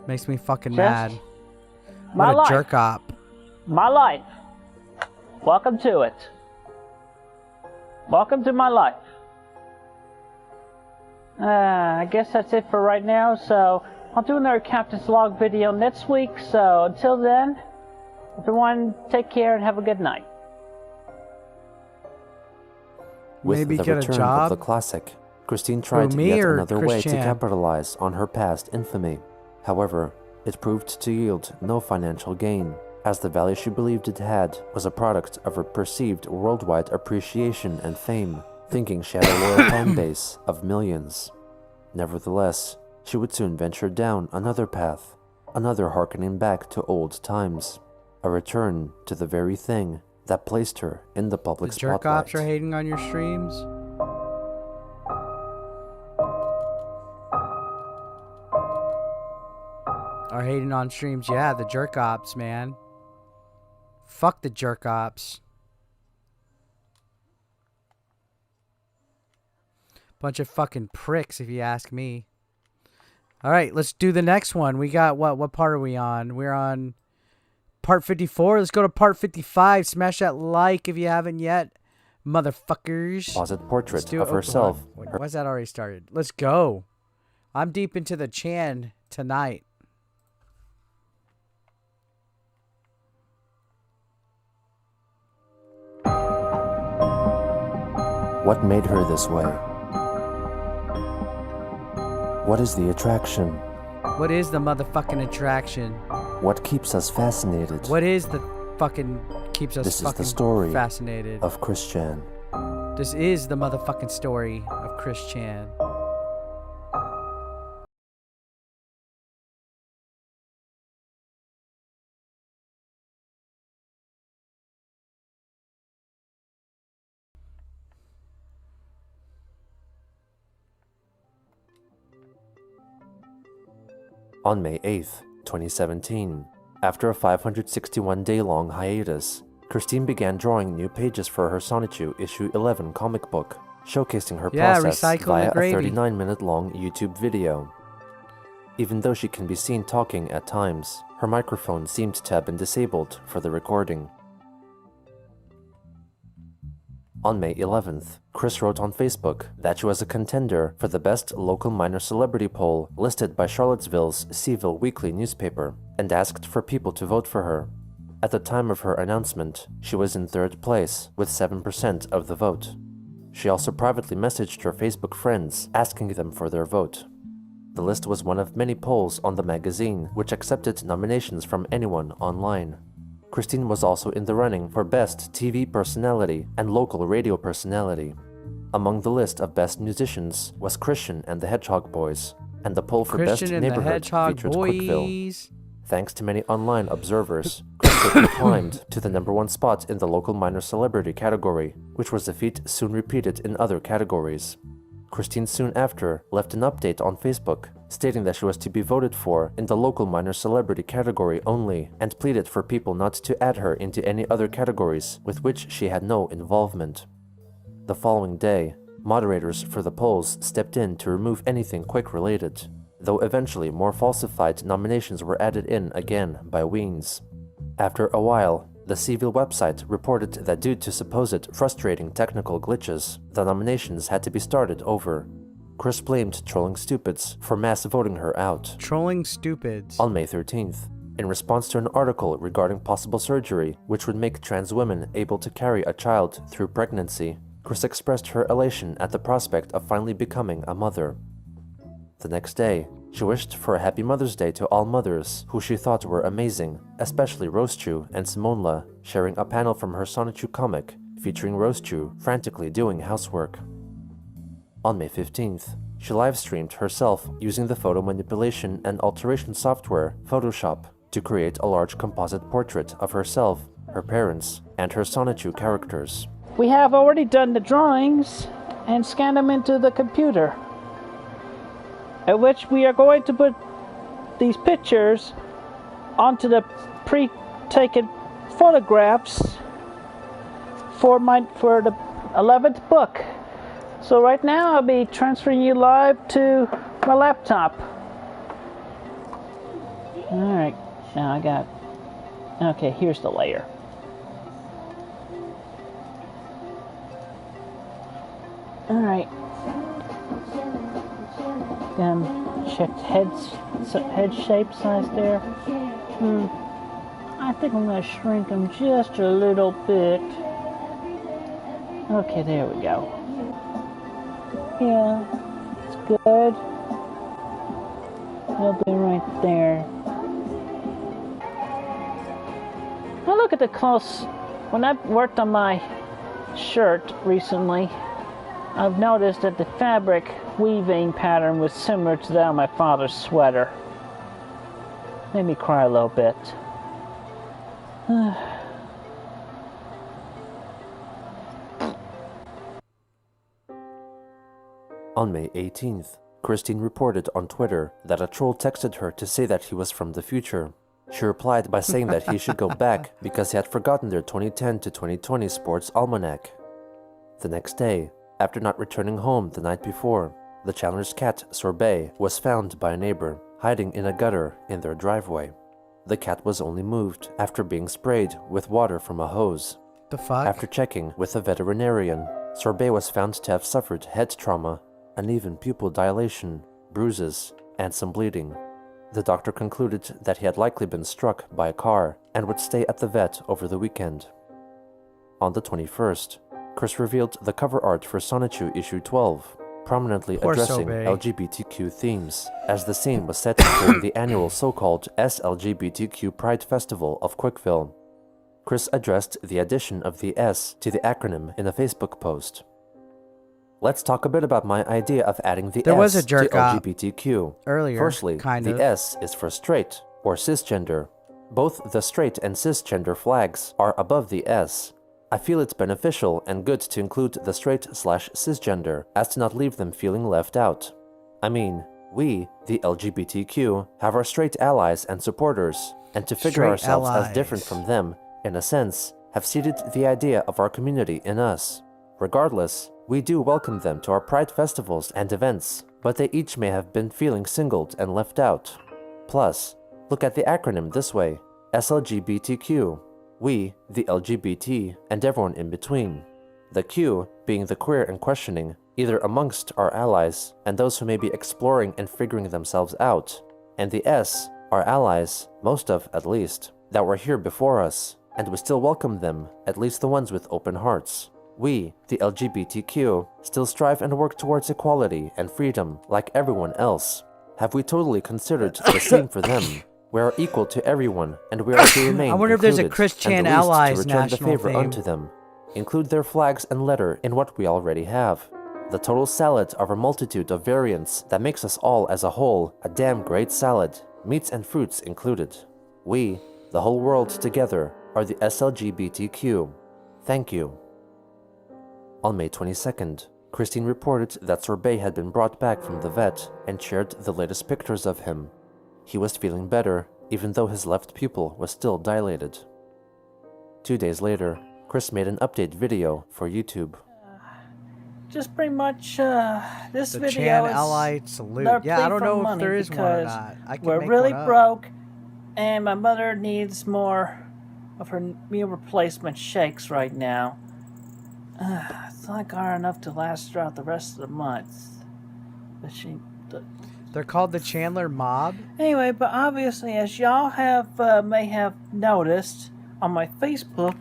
Makes me fucking mad. What a jerk op. My life. Welcome to it. Welcome to my life. I guess that's it for right now, so I'll do another Captain's Log video next week, so until then, everyone take care and have a good night. With Maybe the get a return job? of the classic, Christine tried yet another way to capitalize on her past infamy. However, it proved to yield no financial gain, as the value she believed it had was a product of her perceived worldwide appreciation and fame, thinking she had a loyal fan base of millions. Nevertheless, she would soon venture down another path, another harkening back to old times, a return to the very thing that placed her in the public spotlight. Jerk ops are hating on your streams? Are hating on streams? Yeah, the jerk ops, man. Fuck the jerk ops. Bunch of fucking pricks, if you ask me. All right, let's do the next one. We got what part are we on? We're on part 54. Let's go to part 55. Smash that like if you haven't yet, motherfuckers. Closet portrait of herself. Why is that already started? Let's go. I'm deep into the Chan tonight. What made her this way? What is the attraction? What is the motherfucking attraction? What keeps us fascinated? What is the fucking keeps us This fucking is the story fascinated? of Chris Chan. This is the motherfucking story of Chris Chan. On May 8th, 2017, after a 561-day-long hiatus, Christine began drawing new pages for her Sonichu issue 11 comic book, showcasing her process via a 39-minute-long YouTube video. Even though she can be seen talking at times, her microphone seemed to have been disabled for the recording. On May 11th, Chris wrote on Facebook that she was a contender for the Best Local Minor Celebrity poll listed by Charlottesville's Seaville Weekly newspaper, and asked for people to vote for her. At the time of her announcement, she was in third place with 7% of the vote. She also privately messaged her Facebook friends asking them for their vote. The list was one of many polls on the magazine, which accepted nominations from anyone online. Christine was also in the running for Best TV Personality and Local Radio Personality. Among the list of Best Musicians was Christian and the Hedgehog Boys, and the poll for Best Neighborhood featured Quickville. Thanks to many online observers, Christine climbed to the #1 spot in the Local Minor Celebrity category, which was a feat soon repeated in other categories. Christine soon after left an update on Facebook, stating that she was to be voted for in the Local Minor Celebrity category only, and pleaded for people not to add her into any other categories with which she had no involvement. The following day, moderators for the polls stepped in to remove anything Quick related, though eventually more falsified nominations were added in again by Weens. After a while, The Seville website reported that due to supposed frustrating technical glitches, the nominations had to be started over. Chris blamed Trolling Stupids for mass voting her out. Trolling Stupids. On May 13th, in response to an article regarding possible surgery which would make trans women able to carry a child through pregnancy, Chris expressed her elation at the prospect of finally becoming a mother. The next day, she wished for a happy Mother's Day to all mothers who she thought were amazing, especially Rosechu and Simonla, sharing a panel from her Sonichu comic featuring Rosechu frantically doing housework. On May 15th, she live-streamed herself using the photo manipulation and alteration software Photoshop to create a large composite portrait of herself, her parents, and her Sonichu characters. We have already done the drawings and scanned them into the computer, at which we are going to put these pictures onto the pre-taken photographs for the 11th book. So right now I'll be transferring you live to my laptop. Alright, now I got... Okay, here's the layer. Alright. Checked head shape size there. I think I'm going to shrink them just a little bit. Okay, there we go. Yeah, it's good. They'll be right there. Now look at the close. When I worked on my shirt recently, I've noticed that the fabric weaving pattern was similar to that on my father's sweater. Made me cry a little bit. On May 18th, Christine reported on Twitter that a troll texted her to say that he was from the future. She replied by saying that he should go back because he had forgotten their 2010 to 2020 sports almanac. The next day, after not returning home the night before, the challenger's cat, Sorbet, was found by a neighbor, hiding in a gutter in their driveway. The cat was only moved after being sprayed with water from a hose. The fuck? After checking with a veterinarian, Sorbet was found to have suffered head trauma, uneven pupil dilation, bruises, and some bleeding. The doctor concluded that he had likely been struck by a car and would stay at the vet over the weekend. On the 21st, Chris revealed the cover art for Sonichu issue 12, prominently Poor addressing Sobe. LGBTQ themes, as the scene was set during the annual so-called SLGBTQ Pride Festival of Quickville. Chris addressed the addition of the S to the acronym in a Facebook post. Let's talk a bit about my idea of adding the There S was a jerk to op LGBTQ. earlier, Firstly, kind the of. S is for straight, or cisgender. Both the straight and cisgender flags are above the S. I feel it's beneficial and good to include the straight/cisgender as to not leave them feeling left out. I mean, we, the LGBTQ, have our straight allies and supporters, and to figure Straight ourselves allies. as different from them, in a sense, have seeded the idea of our community in us. Regardless, we do welcome them to our Pride festivals and events, but they each may have been feeling singled and left out. Plus, look at the acronym this way: SLGBTQ. We, the LGBT, and everyone in between. The Q being the queer and questioning, either amongst our allies and those who may be exploring and figuring themselves out, and the S, our allies, most of at least, that were here before us, and we still welcome them, at least the ones with open hearts. We, the LGBTQ, still strive and work towards equality and freedom like everyone else. Have we totally considered the same for them? We are equal to everyone, and we are to remain I wonder if there's a included, Christian and the least Allies to return the national favor theme. unto them. Include their flags and letter in what we already have. The total salad of a multitude of variants that makes us all as a whole a damn great salad, meats and fruits included. We, the whole world together, are the SLGBTQ. Thank you. On May 22nd, Christine reported that Sorbet had been brought back from the vet and shared the latest pictures of him. He was feeling better, even though his left pupil was still dilated. 2 days later, Chris made an update video for YouTube. Just pretty much, this The video Chan is Ally salute. their Yeah, I plea don't for know if money there is one or because not. I can we're make really one up. broke, and my mother needs more of her meal replacement shakes right now. It's not got enough to last throughout the rest of the month. But They're called the Chandler Mob. Anyway, but obviously, as y'all may have noticed on my Facebook,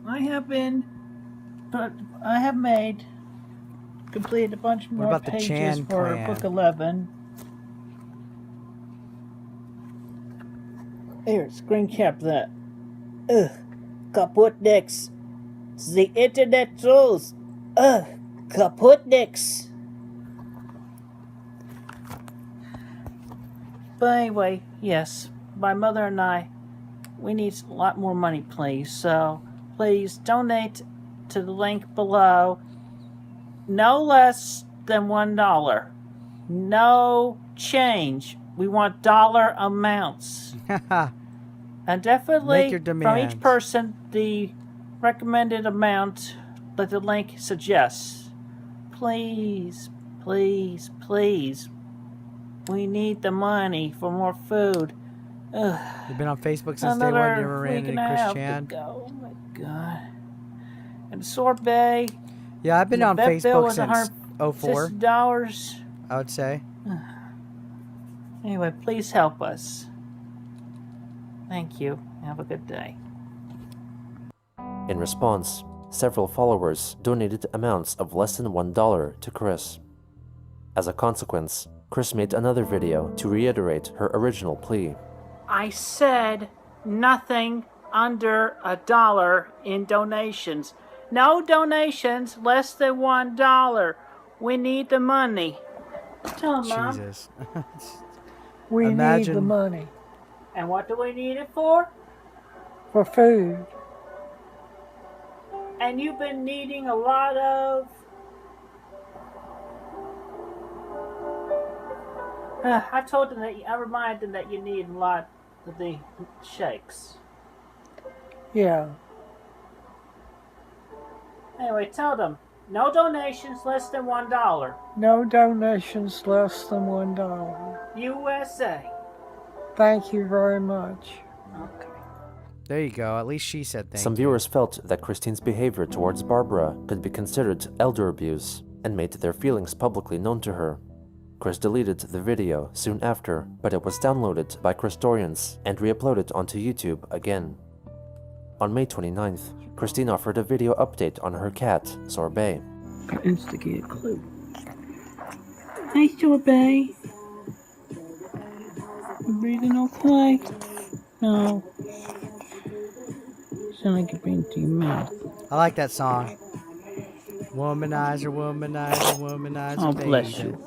I have completed a bunch more about the pages Chan for clan? book 11. Here, screen cap that. Kaputniks. The internet trolls. Kaputniks. But anyway, yes, my mother and I, we need a lot more money, please. So, please donate to the link below. No less than $1. No change. We want dollar amounts. And definitely, Make your from demands. each person, the recommended amount that the link suggests. Please, please, please. We need the money for more food. Ugh. You've been on Facebook since day one. You Another never ran week into and a Chris half Chan. to go. Oh my god. And sorbet. Yeah, I've been the on vet bill Facebook was since 04. $160. I would say. Anyway, please help us. Thank you. Have a good day. In response, several followers donated amounts of less than $1 to Chris. As a consequence, Chris made another video to reiterate her original plea. I said nothing under $1 in donations. No donations less than $1. We need the money. Tell them, Mom. Jesus. We Imagine- need the money And what do we need it for? for food. And you've been needing a lot of... I told them that I reminded them that you need a lot of the shakes. Yeah. Anyway, tell them no donations less than $1. No donations less than $1. USA. Thank you very much. Okay. There you go. At least she said thank Some you. viewers felt that Christine's behavior towards Barbara could be considered elder abuse and made their feelings publicly known to her. Chris deleted the video soon after, but it was downloaded by Christorians and re-uploaded onto YouTube again. On May 29th, Christine offered a video update on her cat, Sorbet. Instigate a clue. Hey, Sorbet. You breathing okay? No. Sound like you're breathing through your mouth. I like that song. Womanizer, womanizer, womanizer. Oh, bless baby. you.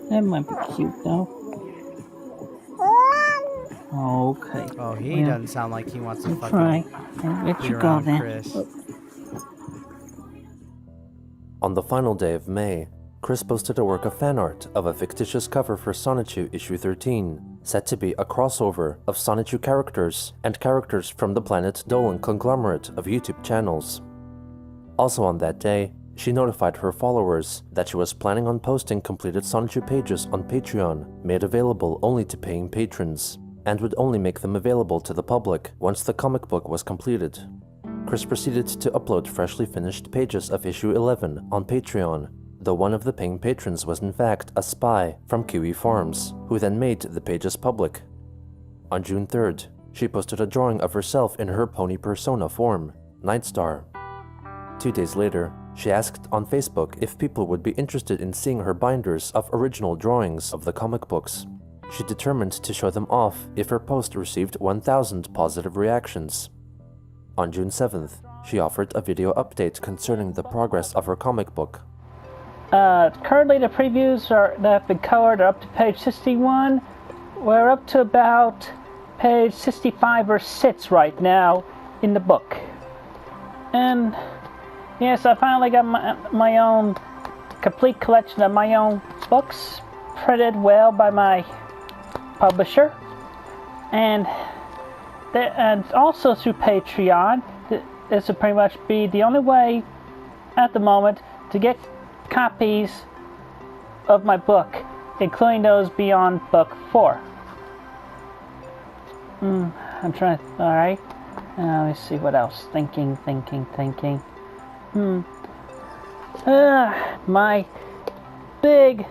That might be cute, though. Okay. Oh, he Well, doesn't sound like he wants to I'll fucking try. I'll let be you go around then. Chris. On the final day of May, Chris posted a work of fan art of a fictitious cover for Sonichu issue 13, said to be a crossover of Sonichu characters and characters from the Planet Dolan conglomerate of YouTube channels. Also on that day, she notified her followers that she was planning on posting completed Sonichu pages on Patreon, made available only to paying patrons, and would only make them available to the public once the comic book was completed. Chris proceeded to upload freshly finished pages of issue 11 on Patreon, though one of the paying patrons was in fact a spy from Kiwi Farms, who then made the pages public. On June 3rd, she posted a drawing of herself in her pony persona form, Nightstar. 2 days later, she asked on Facebook if people would be interested in seeing her binders of original drawings of the comic books. She determined to show them off if her post received 1,000 positive reactions. On June 7th, she offered a video update concerning the progress of her comic book. Currently the previews that have been covered are up to page 61. We're up to about page 65 or 6 right now in the book. And yes, I finally got my own complete collection of my own books, printed well by my publisher. And also through Patreon. This would pretty much be the only way at the moment to get copies of my book, including those beyond book 4. I'm trying. All right. Let me see what else. Thinking. My big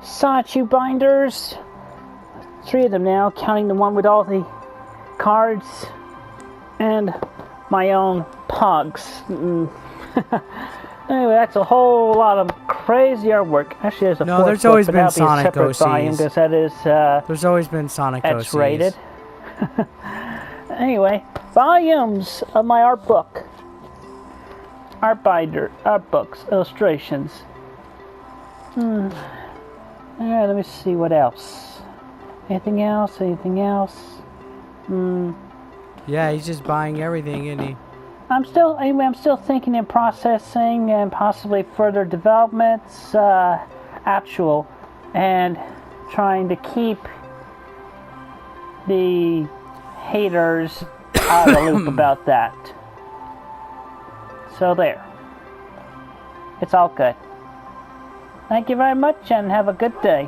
Sonichu binders. 3 of them now, counting the one with all the cards, and my own pugs. Anyway, that's a whole lot of crazy artwork. Actually, there's a No, fourth there's always book, been but that'll be a Sonic separate volume OCs. because that is There's always been Sonic OCs. X-rated. Anyway, volumes of my art book, art binder, art books, illustrations. Alright, let me see what else. Anything else? Yeah, he's just buying everything, isn't he? I'm still thinking and processing and possibly further developments, actual, and trying to keep the haters out of the loop about that. So there. It's all good. Thank you very much and have a good day.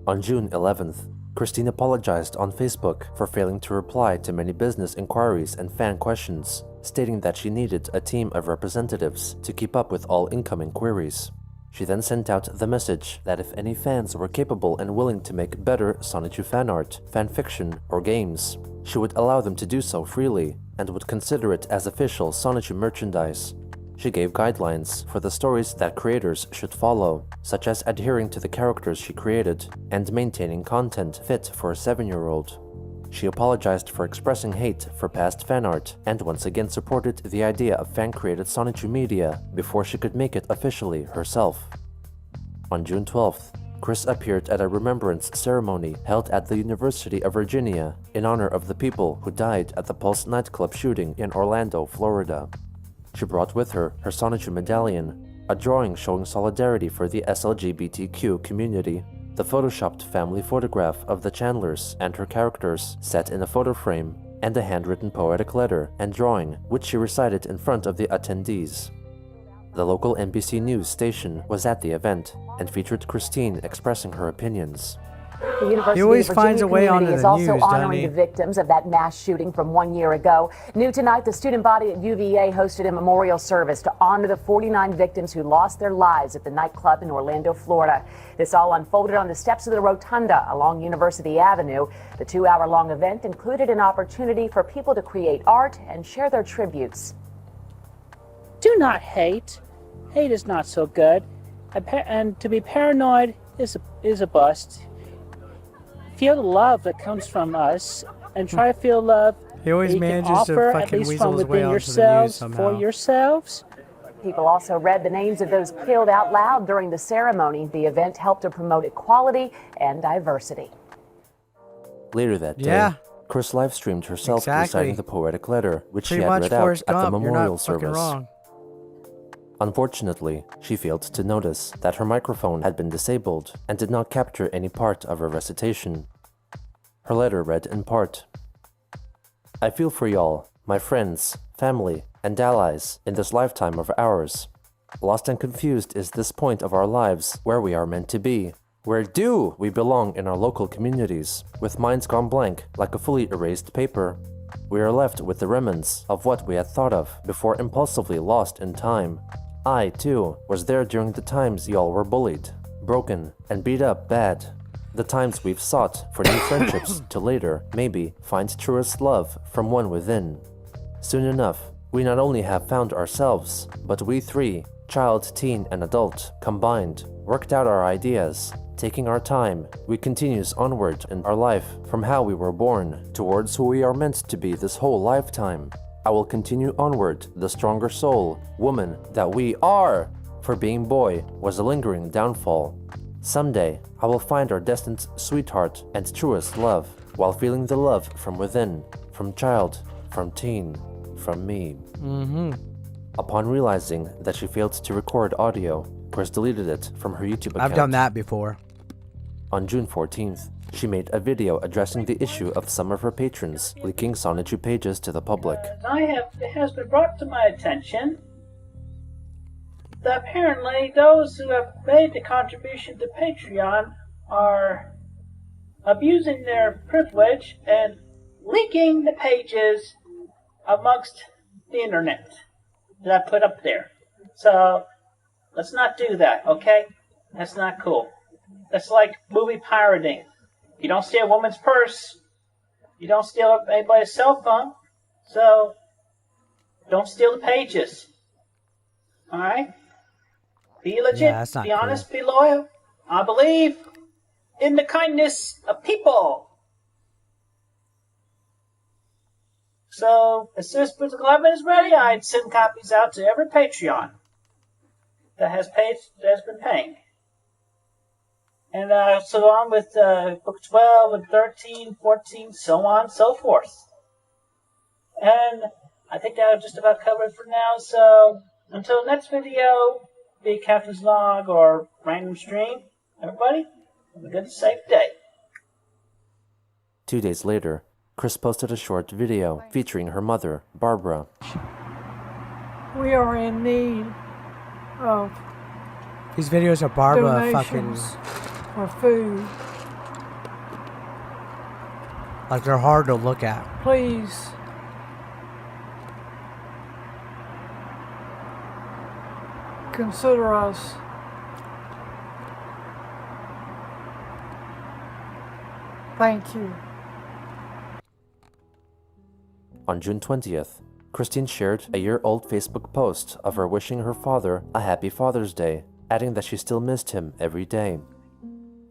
On June 11th, Christine apologized on Facebook for failing to reply to many business inquiries and fan questions, stating that she needed a team of representatives to keep up with all incoming queries. She then sent out the message that if any fans were capable and willing to make better Sonichu fan art, fan fiction, or games, she would allow them to do so freely and would consider it as official Sonichu merchandise. She gave guidelines for the stories that creators should follow, such as adhering to the characters she created and maintaining content fit for a 7-year-old. She apologized for expressing hate for past fan art and once again supported the idea of fan-created Sonichu media before she could make it officially herself. On June 12th, Chris appeared at a remembrance ceremony held at the University of Virginia in honor of the people who died at the Pulse nightclub shooting in Orlando, Florida. She brought with her Sonichu medallion, a drawing showing solidarity for the SLGBTQ community, the photoshopped family photograph of the Chandlers and her characters set in a photo frame, and a handwritten poetic letter and drawing which she recited in front of the attendees. The local NBC News station was at the event and featured Christine expressing her opinions. The University He always of Virginia finds a way community onto is the also news, honoring doesn't he? the victims of that mass shooting from 1 year ago. New tonight, the student body at UVA hosted a memorial service to honor the 49 victims who lost their lives at the nightclub in Orlando, Florida. This all unfolded on the steps of the rotunda along University Avenue. The 2-hour-long event included an opportunity for people to create art and share their tributes. Do not hate. Hate is not so good. And to be paranoid is a bust. Feel the love that comes from us and try to feel love He always that you can manages to offer, at fucking least weasel from his way within onto the news yourselves, somehow. for yourselves. People also read the names of those killed out loud during the ceremony. The event helped to promote equality and diversity. Later that day, Yeah. Chris live-streamed herself Exactly. reciting the poetic letter, which Pretty she had much read out Forrest at the Gump. You're memorial not fucking service. wrong. Unfortunately, she failed to notice that her microphone had been disabled and did not capture any part of her recitation. Her letter read in part, "I feel for y'all, my friends, family, and allies in this lifetime of ours. Lost and confused is this point of our lives where we are meant to be. Where do we belong in our local communities, with minds gone blank like a fully erased paper? We are left with the remnants of what we had thought of before impulsively lost in time. I, too, was there during the times y'all were bullied, broken, and beat up bad. The times we've sought for new friendships to later, maybe, find truest love from one within. Soon enough, we not only have found ourselves, but we three, child, teen, and adult, combined, worked out our ideas. Taking our time, we continues onward in our life from how we were born towards who we are meant to be this whole lifetime. I will continue onward, the stronger soul, woman that we are, for being boy was a lingering downfall. Someday, I will find our destined sweetheart and truest love, while feeling the love from within, from child, from teen, from me." Upon realizing that she failed to record audio, Chris deleted it from her YouTube account. I've done that before. On June 14th, she made a video addressing the issue of some of her patrons leaking Sonichu pages to the public. It has been brought to my attention apparently those who have made the contribution to Patreon are abusing their privilege and leaking the pages amongst the internet that I put up there. So let's not do that, okay? That's not cool. That's like movie pirating. You don't steal a woman's purse. You don't steal anybody's cell phone. So don't steal the pages. Alright? Be legit, Yeah, that's not be honest, be loyal. I believe in the kindness of people. So, as soon as Political 11 is ready, I'd send copies out to every Patreon that has been paying. And so on with book 12 and 13, 14, so on and so forth. And I think that'll just about cover it for now. So, until next video, be it Captain's Log or Random Stream, everybody, have a good, safe day. 2 days later, Chris posted a short video featuring her mother, Barbara. We are in need of These videos of Barbara fucking... donations for food. Like, they're hard to look at. Please consider us. Thank you. On June 20th, Christine shared a year-old Facebook post of her wishing her father a happy Father's Day, adding that she still missed him every day.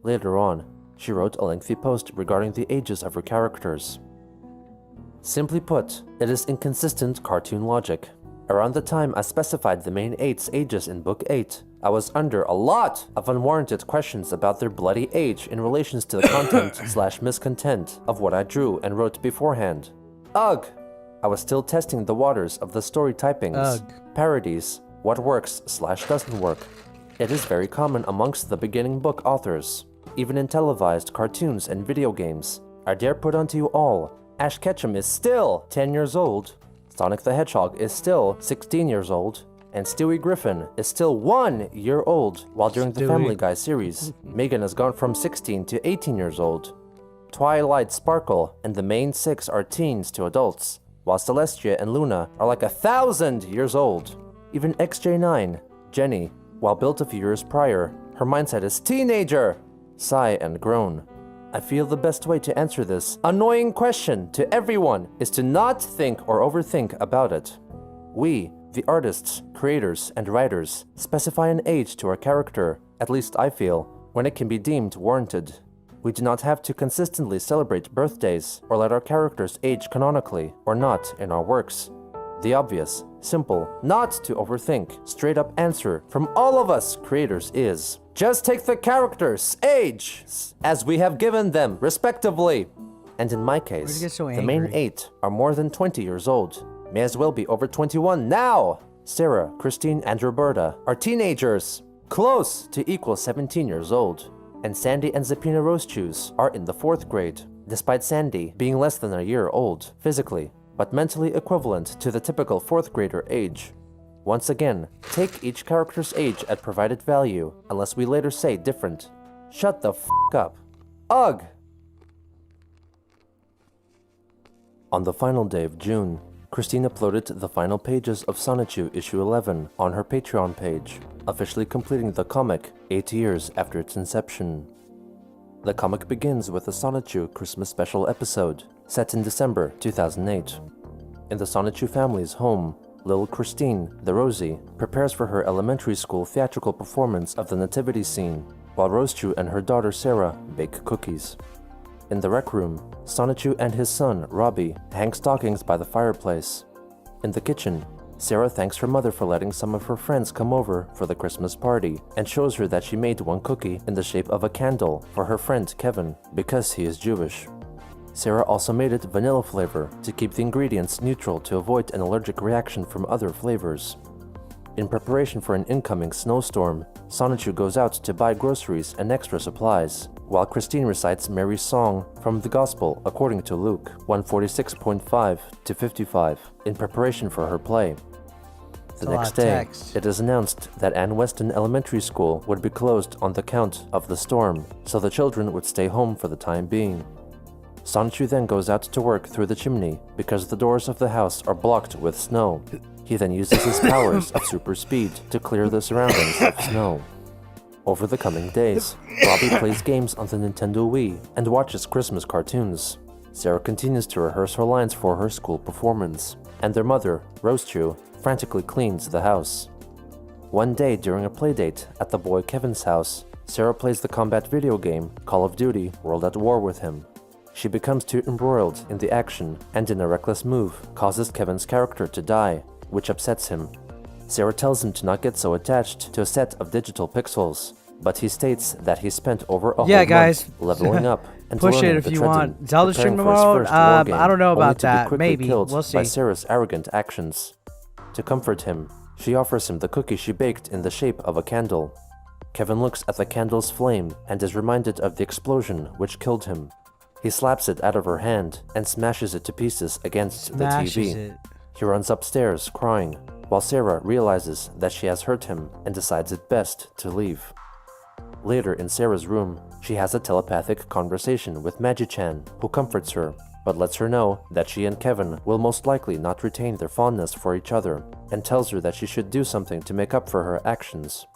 Later on, she wrote a lengthy post regarding the ages of her characters. Simply put, it is inconsistent cartoon logic. Around the time I specified the main 8's ages in Book 8, I was under a lot of unwarranted questions about their bloody age in relation to the content/miscontent of what I drew and wrote beforehand. Ugh! I was still testing the waters of the story typings, parodies, what works/doesn't work. It is very common amongst the beginning book authors, even in televised cartoons and video games. I dare put unto you all, Ash Ketchum is still 10 years old, Sonic the Hedgehog is still 16 years old, and Stewie Griffin is still 1 year old, while during the Family Guy series, Megan has gone from 16 to 18 years old. Twilight Sparkle and the main 6 are teens to adults, while Celestia and Luna are like 1,000 years old. Even XJ9, Jenny, while built a few years prior, her mindset is teenager! Sigh and groan. I feel the best way to answer this annoying question to everyone is to not think or overthink about it. We, the artists, creators, and writers, specify an age to our character, at least I feel, when it can be deemed warranted. We do not have to consistently celebrate birthdays or let our characters age canonically or not in our works. The obvious, simple, not to overthink, straight up answer from all of us creators is, just take the characters' age as we have given them, respectively. And in my case, the main 8 are more than 20 years old, may as well be over 21 now. Sarah, Christine, and Roberta are teenagers, close to equal 17 years old. And Sandy and Zapina Rosechews are in the 4th grade, despite Sandy being less than a year old, physically, but mentally equivalent to the typical 4th grader age. Once again, take each character's age at provided value, unless we later say different. Shut the f*** up. Ugh! On the final day of June, Christine uploaded the final pages of Sonichu issue 11 on her Patreon page, officially completing the comic 8 years after its inception. The comic begins with a Sonichu Christmas special episode, set in December 2008. In the Sonichu family's home, little Christine, the Rosie, prepares for her elementary school theatrical performance of the nativity scene, while Rosechu and her daughter Sarah bake cookies. In the rec room, Sonichu and his son, Robbie, hang stockings by the fireplace. In the kitchen, Sarah thanks her mother for letting some of her friends come over for the Christmas party and shows her that she made one cookie in the shape of a candle for her friend Kevin because he is Jewish. Sarah also made it vanilla flavor to keep the ingredients neutral to avoid an allergic reaction from other flavors. In preparation for an incoming snowstorm, Sonichu goes out to buy groceries and extra supplies, while Christine recites Mary's song from the Gospel according to Luke 146.5 to 55 in preparation for her play. a The lot next of day, text. it is announced that Ann Weston Elementary School would be closed on the count of the storm, so the children would stay home for the time being. Sonichu then goes out to work through the chimney because the doors of the house are blocked with snow. He then uses his powers of super speed to clear the surroundings of snow. Over the coming days, Robbie plays games on the Nintendo Wii and watches Christmas cartoons. Sarah continues to rehearse her lines for her school performance, and their mother, Rosechu, frantically cleans the house. One day during a playdate at the boy Kevin's house, Sarah plays the combat video game Call of Duty World at War with him. She becomes too embroiled in the action and in a reckless move causes Kevin's character to die, which upsets him. Sarah tells him to not get so attached to a set of digital pixels, but he states that he spent over a whole guys. month leveling up and Push learning it if the you Trenton, want. Zelda stream preparing for his tomorrow? first war game, I don't know only about to be that. quickly Maybe. killed We'll by see. Sarah's arrogant actions. To comfort him, she offers him the cookie she baked in the shape of a candle. Kevin looks at the candle's flame and is reminded of the explosion which killed him. He slaps it out of her hand and smashes it to pieces against the TV. It. He runs upstairs crying, while Sarah realizes that she has hurt him and decides it best to leave. Later in Sarah's room, she has a telepathic conversation with Magi-chan, who comforts her, but lets her know that she and Kevin will most likely not retain their fondness for each other, and tells her that she should do something to make up for her actions.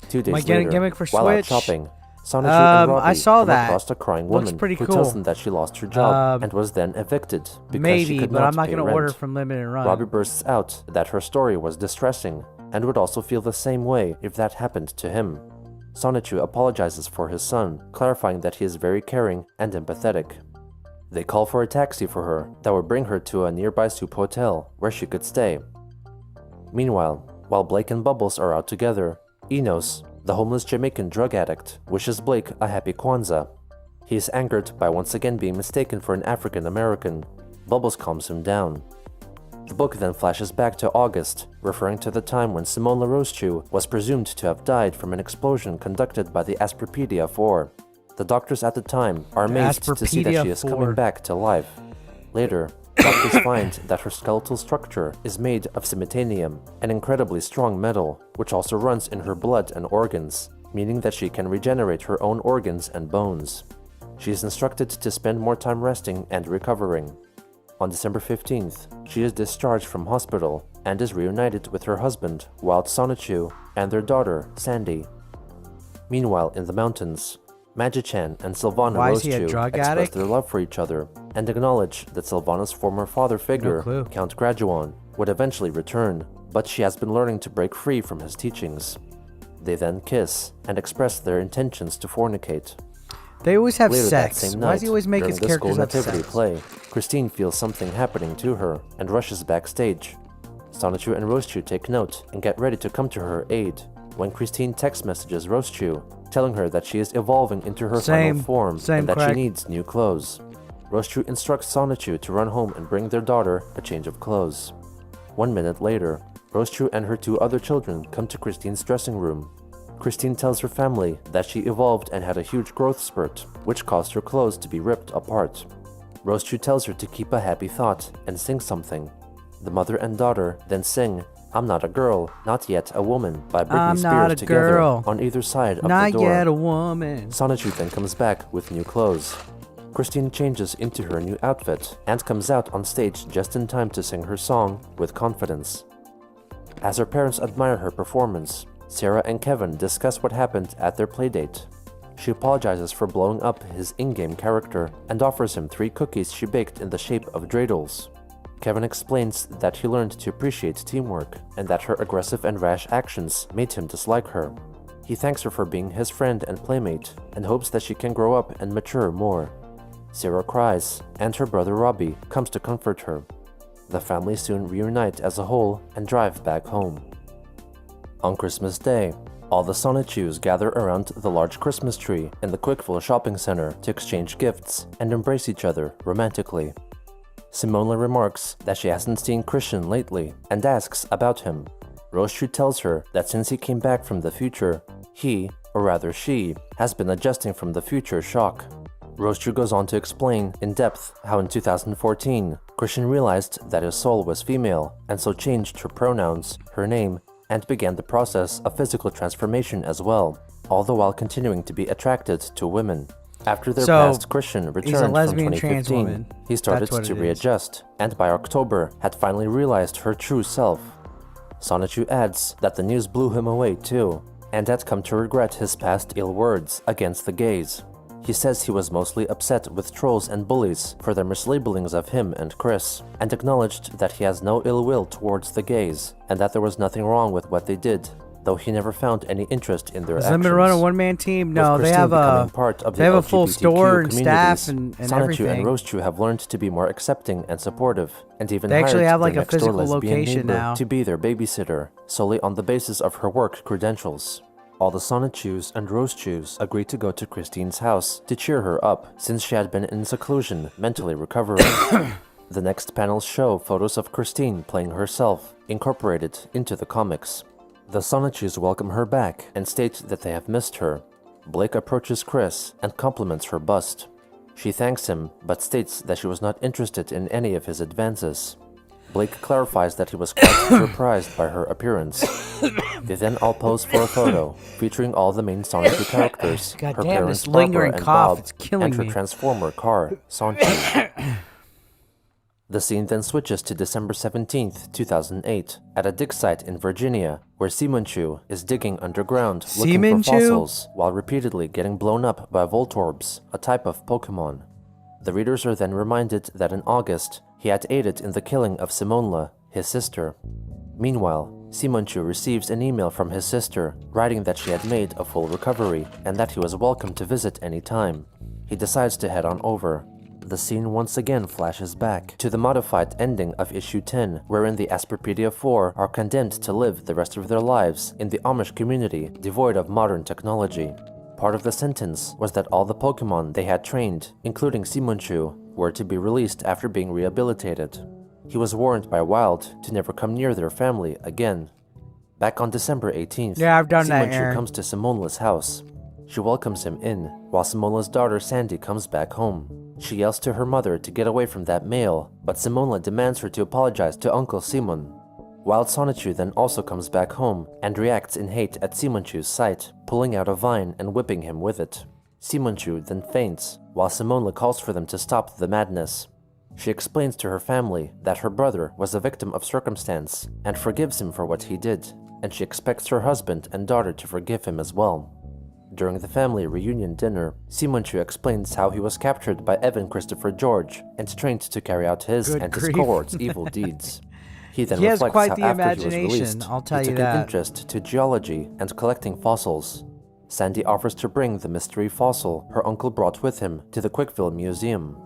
2 days later, gimmick for while out Switch? shopping, Sonichu and Robbie I saw come that. across a crying Looks woman pretty who cool. tells them that she lost her job and was then evicted because she Maybe, could but not I'm not pay gonna rent. order from Limited Run. Robbie bursts out that her story was distressing and would also feel the same way if that happened to him. Sonichu apologizes for his son, clarifying that he is very caring and empathetic. They call for a taxi for her that would bring her to a nearby soup hotel where she could stay. Meanwhile, while Blake and Bubbles are out together, Enos, the homeless Jamaican drug addict, wishes Blake a happy Kwanzaa. He is angered by once again being mistaken for an African American. Bubbles calms him down. The book then flashes back to August, referring to the time when Simone Laroche was presumed to have died from an explosion conducted by the Asperpedia 4. The doctors at the time are amazed to see that she is coming back to life. Later, doctors find that her skeletal structure is made of simitanium, an incredibly strong metal, which also runs in her blood and organs, meaning that she can regenerate her own organs and bones. She is instructed to spend more time resting and recovering. On December 15th, she is discharged from hospital and is reunited with her husband, Wild Sonichu, and their daughter, Sandy. Meanwhile, in the mountains, Magi-chan and Sylvana Rosechu express their love for each other and acknowledge that Sylvana's former father figure, Count Graduan, would eventually return, but she has been learning to break free from his teachings. They then kiss and express their intentions to fornicate. They always have Later sex. That same Why night, does he always make during his the characters school have nativity sex? play, Christine feels something happening to her and rushes backstage. Sonichu and Rosechu take note and get ready to come to her aid, when Christine text messages Rosechu, telling her that she is evolving into her final form and that she needs new clothes. Rosechu instructs Sonichu to run home and bring their daughter a change of clothes. 1 minute later, Rosechu and her 2 other children come to Christine's dressing room. Christine tells her family that she evolved and had a huge growth spurt, which caused her clothes to be ripped apart. Rosechu tells her to keep a happy thought and sing something. The mother and daughter then sing "I'm Not a Girl, Not Yet a Woman" by Britney Spears together on either side of the door. Not yet a woman. Sonichu then comes back with new clothes. Christine changes into her new outfit and comes out on stage just in time to sing her song with confidence. As her parents admire her performance, Sarah and Kevin discuss what happened at their playdate. She apologizes for blowing up his in-game character and offers him 3 cookies she baked in the shape of dreidels. Kevin explains that he learned to appreciate teamwork and that her aggressive and rash actions made him dislike her. He thanks her for being his friend and playmate and hopes that she can grow up and mature more. Sarah cries, and her brother Robbie comes to comfort her. The family soon reunite as a whole and drive back home. On Christmas Day, all the Sonichus gather around the large Christmas tree in the Quickville shopping center to exchange gifts and embrace each other romantically. Simone remarks that she hasn't seen Christian lately and asks about him. Rosechu tells her that since he came back from the future, he, or rather she, has been adjusting from the future shock. Roaster goes on to explain in depth how in 2014, Christian realized that his soul was female and so changed her pronouns, her name, and began the process of physical transformation as well, all the while continuing to be attracted to women. After their past, Christian returned from 2015. He started to readjust, and by October had finally realized her true self. Sonichu adds that the news blew him away too, and had come to regret his past ill words against the gays. He says he was mostly upset with trolls and bullies for their mislabelings of him and Chris, and acknowledged that he has no ill will towards the gays, and that there was nothing wrong with what they did, though he never found any interest in their actions. Does them run a one-man team? No, they have a full store and staff and everything. Sonichu and Roaster have learned to be more accepting and supportive, and even they actually hired have like their a physical next-door lesbian location neighbor now to be their babysitter, solely on the basis of her work credentials. All the Sonichus and Roastchus agreed to go to Christine's house to cheer her up, since she had been in seclusion, mentally recovering. The next panels show photos of Christine playing herself, incorporated into the comics. The Sonichus welcome her back and state that they have missed her. Blake approaches Chris and compliments her bust. She thanks him, but states that she was not interested in any of his advances. Blake clarifies that he was quite surprised by her appearance. They then all pose for a photo, featuring all the main Sonichu characters, her parents Barbara and Bob, and her Transformer car, Sonichu. The scene then switches to December 17th, 2008, at a dig site in Virginia, where Sonichu is digging underground looking for fossils, while repeatedly getting blown up by Voltorbs, a type of Pokemon. The readers are then reminded that in August, he had aided in the killing of Simonla, his sister. Meanwhile, Sonichu receives an email from his sister, writing that she had made a full recovery, and that he was welcome to visit any time. He decides to head on over. The scene once again flashes back to the modified ending of issue 10, wherein the Asperpedia 4 are condemned to live the rest of their lives in the Amish community devoid of modern technology. Part of the sentence was that all the Pokemon they had trained, including Sonichu, were to be released after being rehabilitated. He was warned by Wild to never come near their family again. Back on December 18th, Sonichu comes to Simonla's house. She welcomes him in, while Simonla's daughter Sandy comes back home. She yells to her mother to get away from that male, but Simonla demands her to apologize to Uncle Simon. Wild Sonichu then also comes back home and reacts in hate at Simonchu's sight, pulling out a vine and whipping him with it. Sonichu then faints, while Simonla calls for them to stop the madness. She explains to her family that her brother was a victim of circumstance and forgives him for what he did, and she expects her husband and daughter to forgive him as well. During the family reunion dinner, Sonichu explains how he was captured by Evan Christopher George and trained to carry out his and his cohort's evil deeds. He then reflects how after he was released, he took an interest to geology and collecting fossils. Sandy offers to bring the mystery fossil her uncle brought with him to the Quickville Museum.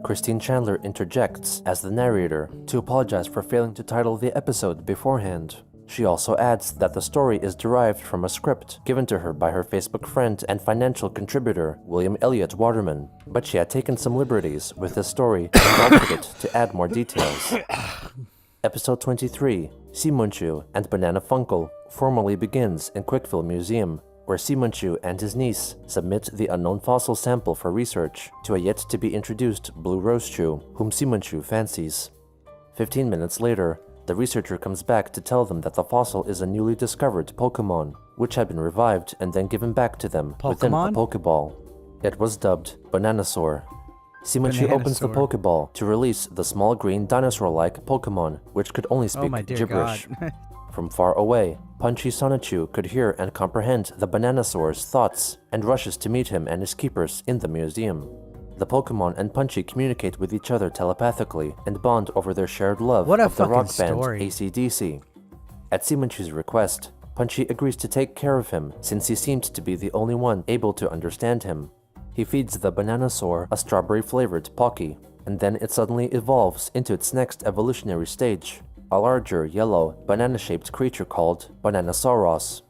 Christine Chandler interjects as the narrator to apologize for failing to title the episode beforehand. She also adds that the story is derived from a script given to her by her Facebook friend and financial contributor, William Elliott Waterman, but she had taken some liberties with the story and altered it to add more details. Episode 23, Sonichu and Banana Funkle, formally begins in Quickville Museum, where Sonichu and his niece submit the unknown fossil sample for research to a yet-to-be-introduced Blue Roastchu, whom Sonichu fancies. 15 minutes later, the researcher comes back to tell them that the fossil is a newly discovered Pokemon, which had been revived and then given back to them within a Pokeball. It was dubbed Bananasaur. Sonichu opens the Pokeball to release the small green dinosaur-like Pokemon, which could only speak gibberish. From far away, Punchy Sonichu could hear and comprehend the Bananasaur's thoughts and rushes to meet him and his keepers in the museum. The Pokemon and Punchy communicate with each other telepathically and bond over their shared love of the rock band AC/DC. At Sonichu's request, Punchy agrees to take care of him since he seemed to be the only one able to understand him. He feeds the Bananasaur a strawberry-flavored Pocky, and then it suddenly evolves into its next evolutionary stage, a larger, yellow, banana-shaped creature called Bananasauros.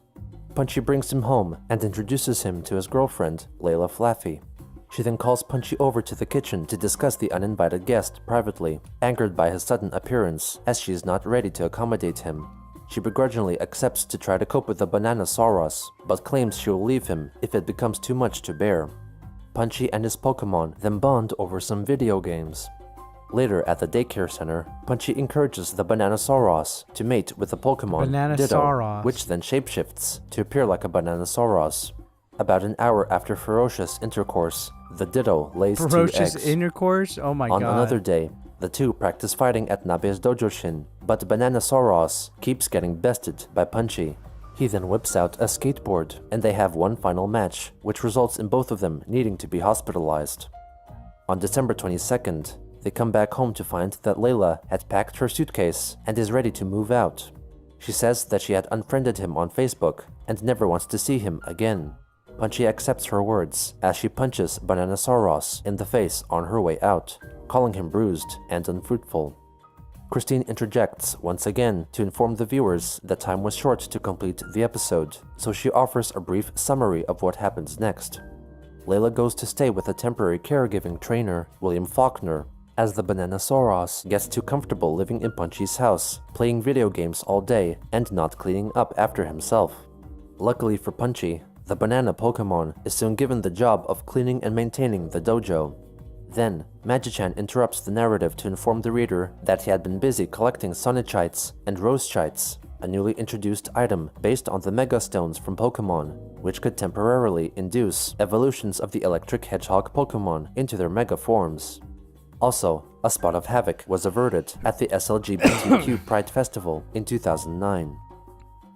Punchy brings him home and introduces him to his girlfriend, Layla Flaffy. She then calls Punchy over to the kitchen to discuss the uninvited guest privately, angered by his sudden appearance, as she is not ready to accommodate him. She begrudgingly accepts to try to cope with the Bananasauros, but claims she will leave him if it becomes too much to bear. Punchy and his Pokemon then bond over some video games. Later at the daycare center, Punchy encourages the Bananasauros to mate with the Pokemon Ditto, Bananasauros. which then shapeshifts to appear like a Bananasauros. About an hour after ferocious intercourse, the Ditto lays 2 Ferocious eggs. intercourse? Oh my On god. another day, the two practice fighting at Nabe's Dojoshin, but Bananasauros keeps getting bested by Punchy. He then whips out a skateboard, and they have one final match, which results in both of them needing to be hospitalized. On December 22nd, they come back home to find that Layla had packed her suitcase and is ready to move out. She says that she had unfriended him on Facebook and never wants to see him again. Punchy accepts her words as she punches Bananasauros in the face on her way out, calling him bruised and unfruitful. Christine interjects once again to inform the viewers that time was short to complete the episode, so she offers a brief summary of what happens next. Layla goes to stay with a temporary caregiving trainer, William Faulkner, as the Bananasauros gets too comfortable living in Punchy's house, playing video games all day and not cleaning up after himself. Luckily for Punchy, the banana Pokemon is soon given the job of cleaning and maintaining the dojo. Then, Magichan interrupts the narrative to inform the reader that he had been busy collecting Sonichites and Rosechites, a newly introduced item based on the Mega Stones from Pokemon, which could temporarily induce evolutions of the electric hedgehog Pokemon into their Mega forms. Also, a spot of havoc was averted at the SLGBTQ Pride Festival in 2009.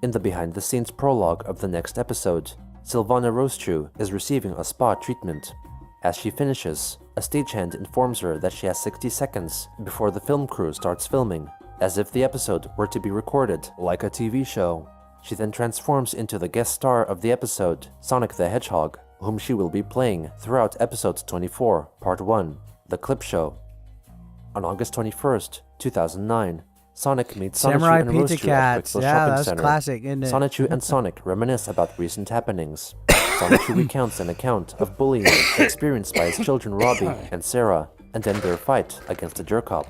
In the behind-the-scenes prologue of the next episode, Sylvana Rosechu is receiving a spa treatment. As she finishes, a stagehand informs her that she has 60 seconds before the film crew starts filming, as if the episode were to be recorded like a TV show. She then transforms into the guest star of the episode, Sonic the Hedgehog, whom she will be playing throughout episode 24, part 1, The Clip Show. On August 21st, 2009, Sonic meets Samurai Sonichu and Pizza Rosechu at Cats. Quickville Yeah, Shopping that's Center. classic, isn't it? Sonichu and Sonic reminisce about recent happenings. Sonichu recounts an account of bullying experienced by his children Robbie and Sarah, and then their fight against a jerk-op.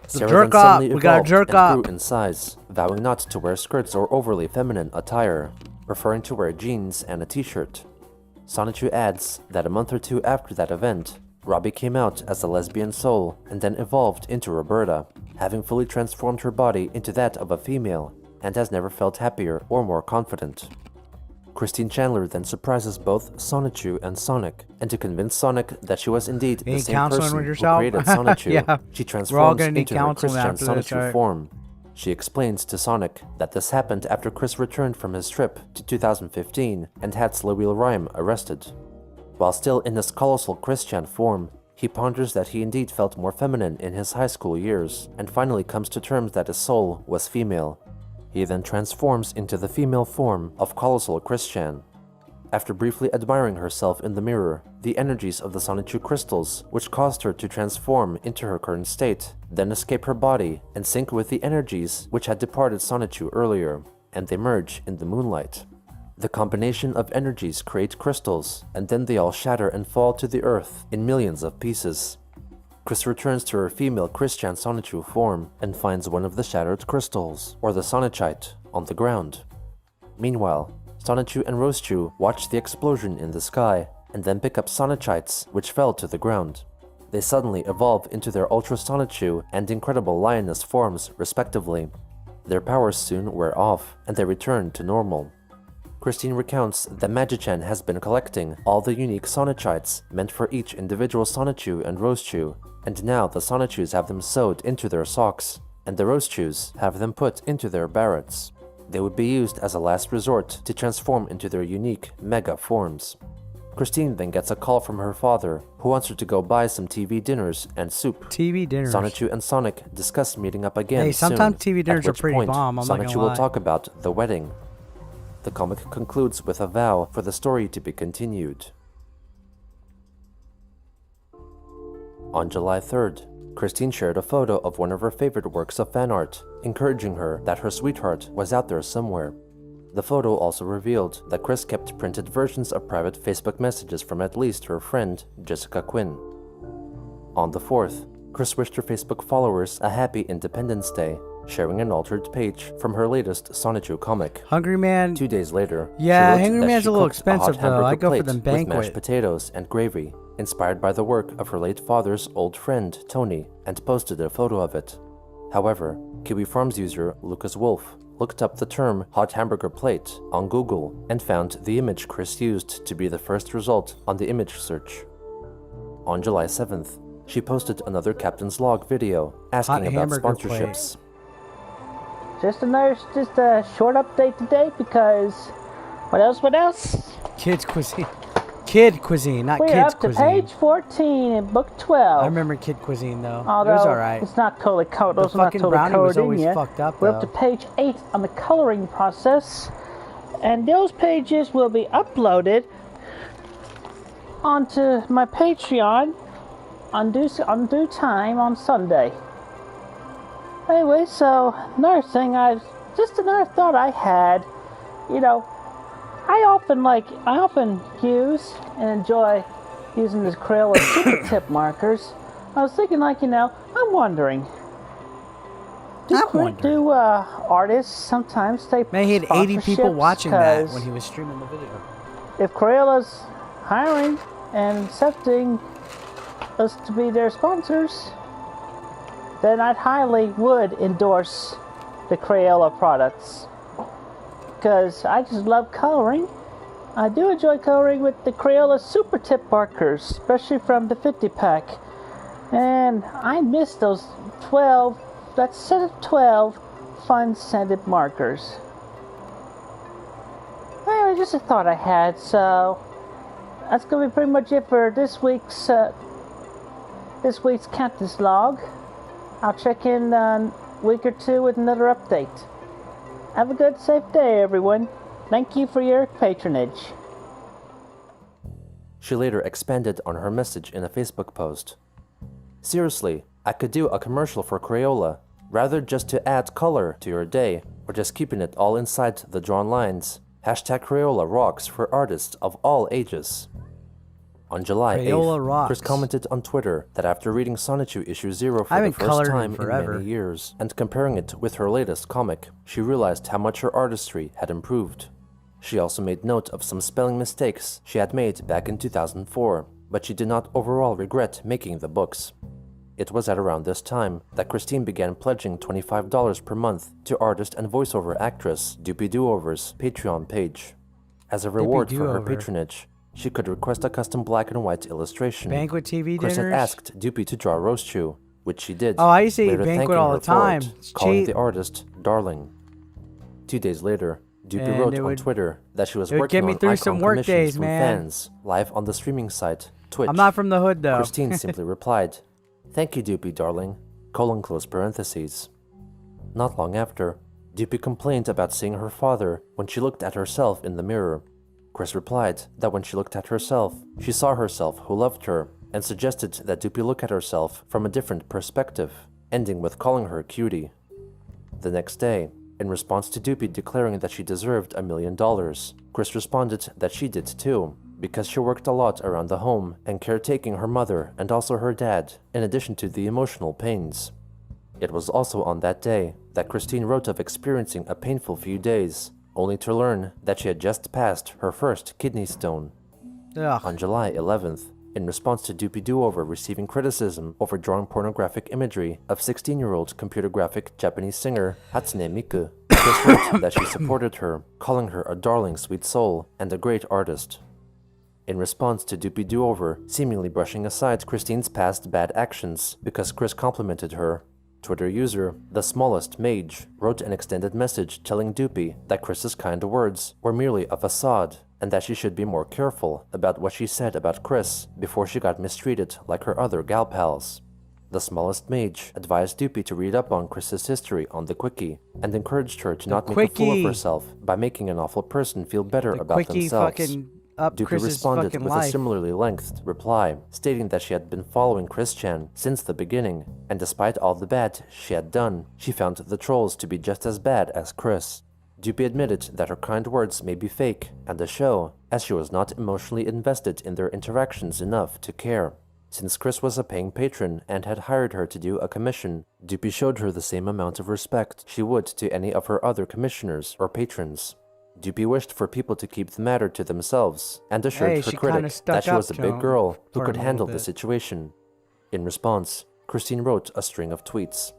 Sarah jerk then suddenly up. We got a evolved jerk and up. grew in size, vowing not to wear skirts or overly feminine attire, preferring to wear jeans and a t-shirt. Sonichu adds that a month or two after that event, Robbie came out as a lesbian soul and then evolved into Roberta, having fully transformed her body into that of a female, and has never felt happier or more confident. Christine Chandler then surprises both Sonichu and Sonic, and to convince Sonic that she was indeed You the need same counseling person with who yourself? created Sonichu, Yeah. she We're all transforms gonna need into her counseling Christian after this, Sonichu right? form. She explains to Sonic that this happened after Chris returned from his trip to 2015 and had Sloweel Rhyme arrested. While still in his colossal Christian form, he ponders that he indeed felt more feminine in his high school years, and finally comes to terms that his soul was female. He then transforms into the female form of Colossal Christian. After briefly admiring herself in the mirror, the energies of the Sonichu crystals, which caused her to transform into her current state, then escape her body and sync with the energies which had departed Sonichu earlier, and they merge in the moonlight. The combination of energies create crystals, and then they all shatter and fall to the earth in millions of pieces. Chris returns to her female Christian Sonichu form and finds one of the shattered crystals, or the Sonichite, on the ground. Meanwhile, Sonichu and Rosechu watch the explosion in the sky, and then pick up Sonichites which fell to the ground. They suddenly evolve into their Ultra Sonichu and Incredible Lioness forms, respectively. Their powers soon wear off, and they return to normal. Christine recounts that Magichan has been collecting all the unique Sonichites meant for each individual Sonichu and Rosechu, and now the Sonichus have them sewed into their socks, and the Rosechus have them put into their barrettes. They would be used as a last resort to transform into their unique Mega forms. Christine then gets a call from her father, who wants her to go buy some TV dinners and soup. TV dinners. Sonichu and Sonic discuss meeting up again Hey, sometimes soon, TV dinners at are which pretty point bomb, I'm not Sonichu gonna will lie. talk about the wedding. The comic concludes with a vow for the story to be continued. On July 3rd, Christine shared a photo of one of her favorite works of fan art, encouraging her that her sweetheart was out there somewhere. The photo also revealed that Chris kept printed versions of private Facebook messages from at least her friend, Jessica Quinn. On the 4th, Chris wished her Facebook followers a happy Independence Day, sharing an altered page from her latest Sonichu comic. Hungry Man. 2 days later, Yeah, she wrote Hungry that Man's she a little cooked expensive, hot though. hamburger I go for plate them with banquet. mashed potatoes and gravy, inspired by the work of her late father's old friend, Tony, and posted a photo of it. However, Kiwi Farms user Lucas Wolf looked up the term hot hamburger plate on Google and found the image Chris used to be the first result on the image search. On July 7th, she posted another Captain's Log video asking about sponsorships. Just a short update today because what else? Kids cuisine. Kid cuisine, not We're kids up to cuisine. page 14 in book 12. I remember Kid Cuisine though. Although it was alright. it's not totally coded. The Those are not fucking totally brownie was coded always yet. fucked up, We're up though. to page 8 on the coloring process, and those pages will be uploaded onto my Patreon on due time on Sunday. Anyway, so another thought I had, I often use and enjoy using this Crayola super tip markers. I was thinking, I'm wondering. Do artists sometimes take Man, he had 80 people sponsorships? watching that 'Cause when he was streaming the video. if Crayola's hiring and accepting us to be their sponsors, then I highly would endorse the Crayola products. Because I just love coloring. I do enjoy coloring with the Crayola Super Tip markers, especially from the 50-pack. And I miss that set of 12 fun-scented markers. Anyway, just a thought I had, so that's going to be pretty much it for this week's Captain's Log. I'll check in a week or two with another update. Have a good, safe day, everyone. Thank you for your patronage. She later expanded on her message in a Facebook post. Seriously, I could do a commercial for Crayola, rather just to add color to your day, or just keeping it all inside the drawn lines. Hashtag Crayola rocks for artists of all ages. On July Crayola 8th, rocks. Chris commented on Twitter that after reading Sonichu issue 0 for the first time in many years, and comparing it with her latest comic, she realized how much her artistry had improved. She also made note of some spelling mistakes she had made back in 2004, but she did not overall regret making the books. It was at around this time that Christine began pledging $25 per month to artist and voiceover actress Doopy Doover's Patreon page. As a reward for her patronage, she could request a custom black and white illustration. Banquet TV Chris dinners? had asked Doopy to draw Roastu, which she did. Oh, I used to eat later banquet thanking all her the time. for it, It's calling cheap. the artist darling. 2 days later, Doopy And wrote it on would- Twitter that she was it would working get me on through icon some work commissions days, from man. fans live on the streaming site Twitch. I'm not from the hood, though. Christine simply replied, "Thank you, Doopy, darling," close parentheses. Not long after, Doopy complained about seeing her father when she looked at herself in the mirror. Chris replied that when she looked at herself, she saw herself who loved her, and suggested that Doopy look at herself from a different perspective, ending with calling her cutie. The next day, in response to Doopy declaring that she deserved $1 million, Chris responded that she did too, because she worked a lot around the home and caretaking her mother and also her dad, in addition to the emotional pains. It was also on that day that Christine wrote of experiencing a painful few days, only to learn that she had just passed her first kidney stone. Ugh. On July 11th, in response to Doopy Doover receiving criticism over drawing pornographic imagery of 16-year-old computer graphic Japanese singer Hatsune Miku, Chris wrote that she supported her, calling her a darling sweet soul and a great artist. In response to Doopy Doover seemingly brushing aside Christine's past bad actions because Chris complimented her, Twitter user The Smallest Mage wrote an extended message telling Doopy that Chris's kind words were merely a facade and that she should be more careful about what she said about Chris before she got mistreated like her other gal pals. The Smallest Mage advised Doopy to read up on Chris's history on the Quickie and encouraged her to not make a fool of herself by making an awful person feel better about themselves. Doopy Chris's responded fucking with life. a similarly lengthed reply, stating that she had been following Chris-chan since the beginning, and despite all the bad she had done, she found the trolls to be just as bad as Chris. Doopy admitted that her kind words may be fake and a show, as she was not emotionally invested in their interactions enough to care. Since Chris was a paying patron and had hired her to do a commission, Doopy showed her the same amount of respect she would to any of her other commissioners or patrons. Doopy wished for people to keep the matter to themselves and assured her critic that she was a big girl who could handle the situation. In response, Christine wrote a string of tweets.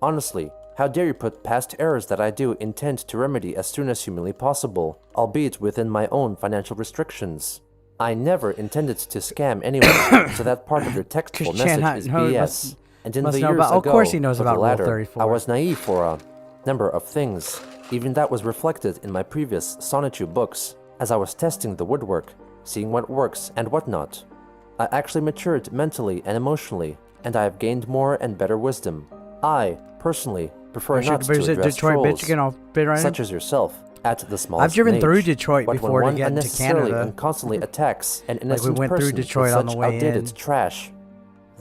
Honestly, how dare you put past errors that I do intend to remedy as soon as humanly possible, albeit within my own financial restrictions. I never intended to scam anyone, so that part of your textful message is BS. And in the years ago, of course he knows for the about Rule latter, 34. I was naive for a number of things. Even that was reflected in my previous Sonichu books, as I was testing the woodwork, seeing what works and what not. I actually matured mentally and emotionally, and I have gained more and better wisdom. I, personally, prefer not to address trolls, such as yourself, at the smallest I've driven age, through Detroit but before when to one get into unnecessarily Canada. and constantly attacks an Like innocent we went through person Detroit with on the such way outdated in. trash,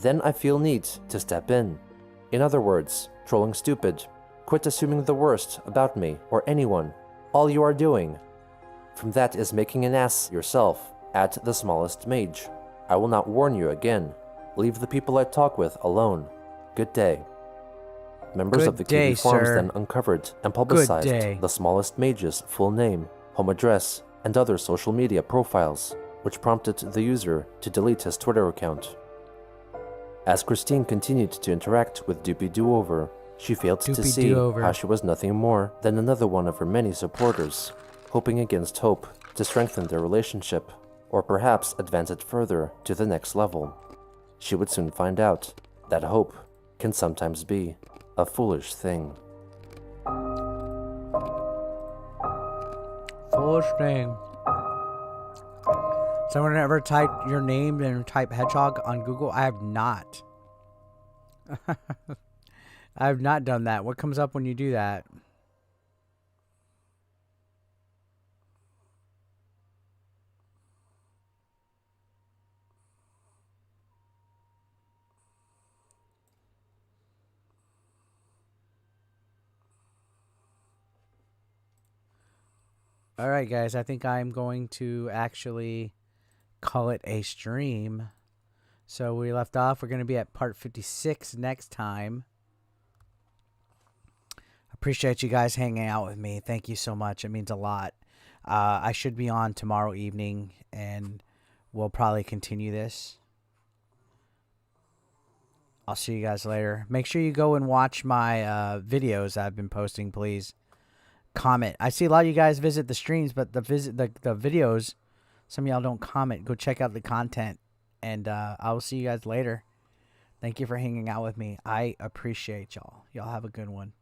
then I feel need to step in. In other words, trolling stupid. Quit assuming the worst about me or anyone. All you are doing from that is making an ass yourself at the smallest mage. I will not warn you again. Leave the people I talk with alone. Good day. Members of the day, KB Farms sir. then uncovered and publicized day. the smallest mage's full name, home address, and other social media profiles, which prompted the user to delete his Twitter account. As Christine continued to interact with Doopy Do-Over, she failed to Doopy see Do-Over. how she was nothing more than another one of her many supporters, hoping against hope to strengthen their relationship, or perhaps advance it further to the next level. She would soon find out that hope can sometimes be a foolish thing. Foolish thing. Someone ever type your name and type hedgehog on Google? I have not. I have not done that. What comes up when you do that? All right, guys. I think I'm going to actually call it a stream. So we left off. We're going to be at part 56 next time. Appreciate you guys hanging out with me. Thank you so much. It means a lot. I should be on tomorrow evening, and we'll probably continue this. I'll see you guys later. Make sure you go and watch my videos I've been posting, please. Comment. I see a lot of you guys visit the streams, but the videos, some of y'all don't comment. Go check out the content, and I will see you guys later. Thank you for hanging out with me. I appreciate y'all. Y'all have a good one.